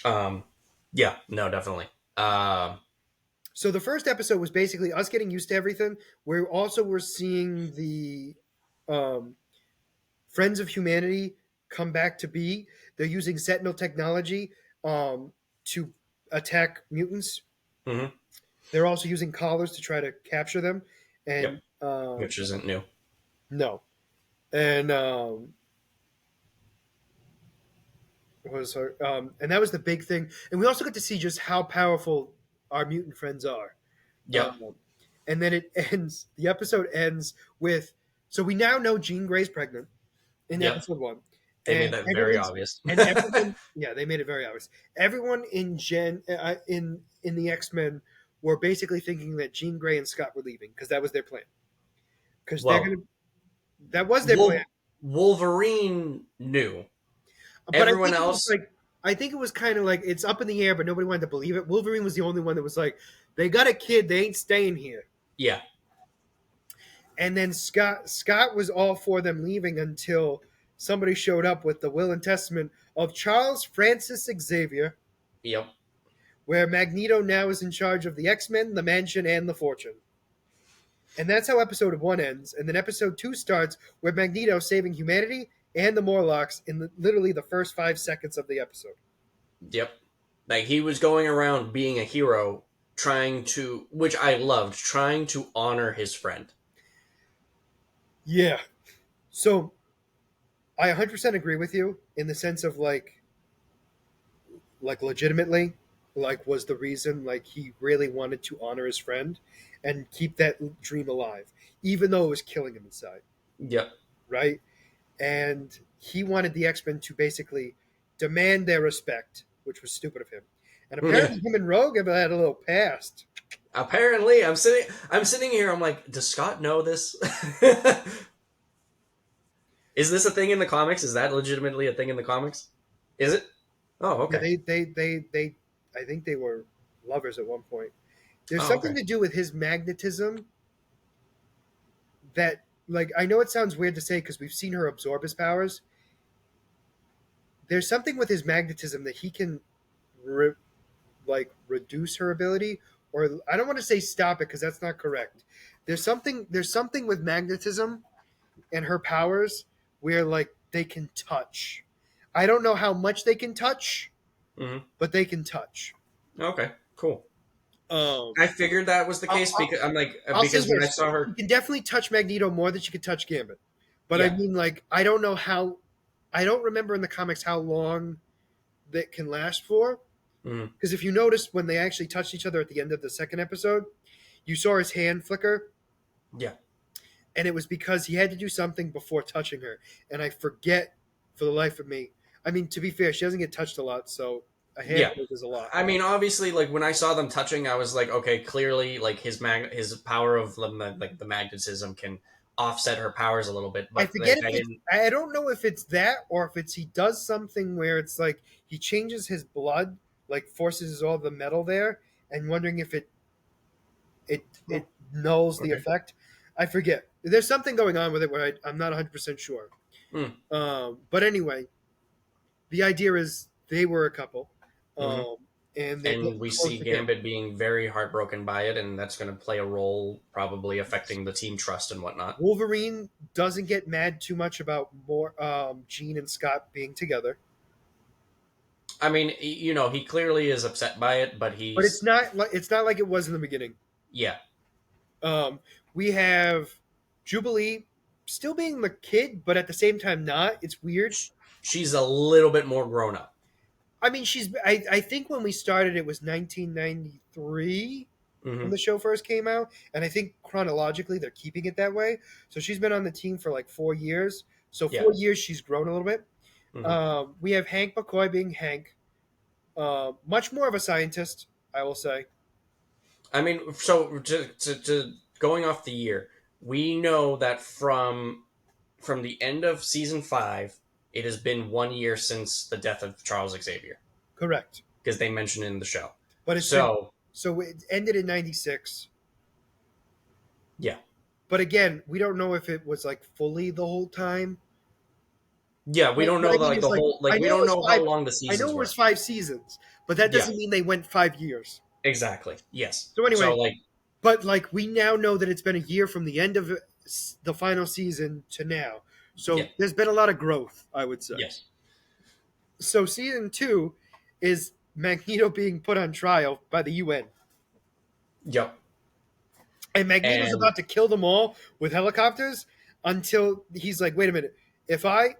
Um, yeah, no, definitely. So the first episode was basically us getting used to everything. We also were seeing the um, Friends of Humanity come back to be. They're using Sentinel technology to attack mutants. mhm, They're also using collars to try to capture them. yep, And which isn't new. no, and and that was the big thing. And we also got to see just how powerful our mutant friends are. Yep, Um, and then it ends. The episode ends with so we now know Jean Grey's pregnant in yep. episode one, They made and that very obvious. everyone yeah they made it very obvious. Everyone in the X-Men were basically thinking that Jean Grey and Scott were leaving because that was their plan. Because they're Well, gonna that was their plan. Wolverine knew. But I Everyone think it was else, like I think it was kind of like it's up in the air, but nobody wanted to believe it. Wolverine was the only one that was like, they got a kid, they ain't staying here. yeah, And then Scott was all for them leaving until somebody showed up with the will and testament of Charles Francis Xavier, yep, where Magneto now is in charge of the X-Men, the Mansion, and the Fortune. And that's how episode one ends. And then episode two starts with Magneto saving humanity and the Morlocks in literally the first 5 seconds of the episode. yep. Like he was going around being a hero, which I loved, trying to honor his friend. Yeah. So I 100% agree with you in the sense of like legitimately, like was the reason like he really wanted to honor his friend and keep that dream alive, even though it was killing him inside, Yep. right? And he wanted the X-Men to basically demand their respect, which was stupid of him. And Yeah. apparently him and Rogue have had a little past. Apparently, I'm sitting here. I'm like, does Scott know this? Is this a thing in the comics? Is that legitimately a thing in the comics? Is it? Oh, Yeah, okay. they I think they were lovers at one point. There's Oh, something okay. to do with his magnetism that, like, I know it sounds weird to say because we've seen her absorb his powers. There's something with his magnetism that he can re- reduce her ability, or I don't want to say stop it because that's not correct. There's something with magnetism and her powers where like they can touch. I don't know how much they can touch, Hmm. but they can touch. Okay. Cool. Um, I figured that was the I'll, case I'll, because I'm like I'll say because when I this: saw she her, can definitely touch Magneto more than she can touch Gambit. But I yeah. mean, like, I don't know how. I don't remember in the comics how long that can last for. Hmm. Because if you notice, when they actually touched each other at the end of the second episode, you saw his hand flicker, Yeah. and it was because he had to do something before touching her. And I forget for the life of me. I mean, to be fair, she doesn't get touched a lot, so a Yeah. handful is a lot. I mean, obviously, like when I saw them touching, I was like, okay, clearly, like his power of like the magnetism can offset her powers a little bit, I but forget like if I it's. didn't. I don't know if it's that or if it's he does something where it's like he changes his blood, like forces all the metal there, and wondering if it Oh, nulls the okay. effect. I forget. There's something going on with it where I'm not 100% sure. Mm. But anyway, the idea is they were a couple, Hmm. um, and they're And getting we close see again. Gambit being very heartbroken by it, and that's going to play a role, probably Yes. affecting the team trust and whatnot. Wolverine doesn't get mad too much about more Jean and Scott being together, I mean, he clearly is upset by it, but but it's he's not like it was in the beginning. yeah. Um, we have Jubilee still being the kid, but at the same time not. It's weird. She's a little bit more grown up. I mean, she's. I think when we started, it was 1993 when Hmm. the show first came out, and I think chronologically they're keeping it that way. So she's been on the team for like 4 years. So Yeah. 4 years she's grown a little bit. Hmm. We have Hank McCoy being Hank, much more of a scientist, I will say. I mean, so to going off the year, we know that from the end of season 5, it has been 1 year since the death of Charles Xavier Correct, because they mentioned it in the show. but it's been So so it ended in '96. yeah, But again, we don't know if it was like fully the whole time. yeah, we don't What know I mean like is the like whole like I we know it don't was know how five. long the I know seasons it was were. 5 seasons, but that Yeah, doesn't mean they went 5 years. exactly. Yes. So So anyway, like but like we now know that it's been a year from the end of the final season to now. yeah, So there's been a lot of growth, I would say. yes, So season two is Magneto being put on trial by the UN. yep. And Magneto's And about to kill them all with helicopters until he's like, wait a minute, if I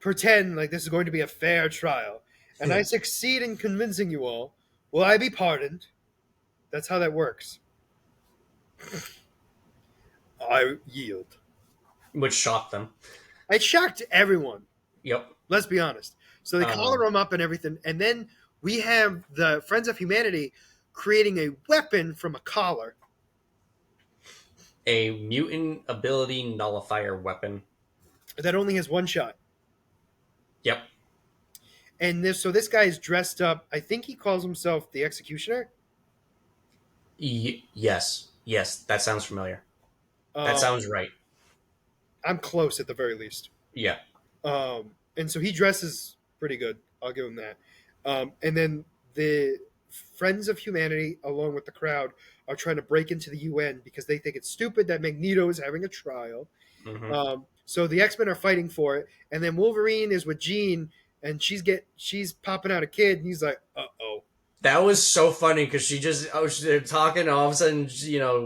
pretend like this is going to be a fair trial and I succeed in convincing you all, will I be pardoned? That's how that works. I yield. which shocked them. It shocked everyone. Yep. Let's be honest. So they collar Um, him up and everything, and then we have the Friends of Humanity creating a weapon from a collar a mutant ability nullifier weapon. that only has one shot. Yep. So this guy is dressed up. I think he calls himself the Executioner. Yes. Yes. That sounds familiar. That Um, sounds right. I'm close at the very least. Yeah. And so he dresses pretty good. I'll give him that. And then the Friends of Humanity, along with the crowd, are trying to break into the UN because they think it's stupid that Magneto is having a trial. Hmm. So the X Men are fighting for it, and then Wolverine is with Jean, and she's popping out a kid, and he's like, "Uh oh." That was so funny because they're talking, and all of a sudden,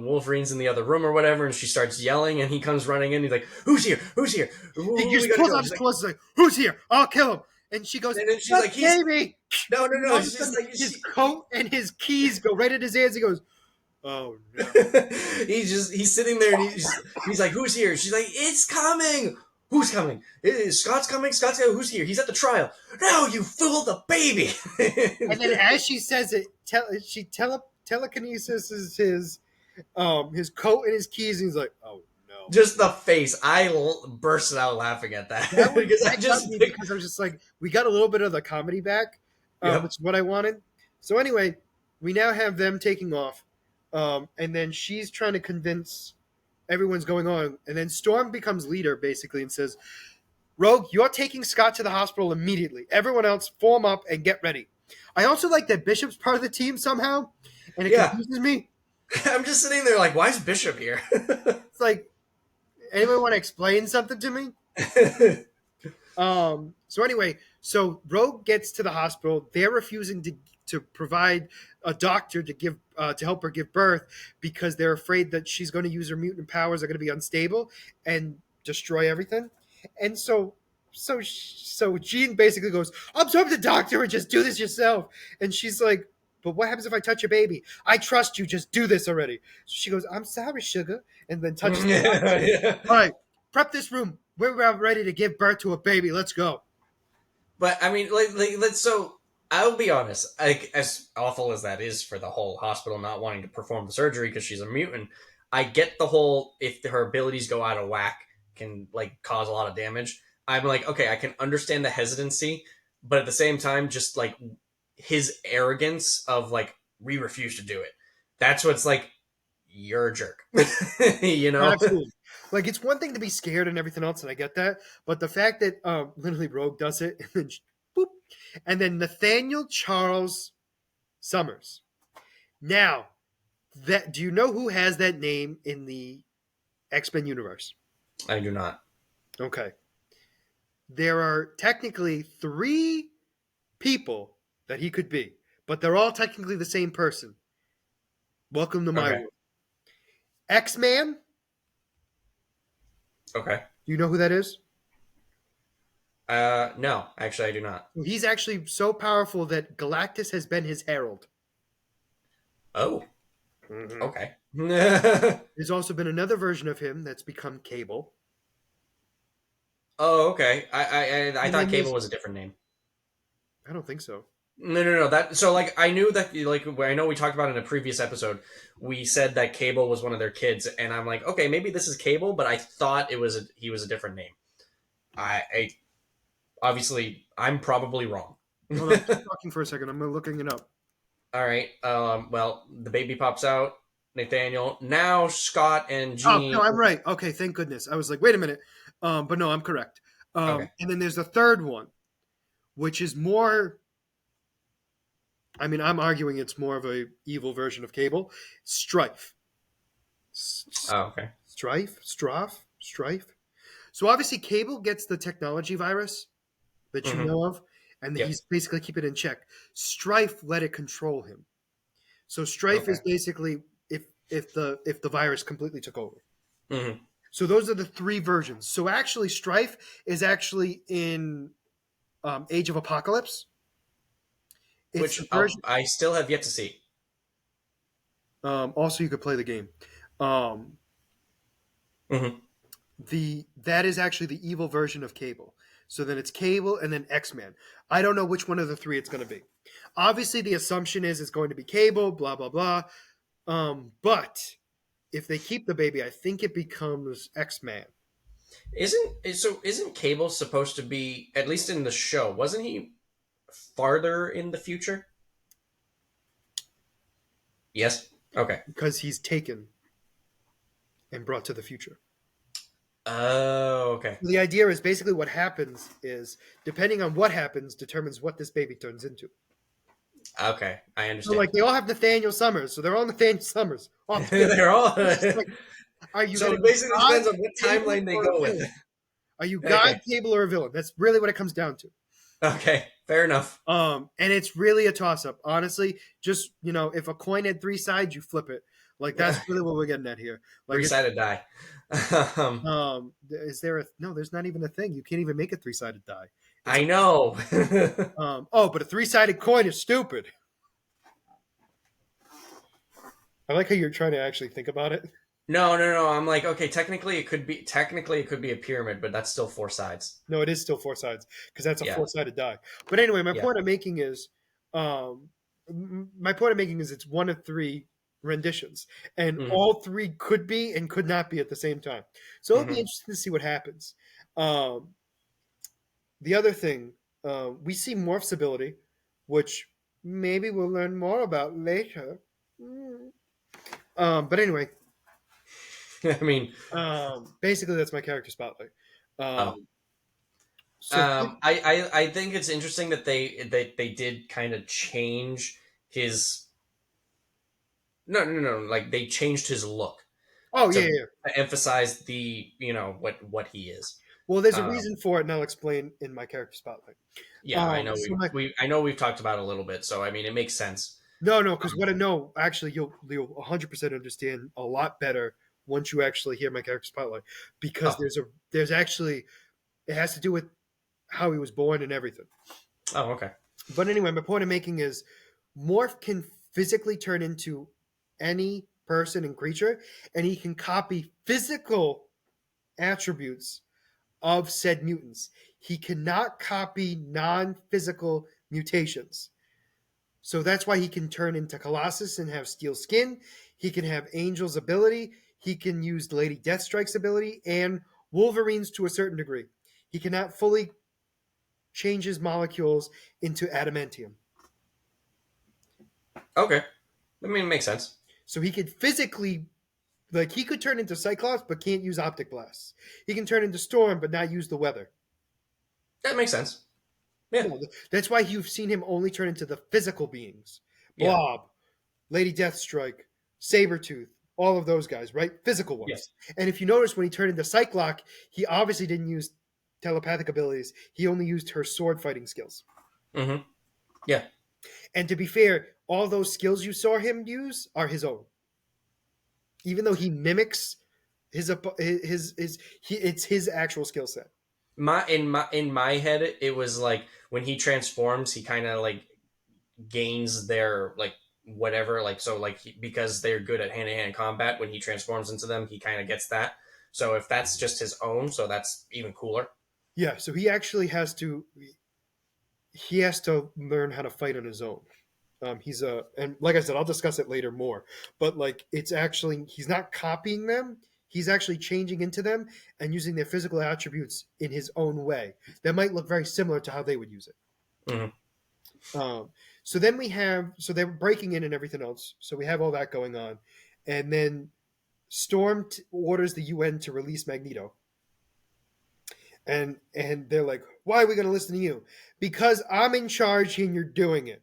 Wolverine's in the other room or whatever, and she starts yelling, and he comes running in. He's like, "Who's here? Who's here? He Who we just gotta pulls kill?" out She's his like, clothes, like, "Who's here? I'll kill him." And she goes, and then she's "That's like, "He's Jamie." no, no, And no." all of a She's just sudden, like, his coat and his keys go right at his ears. He goes, "Oh no!" he's sitting there, and he's like, "Who's here?" She's like, "It's coming." Who's coming? Scott's coming. Scott's coming. Who's here? He's at the trial. No, you fooled the baby. And then as she says it, telekinesis is his coat and his keys, and he's like, "Oh no!" Just the face. I bursted out laughing at that because I That got just me because I was just like, we got a little bit of the comedy back, yep. which is what I wanted. So anyway, we now have them taking off, and then she's trying to convince everyone's going on, and then Storm becomes leader basically and says, "Rogue, you're taking Scott to the hospital immediately. Everyone else, form up and get ready." I also like that Bishop's part of the team somehow, and it Yeah. confuses me. I'm just sitting there like, why is Bishop here? It's like, anyone want to explain something to me? So anyway, so Rogue gets to the hospital. They're refusing to provide a doctor to give to help her give birth because they're afraid that she's going to use her mutant powers are going to be unstable and destroy everything. And so Jean basically goes, "Absorb the doctor and just do this yourself." And she's like, "But what happens if I touch a baby? I trust you. Just do this already." So she goes, "I'm sorry, sugar," and then touches the doctor. Yeah. All right, prep this room. We're about ready to give birth to a baby. Let's go. But I mean, like let's so. I'll be honest. Like as awful as that is for the whole hospital not wanting to perform the surgery because she's a mutant, I get the whole if her abilities go out of whack can like cause a lot of damage. I'm like, okay, I can understand the hesitancy, but at the same time, just like his arrogance of like we refuse to do it. That's what's like you're a jerk, you know. Absolutely. Like it's one thing to be scared and everything else, and I get that. But the fact that literally Rogue does it, and then boop, and then Nathaniel Charles Summers. Now, that do you know who has that name in the X-Men universe? I do not. Okay. There are technically three people that he could be, but they're all technically the same person. Welcome to my Okay. world. X-Man, Okay. do you know who that is? No, actually, I do not. He's actually so powerful that Galactus has been his herald. Oh, Mm-hmm. okay. There's also been another version of him that's become Cable. Oh, okay. I And thought then Cable there's, was a different name. I don't think so. No. That so like I knew that like I know we talked about in a previous episode. We said that Cable was one of their kids, and I'm like, okay, maybe this is Cable, but I thought he was a different name. I obviously I'm probably wrong. Hold on, keep talking for a second. I'm looking it up. All right. Well, the baby pops out. Nathaniel. Now Scott and Oh, no, Jean. I'm right. Okay, thank goodness. I was like, wait a minute. But no, I'm correct. Okay. And then there's the third one, which is more. I mean, I'm arguing it's more of a evil version of Cable. Strife. Oh, okay. Strife. So obviously, Cable gets the technology virus that you Mm-hmm. know of, and Yep. he's basically keep it in check. Strife let it control him. So Strife is Okay. basically if the virus completely took over. Mm-hmm. So those are the three versions. So actually, Strife is actually in Age of Apocalypse. It's Which the version. I still have yet to see. Also, you could play the game. Um, Mm-hmm. the that is actually the evil version of Cable. So then it's Cable and then X-Man. I don't know which one of the three it's going to be. Obviously, the assumption is it's going to be Cable. Blah blah blah. But if they keep the baby, I think it becomes X-Man. Isn't Cable supposed to be at least in the show? Wasn't he farther in the future? Yes. Okay. Because he's taken and brought to the future. Oh, okay. The idea is basically what happens is depending on what happens determines what this baby turns into. Okay, I So like understand. they all have Nathaniel Summers, so they're all Nathaniel Summers. Off together. They're all. It's just like, are you So going to it be basically God, depends on what Cable, timeline they or a go with. villain? Are you God, Okay. Cable, or a villain? That's really what it comes down to. Okay. Fair enough. And it's really a toss up. Honestly, just if a coin had three sides, you flip it. Like that's really what we're getting at here. Like, Three sided die. um, is there a no? There's not even a thing. You can't even make a three sided die. It's I know. but a three sided coin is stupid. I like how you're trying to actually think about it. No. I'm like, okay, technically it could be a pyramid, but that's still four sides. No, it is still four sides because that's a Yeah, four-sided die. But anyway, my yeah. point I'm making is, my point I'm making is it's one of three renditions, and Hmm. all three could be and could not be at the same time. So it'll be Hmm. interesting to see what happens. Um, the other thing, we see Morph's ability, which maybe we'll learn more about later. Mm. But anyway, I mean, basically that's my character spotlight. oh. Um, so I think it's interesting that they did kind of change his no, like they changed his look oh yeah, to, yeah, yeah. to emphasize the what he is. Well, there's a Um, reason for it, and I'll explain in my character spotlight. yeah, I know So my I know we've talked about it a little bit, so I mean it makes sense. no, because Um, what I know actually you'll 100% understand a lot better once you actually hear my character spotlight because oh, there's actually it has to do with how he was born and everything. oh, okay, But anyway, my point I'm making is Morph can physically turn into any person and creature, and he can copy physical attributes of said mutants. He cannot copy non physical mutations. So that's why he can turn into Colossus and have steel skin. He can have Angel's ability. He can use Lady Deathstrike's ability and Wolverine's to a certain degree. He cannot fully change his molecules into adamantium. okay. I mean it makes sense. So he could physically, like, he could turn into Cyclops but can't use optic blasts. He can turn into Storm but not use the weather. That makes sense. Yeah, No, that's why you've seen him only turn into the physical beings. yeah, Blob, Lady Deathstrike, Sabretooth, all of those guys, right? Physical yeah. ones. And if you notice when he turned into Cyclops, he obviously didn't use telepathic abilities. He only used her sword fighting skills. Hmm. Yeah. And to be fair, all those skills you saw him use are his own. Even though he mimics it's his actual skill set. My head, it was like when he transforms, he kind of like gains their like whatever, like so like because they're good at hand to hand combat. When he transforms into them, he kind of gets that. So if that's just his own, so that's even cooler. Yeah, so he has to learn how to fight on his own. He's a and like I said, I'll discuss it later more. But like it's actually he's not copying them. He's actually changing into them and using their physical attributes in his own way. That might look very similar to how they would use it. Hmm. So then so they're breaking in and everything else. So we have all that going on, and then Storm orders the UN to release Magneto, and they're like, "Why are we going to listen to you? Because I'm in charge and you're doing it."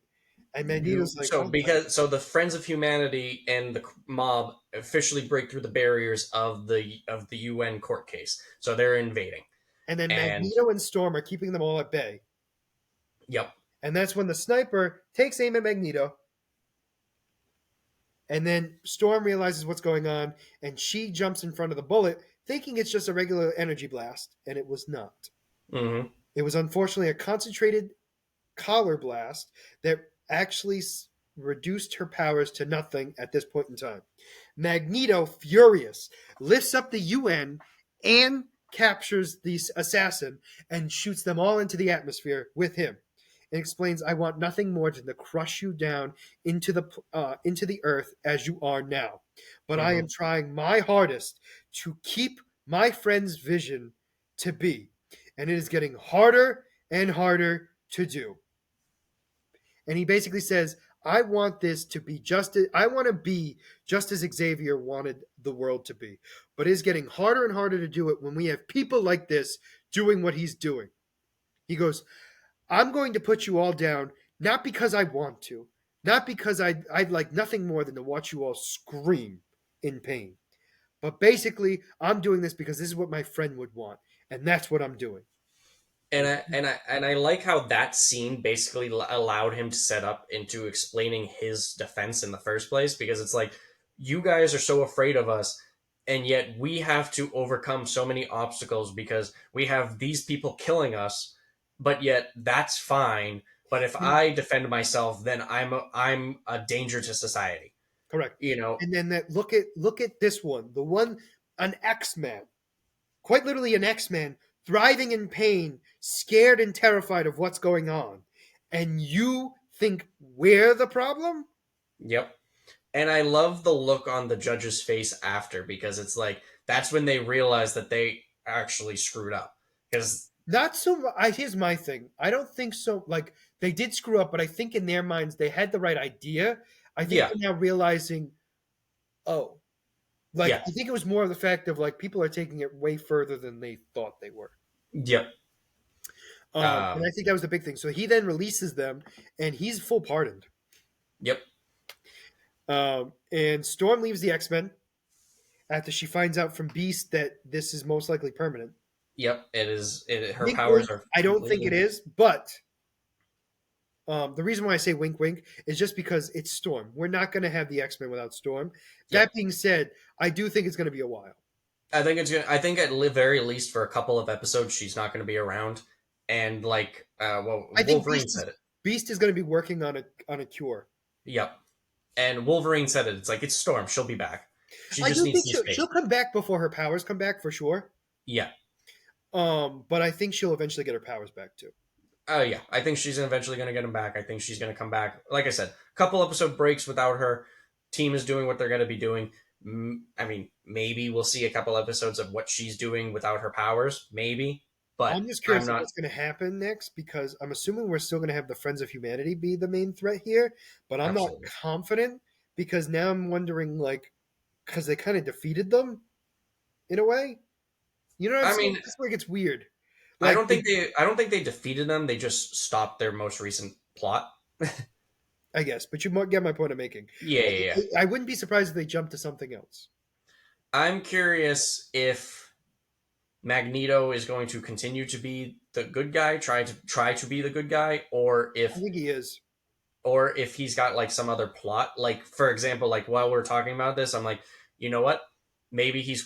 And You Magneto's like, so "Oh, because so the Friends of Humanity and the mob officially break through the barriers of the UN court case, so they're invading. and then And Magneto and Storm are keeping them all at bay. yep. And that's when the sniper takes aim at Magneto. And then Storm realizes what's going on, and she jumps in front of the bullet, thinking it's just a regular energy blast, and it was not. Hmm. It was unfortunately a concentrated collar blast that actually reduced her powers to nothing at this point in time. Magneto, furious, lifts up the UN and captures the assassin and shoots them all into the atmosphere with him. And explains, "I want nothing more than to crush you down into the earth as you are now. But I Hmm. am trying my hardest to keep my friend's vision to be, and it is getting harder and harder to do." And he basically says, "I want this to be I want to be just as Xavier wanted the world to be, but it's getting harder and harder to do it when we have people like this doing what he's doing." He goes, "I'm going to put you all down, not because I want to, not because I'd like nothing more than to watch you all scream in pain, but basically I'm doing this because this is what my friend would want, and that's what I'm doing." And I like how that scene basically allowed him to set up into explaining his defense in the first place, because it's like you guys are so afraid of us, and yet we have to overcome so many obstacles because we have these people killing us, but yet that's fine. But if I defend myself, then I'm a danger to society. Correct. You know, And then that look at this one, the one an X-Man, quite literally an X-Man, thriving in pain, scared and terrified of what's going on, and you think we're the problem? yep. And I love the look on the judge's face after, because it's like that's when they realize that they actually screwed up. Because Not so. Here's my thing. I don't think so. Like they did screw up, but I think in their minds they had the right idea. I think yeah, they're now realizing, oh, like yeah, I think it was more of the fact of like people are taking it way further than they thought they were. yep, And I think that was the big thing. So he then releases them, and he's full pardoned. yep, And Storm leaves the X Men after she finds out from Beast that this is most likely permanent. yep. It is. Her Wink, powers wink. are I don't think it completely. is, but the reason why I say wink, wink is just because it's Storm. We're not going to have the X Men without Storm. Yep. That being said, I do think it's going to be a while. I think it's gonna. I think at very least for a couple of episodes, she's not going to be around. And like, well, I think Wolverine said it. Beast is going to be working on a cure. Yep. And Wolverine said it. It's like it's Storm. She'll be back. She I just do needs think some she'll space. come back before her powers come back for sure. Yeah. But I think she'll eventually get her powers back too. Oh yeah. I think she's eventually going to get him back. I think she's going to come back. Like I said, couple episode breaks without her. Team is doing what they're going to be doing. I mean, maybe we'll see a couple episodes of what she's doing without her powers. Maybe, but I'm just I'm curious of not what's going to happen next because I'm assuming we're still going to have the Friends of Humanity be the main threat here, but I'm not absolutely. confident because now I'm wondering like because they kind of defeated them in a way. You know what I'm I saying? mean, This is where it gets weird. I Like don't think they. I don't think they defeated them. They just stopped their most recent plot. I guess, but you might get my point I'm making. Yeah, yeah, yeah. I wouldn't be surprised if they jumped to something else. I'm curious if Magneto is going to continue to be the good guy, try to be the good guy, I think he is. or if he's got like some other plot. Like for example, like while we're talking about this, I'm like, you know what? Maybe he's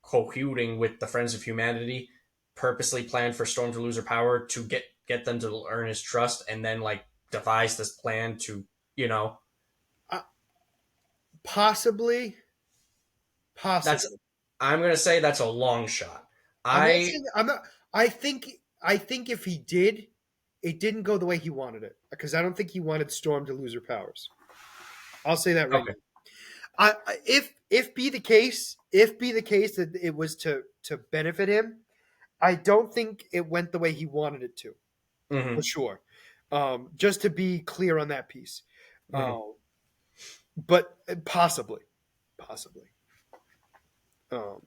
cohooting with the Friends of Humanity, purposely planned for Storm to lose her power to get them to earn his trust, and then like devise this plan to you know Uh, possibly, that's possibly. I'm gonna say that's a long shot. I'm not I saying I'm not. I think if he did, it didn't go the way he wanted it because I don't think he wanted Storm to lose her powers. I'll say that right okay. now. If be the case, if be the case that it was to benefit him, I don't think it went the way he wanted it to for Hmm. sure. Just to be clear on that piece, Hmm. but possibly, possibly. Um,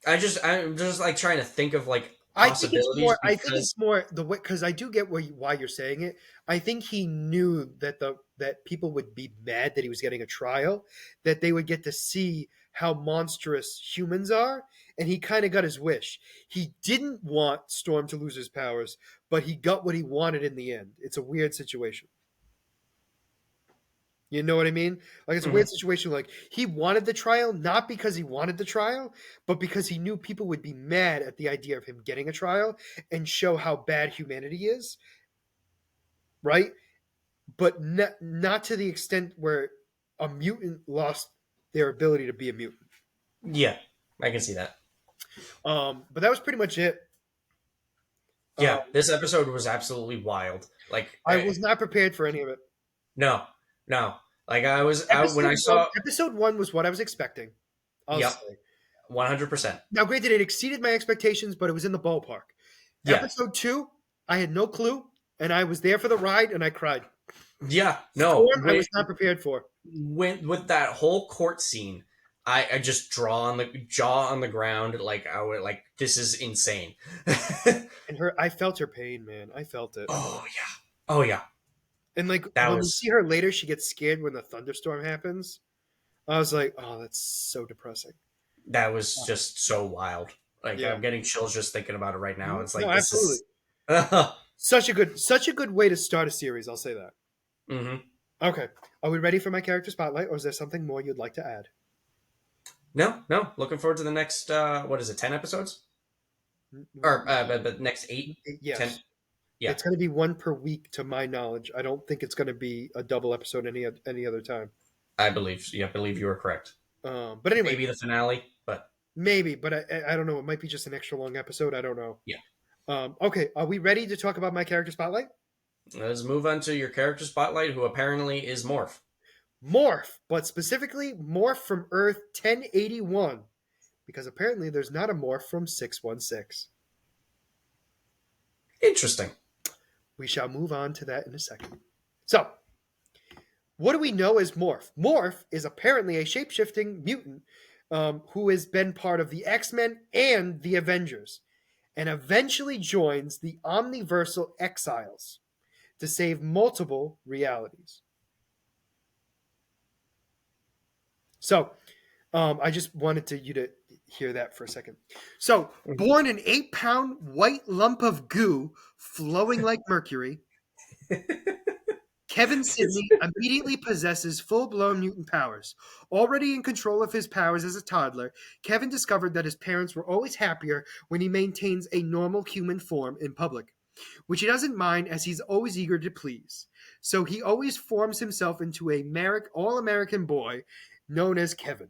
I'm just like trying to think of like I think it's possibilities more. I think it's because more the way because I do get why you're saying it. I think he knew that that people would be mad that he was getting a trial, that they would get to see how monstrous humans are, and he kind of got his wish. He didn't want Storm to lose his powers, but he got what he wanted in the end. It's a weird situation. You know what I mean? Like it's a weird Mhm. situation. Like he wanted the trial, not because he wanted the trial, but because he knew people would be mad at the idea of him getting a trial and show how bad humanity is, right? But not to the extent where a mutant lost their ability to be a mutant. Yeah, I can see that. But that was pretty much it. Uh, Yeah, this episode was absolutely wild. Like, I was not prepared for any of it. no, no. Like I was out when I saw. Episode one was what I was expecting. I'll Yep, say. 100%. Now, granted, it exceeded my expectations, but it was in the ballpark. Yeah, Episode two, I had no clue, and I was there for the ride, and I cried. yeah. No, Storm, I was not prepared for. when with that whole court scene, I just jaw on the ground. Like I would like this is insane. And I felt her pain, man. I felt it. Oh yeah, oh yeah. And like That when we was see her later, she gets scared when the thunderstorm happens. I was like, oh, that's so depressing. that was just so wild. Like Yeah. I'm getting chills just thinking about it right now. It's No, like this absolutely. is. Such a good way to start a series. I'll say that. Hmm. Okay. Are we ready for my character spotlight, or is there something more you'd like to add? No, no. Looking forward to the next. What is it? 10 episodes or but next eight, ten. Yes. Yeah. It's going to be one per week, to my knowledge. I don't think it's going to be a double episode any other time. I believe you were correct. But anyway, Maybe the finale, but maybe, but I don't know. It might be just an extra long episode. I don't know. yeah. Okay, are we ready to talk about my character spotlight? Let's move on to your character spotlight, who apparently is Morph. Morph, but specifically Morph from Earth 1081, because apparently there's not a Morph from 616. Interesting. We shall move on to that in a second. So, what do we know as Morph? Morph is apparently a shapeshifting mutant who has been part of the X-Men and the Avengers, and eventually joins the Omniversal Exiles to save multiple realities. So, I just wanted you to hear that for a second. So, born an 8-pound white lump of goo flowing like mercury, Kevin Sidney immediately possesses full blown mutant powers. Already in control of his powers as a toddler, Kevin discovered that his parents were always happier when he maintains a normal human form in public, which he doesn't mind as he's always eager to please. So he always forms himself into a all American boy known as Kevin,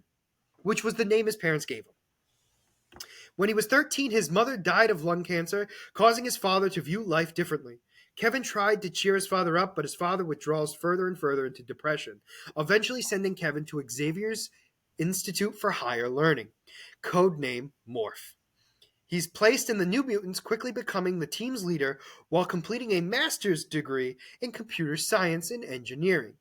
which was the name his parents gave him. When he was 13, his mother died of lung cancer, causing his father to view life differently. Kevin tried to cheer his father up, but his father withdraws further and further into depression, eventually sending Kevin to Xavier's Institute for Higher Learning, codename Morph. He's placed in the New Mutants, quickly becoming the team's leader while completing a master's degree in computer science and engineering.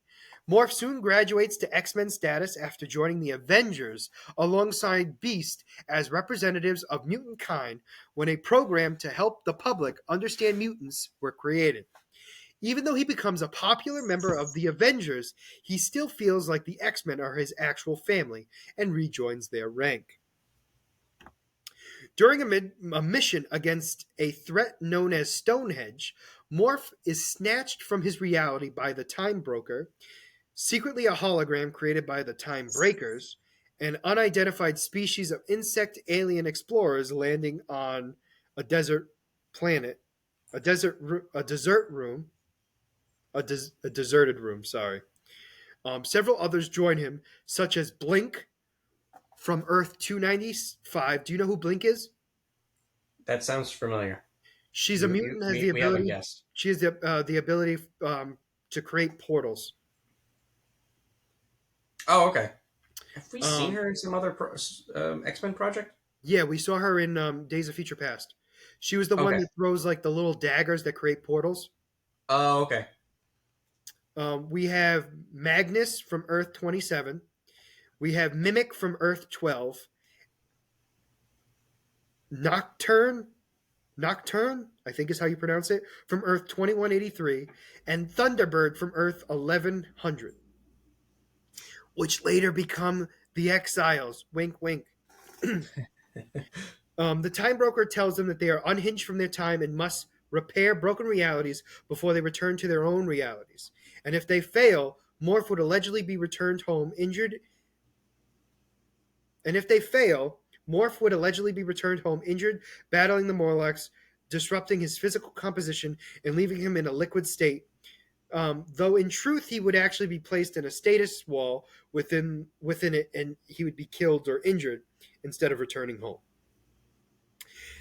Morph soon graduates to X-Men status after joining the Avengers alongside Beast as representatives of mutant kind when a program to help the public understand mutants were created. Even though he becomes a popular member of the Avengers, he still feels like the X-Men are his actual family and rejoins their rank. During a mission against a threat known as Stonehenge, Morph is snatched from his reality by the Time Broker, secretly a hologram created by the Time Breakers, an unidentified species of insect alien explorers landing on a desert planet, a desert room, a deserted room. Sorry. Several others join him, such as Blink from Earth 295. Do you know who Blink is? That sounds familiar. She's a mutant. Has the We haven't ability. guessed. She has the ability to create portals. Oh, okay. Have we seen Um, her in some other X-Men project? yeah, we saw her in Days of Future Past. She was the one Okay. that throws like the little daggers that create portals. Oh, okay. We have Magnus from Earth 27. We have Mimic from Earth 12. Nocturne, Nocturne, I think is how you pronounce it, from Earth 2183, and Thunderbird from Earth 1100, which later become the Exiles. Wink, wink. The Time Broker tells them that they are unhinged from their time and must repair broken realities before they return to their own realities. And if they fail, Morph would allegedly be returned home injured. And if they fail, Morph would allegedly be returned home injured, battling the Morlocks, disrupting his physical composition and leaving him in a liquid state. Though in truth, he would actually be placed in a status wall within it, and he would be killed or injured instead of returning home.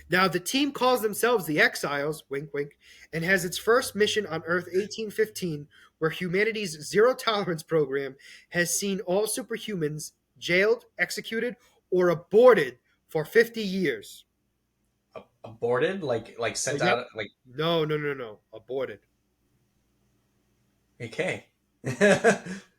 Now, the team calls themselves the Exiles, wink, wink, and has its first mission on Earth 1815, where humanity's zero tolerance program has seen all superhumans jailed, executed, or aborted for 50 years. Aborted, like Oh, sent yep. out, like No, no, no, no. Aborted. okay.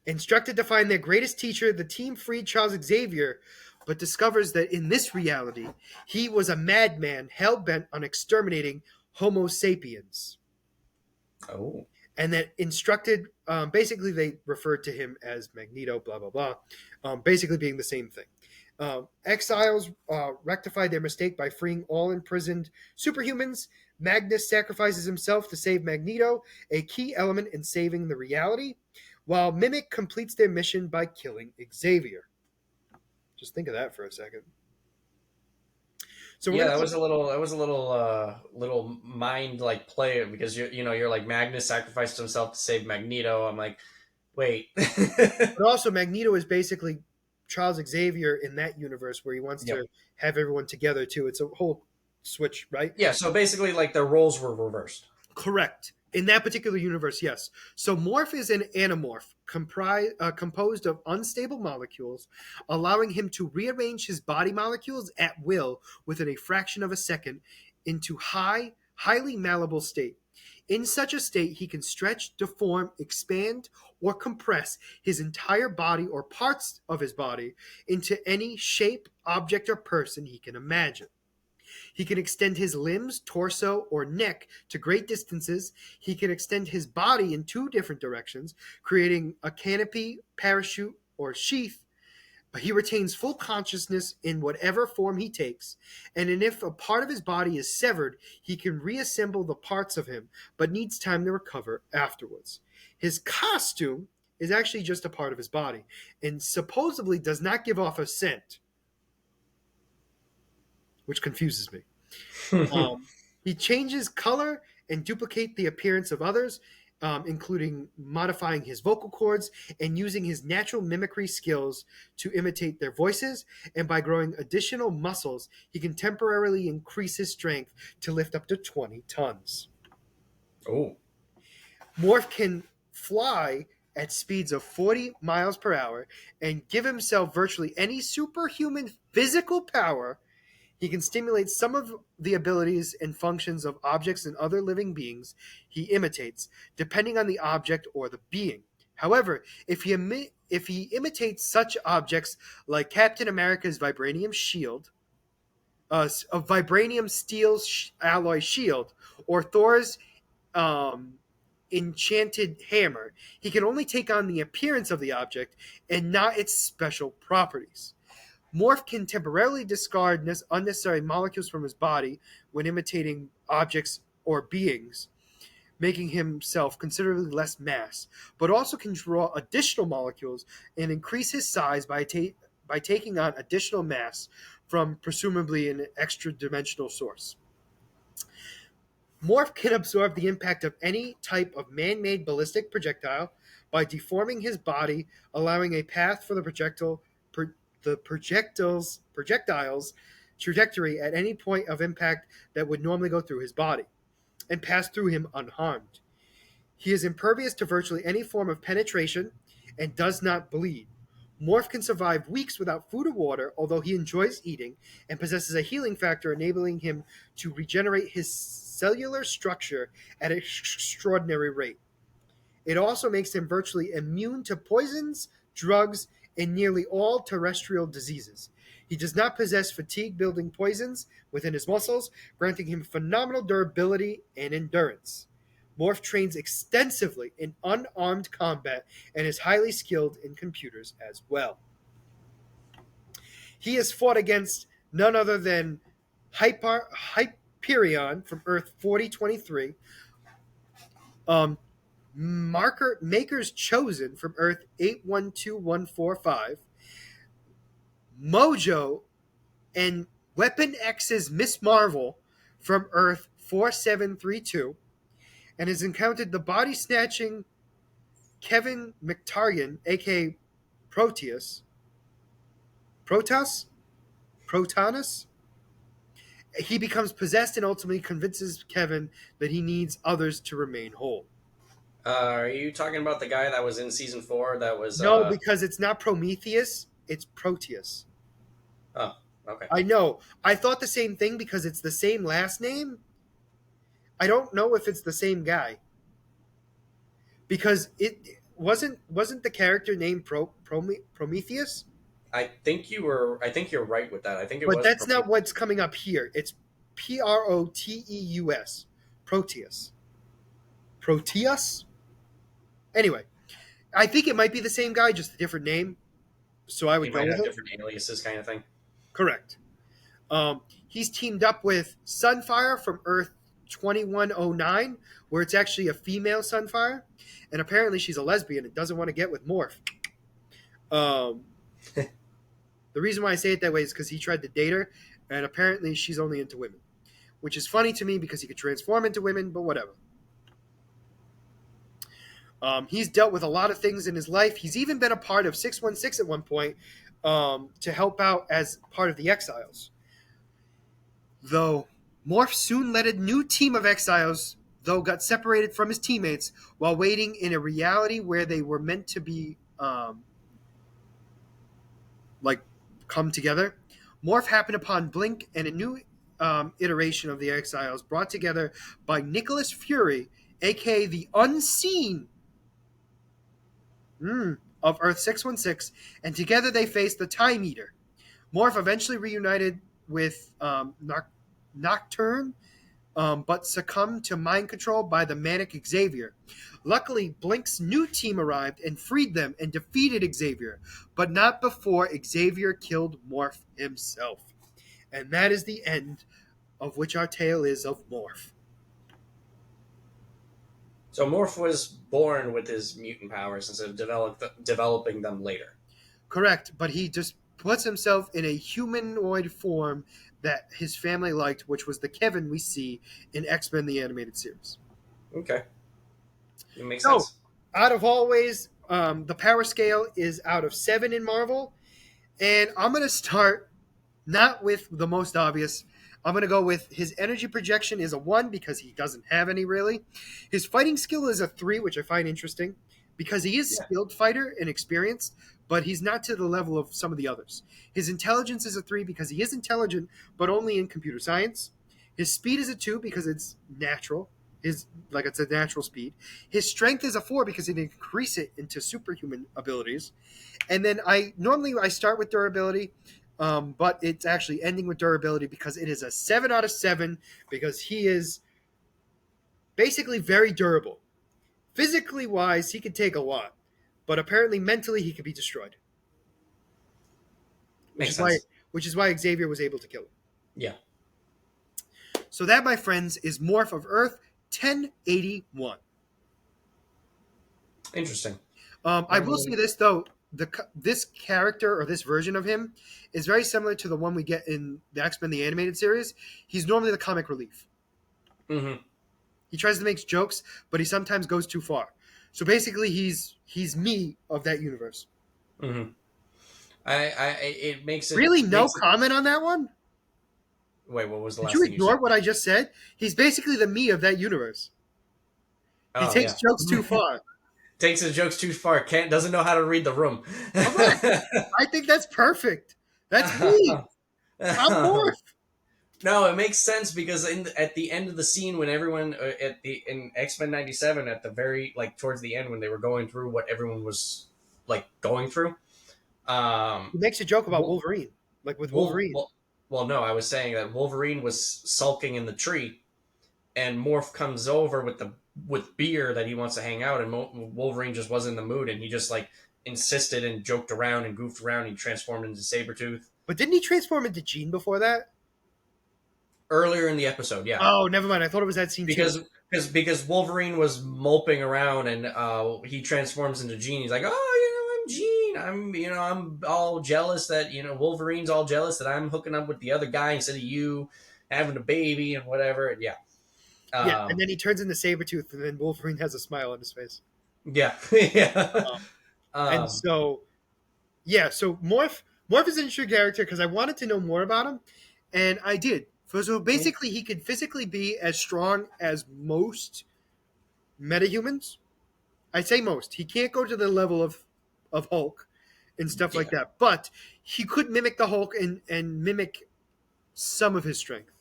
Instructed to find their greatest teacher, the team freed Charles Xavier, but discovers that in this reality, he was a madman hell bent on exterminating Homo sapiens. Oh, And that instructed, basically, they referred to him as Magneto, blah, blah, blah, basically being the same thing. Exiles rectified their mistake by freeing all imprisoned superhumans. Magnus sacrifices himself to save Magneto, a key element in saving the reality, while Mimic completes their mission by killing Xavier. Just think of that for a second. So we're yeah, gonna that take. was a little mind like play because you're like Magnus sacrificed himself to save Magneto. I'm like, Wait. But also, Magneto is basically Charles Xavier in that universe where he wants Yep. to have everyone together too. It's a whole switch, right? Yeah. So basically, like their roles were reversed. Correct. In that particular universe, yes. So morph is an anamorph composed of unstable molecules, allowing him to rearrange his body molecules at will within a fraction of a second into highly malleable state. In such a state, he can stretch, deform, expand, or compress his entire body or parts of his body into any shape, object, or person he can imagine. He can extend his limbs, torso, or neck to great distances. He can extend his body in two different directions, creating a canopy, parachute, or sheath. He retains full consciousness in whatever form he takes, and if a part of his body is severed, he can reassemble the parts of him, but needs time to recover afterwards. His costume is actually just a part of his body, and supposedly does not give off a scent, which confuses me. Um, he changes color and duplicate the appearance of others, including modifying his vocal cords and using his natural mimicry skills to imitate their voices. And by growing additional muscles, he can temporarily increase his strength to lift up to 20 tons. Oh. Morph can fly at speeds of 40 miles per hour and give himself virtually any superhuman physical power. He can stimulate some of the abilities and functions of objects and other living beings he imitates, depending on the object or the being. However, if he imitates such objects like Captain America's vibranium shield, a vibranium steel alloy shield, or Thor's um, enchanted hammer, he can only take on the appearance of the object and not its special properties. Morph can temporarily discard unnecessary molecules from his body when imitating objects or beings, making himself considerably less mass, but also can draw additional molecules and increase his size by taking on additional mass from presumably an extra dimensional source. Morph can absorb the impact of any type of man-made ballistic projectile by deforming his body, allowing a path for the projectile's trajectory at any point of impact that would normally go through his body and pass through him unharmed. He is impervious to virtually any form of penetration and does not bleed. Morph can survive weeks without food or water, although he enjoys eating and possesses a healing factor enabling him to regenerate his cellular structure at an extraordinary rate. It also makes him virtually immune to poisons, drugs, and nearly all terrestrial diseases. He does not possess fatigue building poisons within his muscles, granting him phenomenal durability and endurance. Morph trains extensively in unarmed combat and is highly skilled in computers as well. He has fought against none other than Hyperion from Earth 4023, Maker's Chosen from Earth 812145, Mojo and Weapon X's Miss Marvel from Earth 4732, and has encountered the body snatching Kevin McTargan, aka Proteus. Protas? Protanus? He becomes possessed and ultimately convinces Kevin that he needs others to remain whole. Are you talking about the guy that was in season 4? That was No, because it's not Prometheus, it's Proteus. Oh, okay. I know. I thought the same thing because it's the same last name. I don't know if it's the same guy because it wasn't the character named Prometheus. I think you're right with that. I think it But was that's not Prometheus. what's coming up here. It's Proteus. Proteus. Proteus? Anyway, I think it might be the same guy, just a different name. So I He would go might with have it. different aliases, kind of thing. Correct. He's teamed up with Sunfire from Earth 2109, where it's actually a female Sunfire. And apparently she's a lesbian and doesn't want to get with Morph. Um, the reason why I say it that way is because he tried to date her, and apparently she's only into women. Which is funny to me because he could transform into women, but whatever. He's dealt with a lot of things in his life. He's even been a part of 616 at one point to help out as part of the Exiles. Though Morph soon led a new team of Exiles, though got separated from his teammates while waiting in a reality where they were meant to be like come together. Morph happened upon Blink and a new iteration of the Exiles brought together by Nicholas Fury, aka the Unseen of Earth 616, and together they faced the Time Eater. Morph eventually reunited with Nocturne, but succumbed to mind control by the manic Xavier. Luckily, Blink's new team arrived and freed them and defeated Xavier, but not before Xavier killed Morph himself. And that is the end of which our tale is of Morph. So Morph was born with his mutant powers instead of developing them later. Correct, but he just puts himself in a humanoid form that his family liked, which was the Kevin we see in X-Men the Animated Series. Okay. It makes So, sense. out of always, the power scale is out of 7 in Marvel, and I'm going to start not with the most obvious. I'm going to go with his energy projection is a 1 because he doesn't have any really. His fighting skill is a 3, which I find interesting because he is a skilled fighter and experienced, but he's not to the level of some of the others. His intelligence is a 3 because he is intelligent, but only in computer science. His speed is a 2 because it's natural. It's a natural speed. His strength is a 4 because he can increase it into superhuman abilities. And then I start with durability, but it's actually ending with durability because it is a 7 out of 7 because he is basically very durable. Physically wise, he can take a lot, but apparently mentally he can be destroyed. Which Makes is why sense. Xavier was able to kill him. Yeah. So that, my friends, is Morph of Earth 1081. Interesting. I will say this though: this character or this version of him is very similar to the one we get in the X-Men the Animated Series. He's normally the comic relief. Mm-hmm. He tries to make jokes, but he sometimes goes too far. So basically, he's me of that universe. Mm-hmm. It makes it Really, no makes it. comment on that one. Wait, what was the Did last you thing you said? ignore what I just said? He's basically the me of that universe. He Oh takes yeah. jokes too far. Takes the jokes too far. Doesn't know how to read the room. Correct. I think that's perfect. That's me. I'm Morph. No, it makes sense because at the end of the scene when everyone in X-Men 97 at the very towards the end when they were going through what everyone was going through. He makes a joke about Wol- Wolverine, like with Wolf, Wolverine. well, no, I was saying that Wolverine was sulking in the tree, and Morph comes over with beer that he wants to hang out, and Wolverine just wasn't in the mood, and he just insisted and joked around and goofed around. And he transformed into Sabretooth But didn't he transform into Jean before that? earlier in the episode. Yeah, Oh, never mind. I thought it was that scene too. because Wolverine was moping around and he transforms into Jean. He's like, oh, I'm Jean. I'm all jealous that Wolverine's all jealous that I'm hooking up with the other guy instead of you having a baby and whatever. And yeah, Yeah, and um, then he turns into Sabretooth, and then Wolverine has a smile on his face. yeah, yeah. Um, and um, so, yeah, so Morph is an interesting character because I wanted to know more about him, and I did. So basically, he could physically be as strong as most metahumans. I say most. He can't go to the level of Hulk and stuff like yeah. that, but he could mimic the Hulk and mimic some of his strength.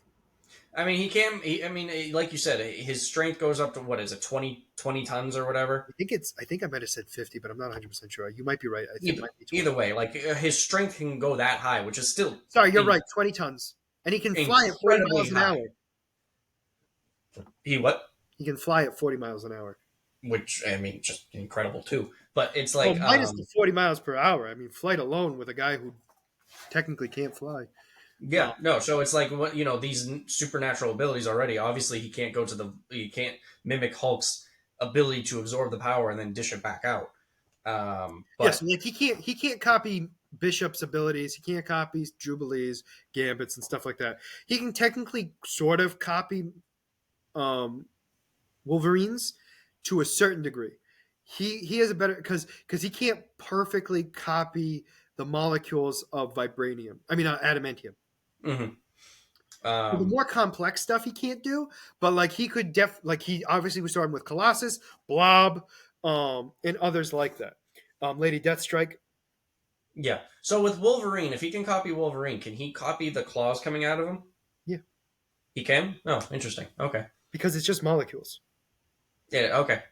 I mean, he can. I mean, like you said, his strength goes up to what is it, 20 tons or whatever. I think I might have said 50, but I'm not 100% sure. You might be right. I think it Either, might be 20. either way, his strength can go that high, which is still Sorry, you're right. 20 tons. And he can fly at 40 incredibly miles an high. hour. He what? He can fly at 40 miles an hour. Which I mean, just incredible too. But it's Well, minus the 40 miles per hour. I mean, flight alone with a guy who technically can't fly. yeah, no. So it's like what these supernatural abilities already. Obviously, he can't mimic Hulk's ability to absorb the power and then dish it back out. Yes, But like he can't copy Bishop's abilities. He can't copy Jubilee's gambits and stuff like that. He can technically sort of copy um, Wolverine's to a certain degree. he has a better because he can't perfectly copy the molecules of vibranium. I mean, adamantium. Hmm. The Um, more complex stuff he can't do, but like he could like he obviously was starting with Colossus, Blob, and others like that. Lady Deathstrike. yeah. So with Wolverine, if he can copy Wolverine, can he copy the claws coming out of him? Yeah, He can. Oh, interesting. Okay. because it's just molecules. Yeah. Okay.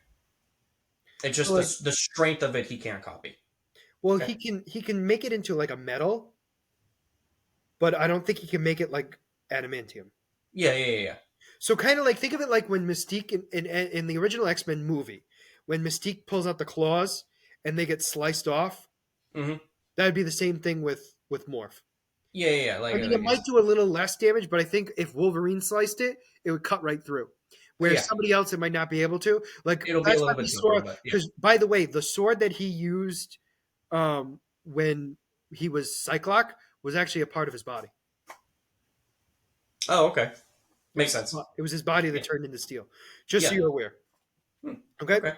It's So just like, the strength of it he can't copy. well, Okay. he can make it into like a metal, but I don't think he can make it like adamantium. Yeah. Yeah. Yeah. So kind of like think of it like when Mystique in the original X-Men movie, when Mystique pulls out the claws and they get sliced off, Yeah. Hmm. that would be the same thing with Morph. Yeah. Yeah. Yeah. I mean, it might do a little less damage, but I think if Wolverine sliced it, it would cut right through. Where Yeah. somebody else, it might not be able to. Like It'll be a that's why little we bit saw. tougher, but yeah. Because by the way, the sword that he used when he was Cyclock was actually a part of his body. Oh, okay. It Makes was sense. it was his body that Yeah. turned into steel. Just so Yeah. you're aware. Hmm. Okay. Okay.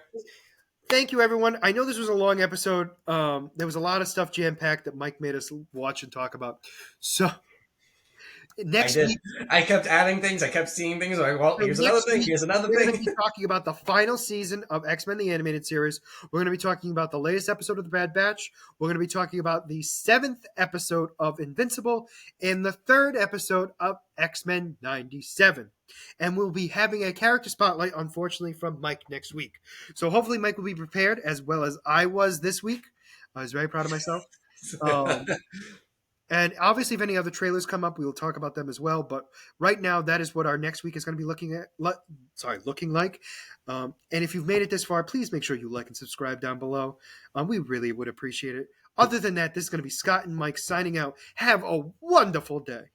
Thank you, everyone. I know this was a long episode. There was a lot of stuff jam packed that Mike made us watch and talk about. So I next did. week, I kept adding things. I kept seeing things. Like, well, so here's another next thing. week Here's another we're going to thing. be talking about the final season of X-Men the Animated Series. We're going to be talking about the latest episode of The Bad Batch. We're going to be talking about the 7th episode of Invincible and the 3rd episode of X-Men 97. And we'll be having a character spotlight, unfortunately, from Mike next week. So hopefully Mike will be prepared as well as I was this week. I was very proud of myself. Um, and obviously, if any other trailers come up, we will talk about them as well. But right now, that is what our next week is going to be looking like. And if you've made it this far, please make sure you like and subscribe down below. We really would appreciate it. Other than that, this is going to be Scott and Mike signing out. Have a wonderful day.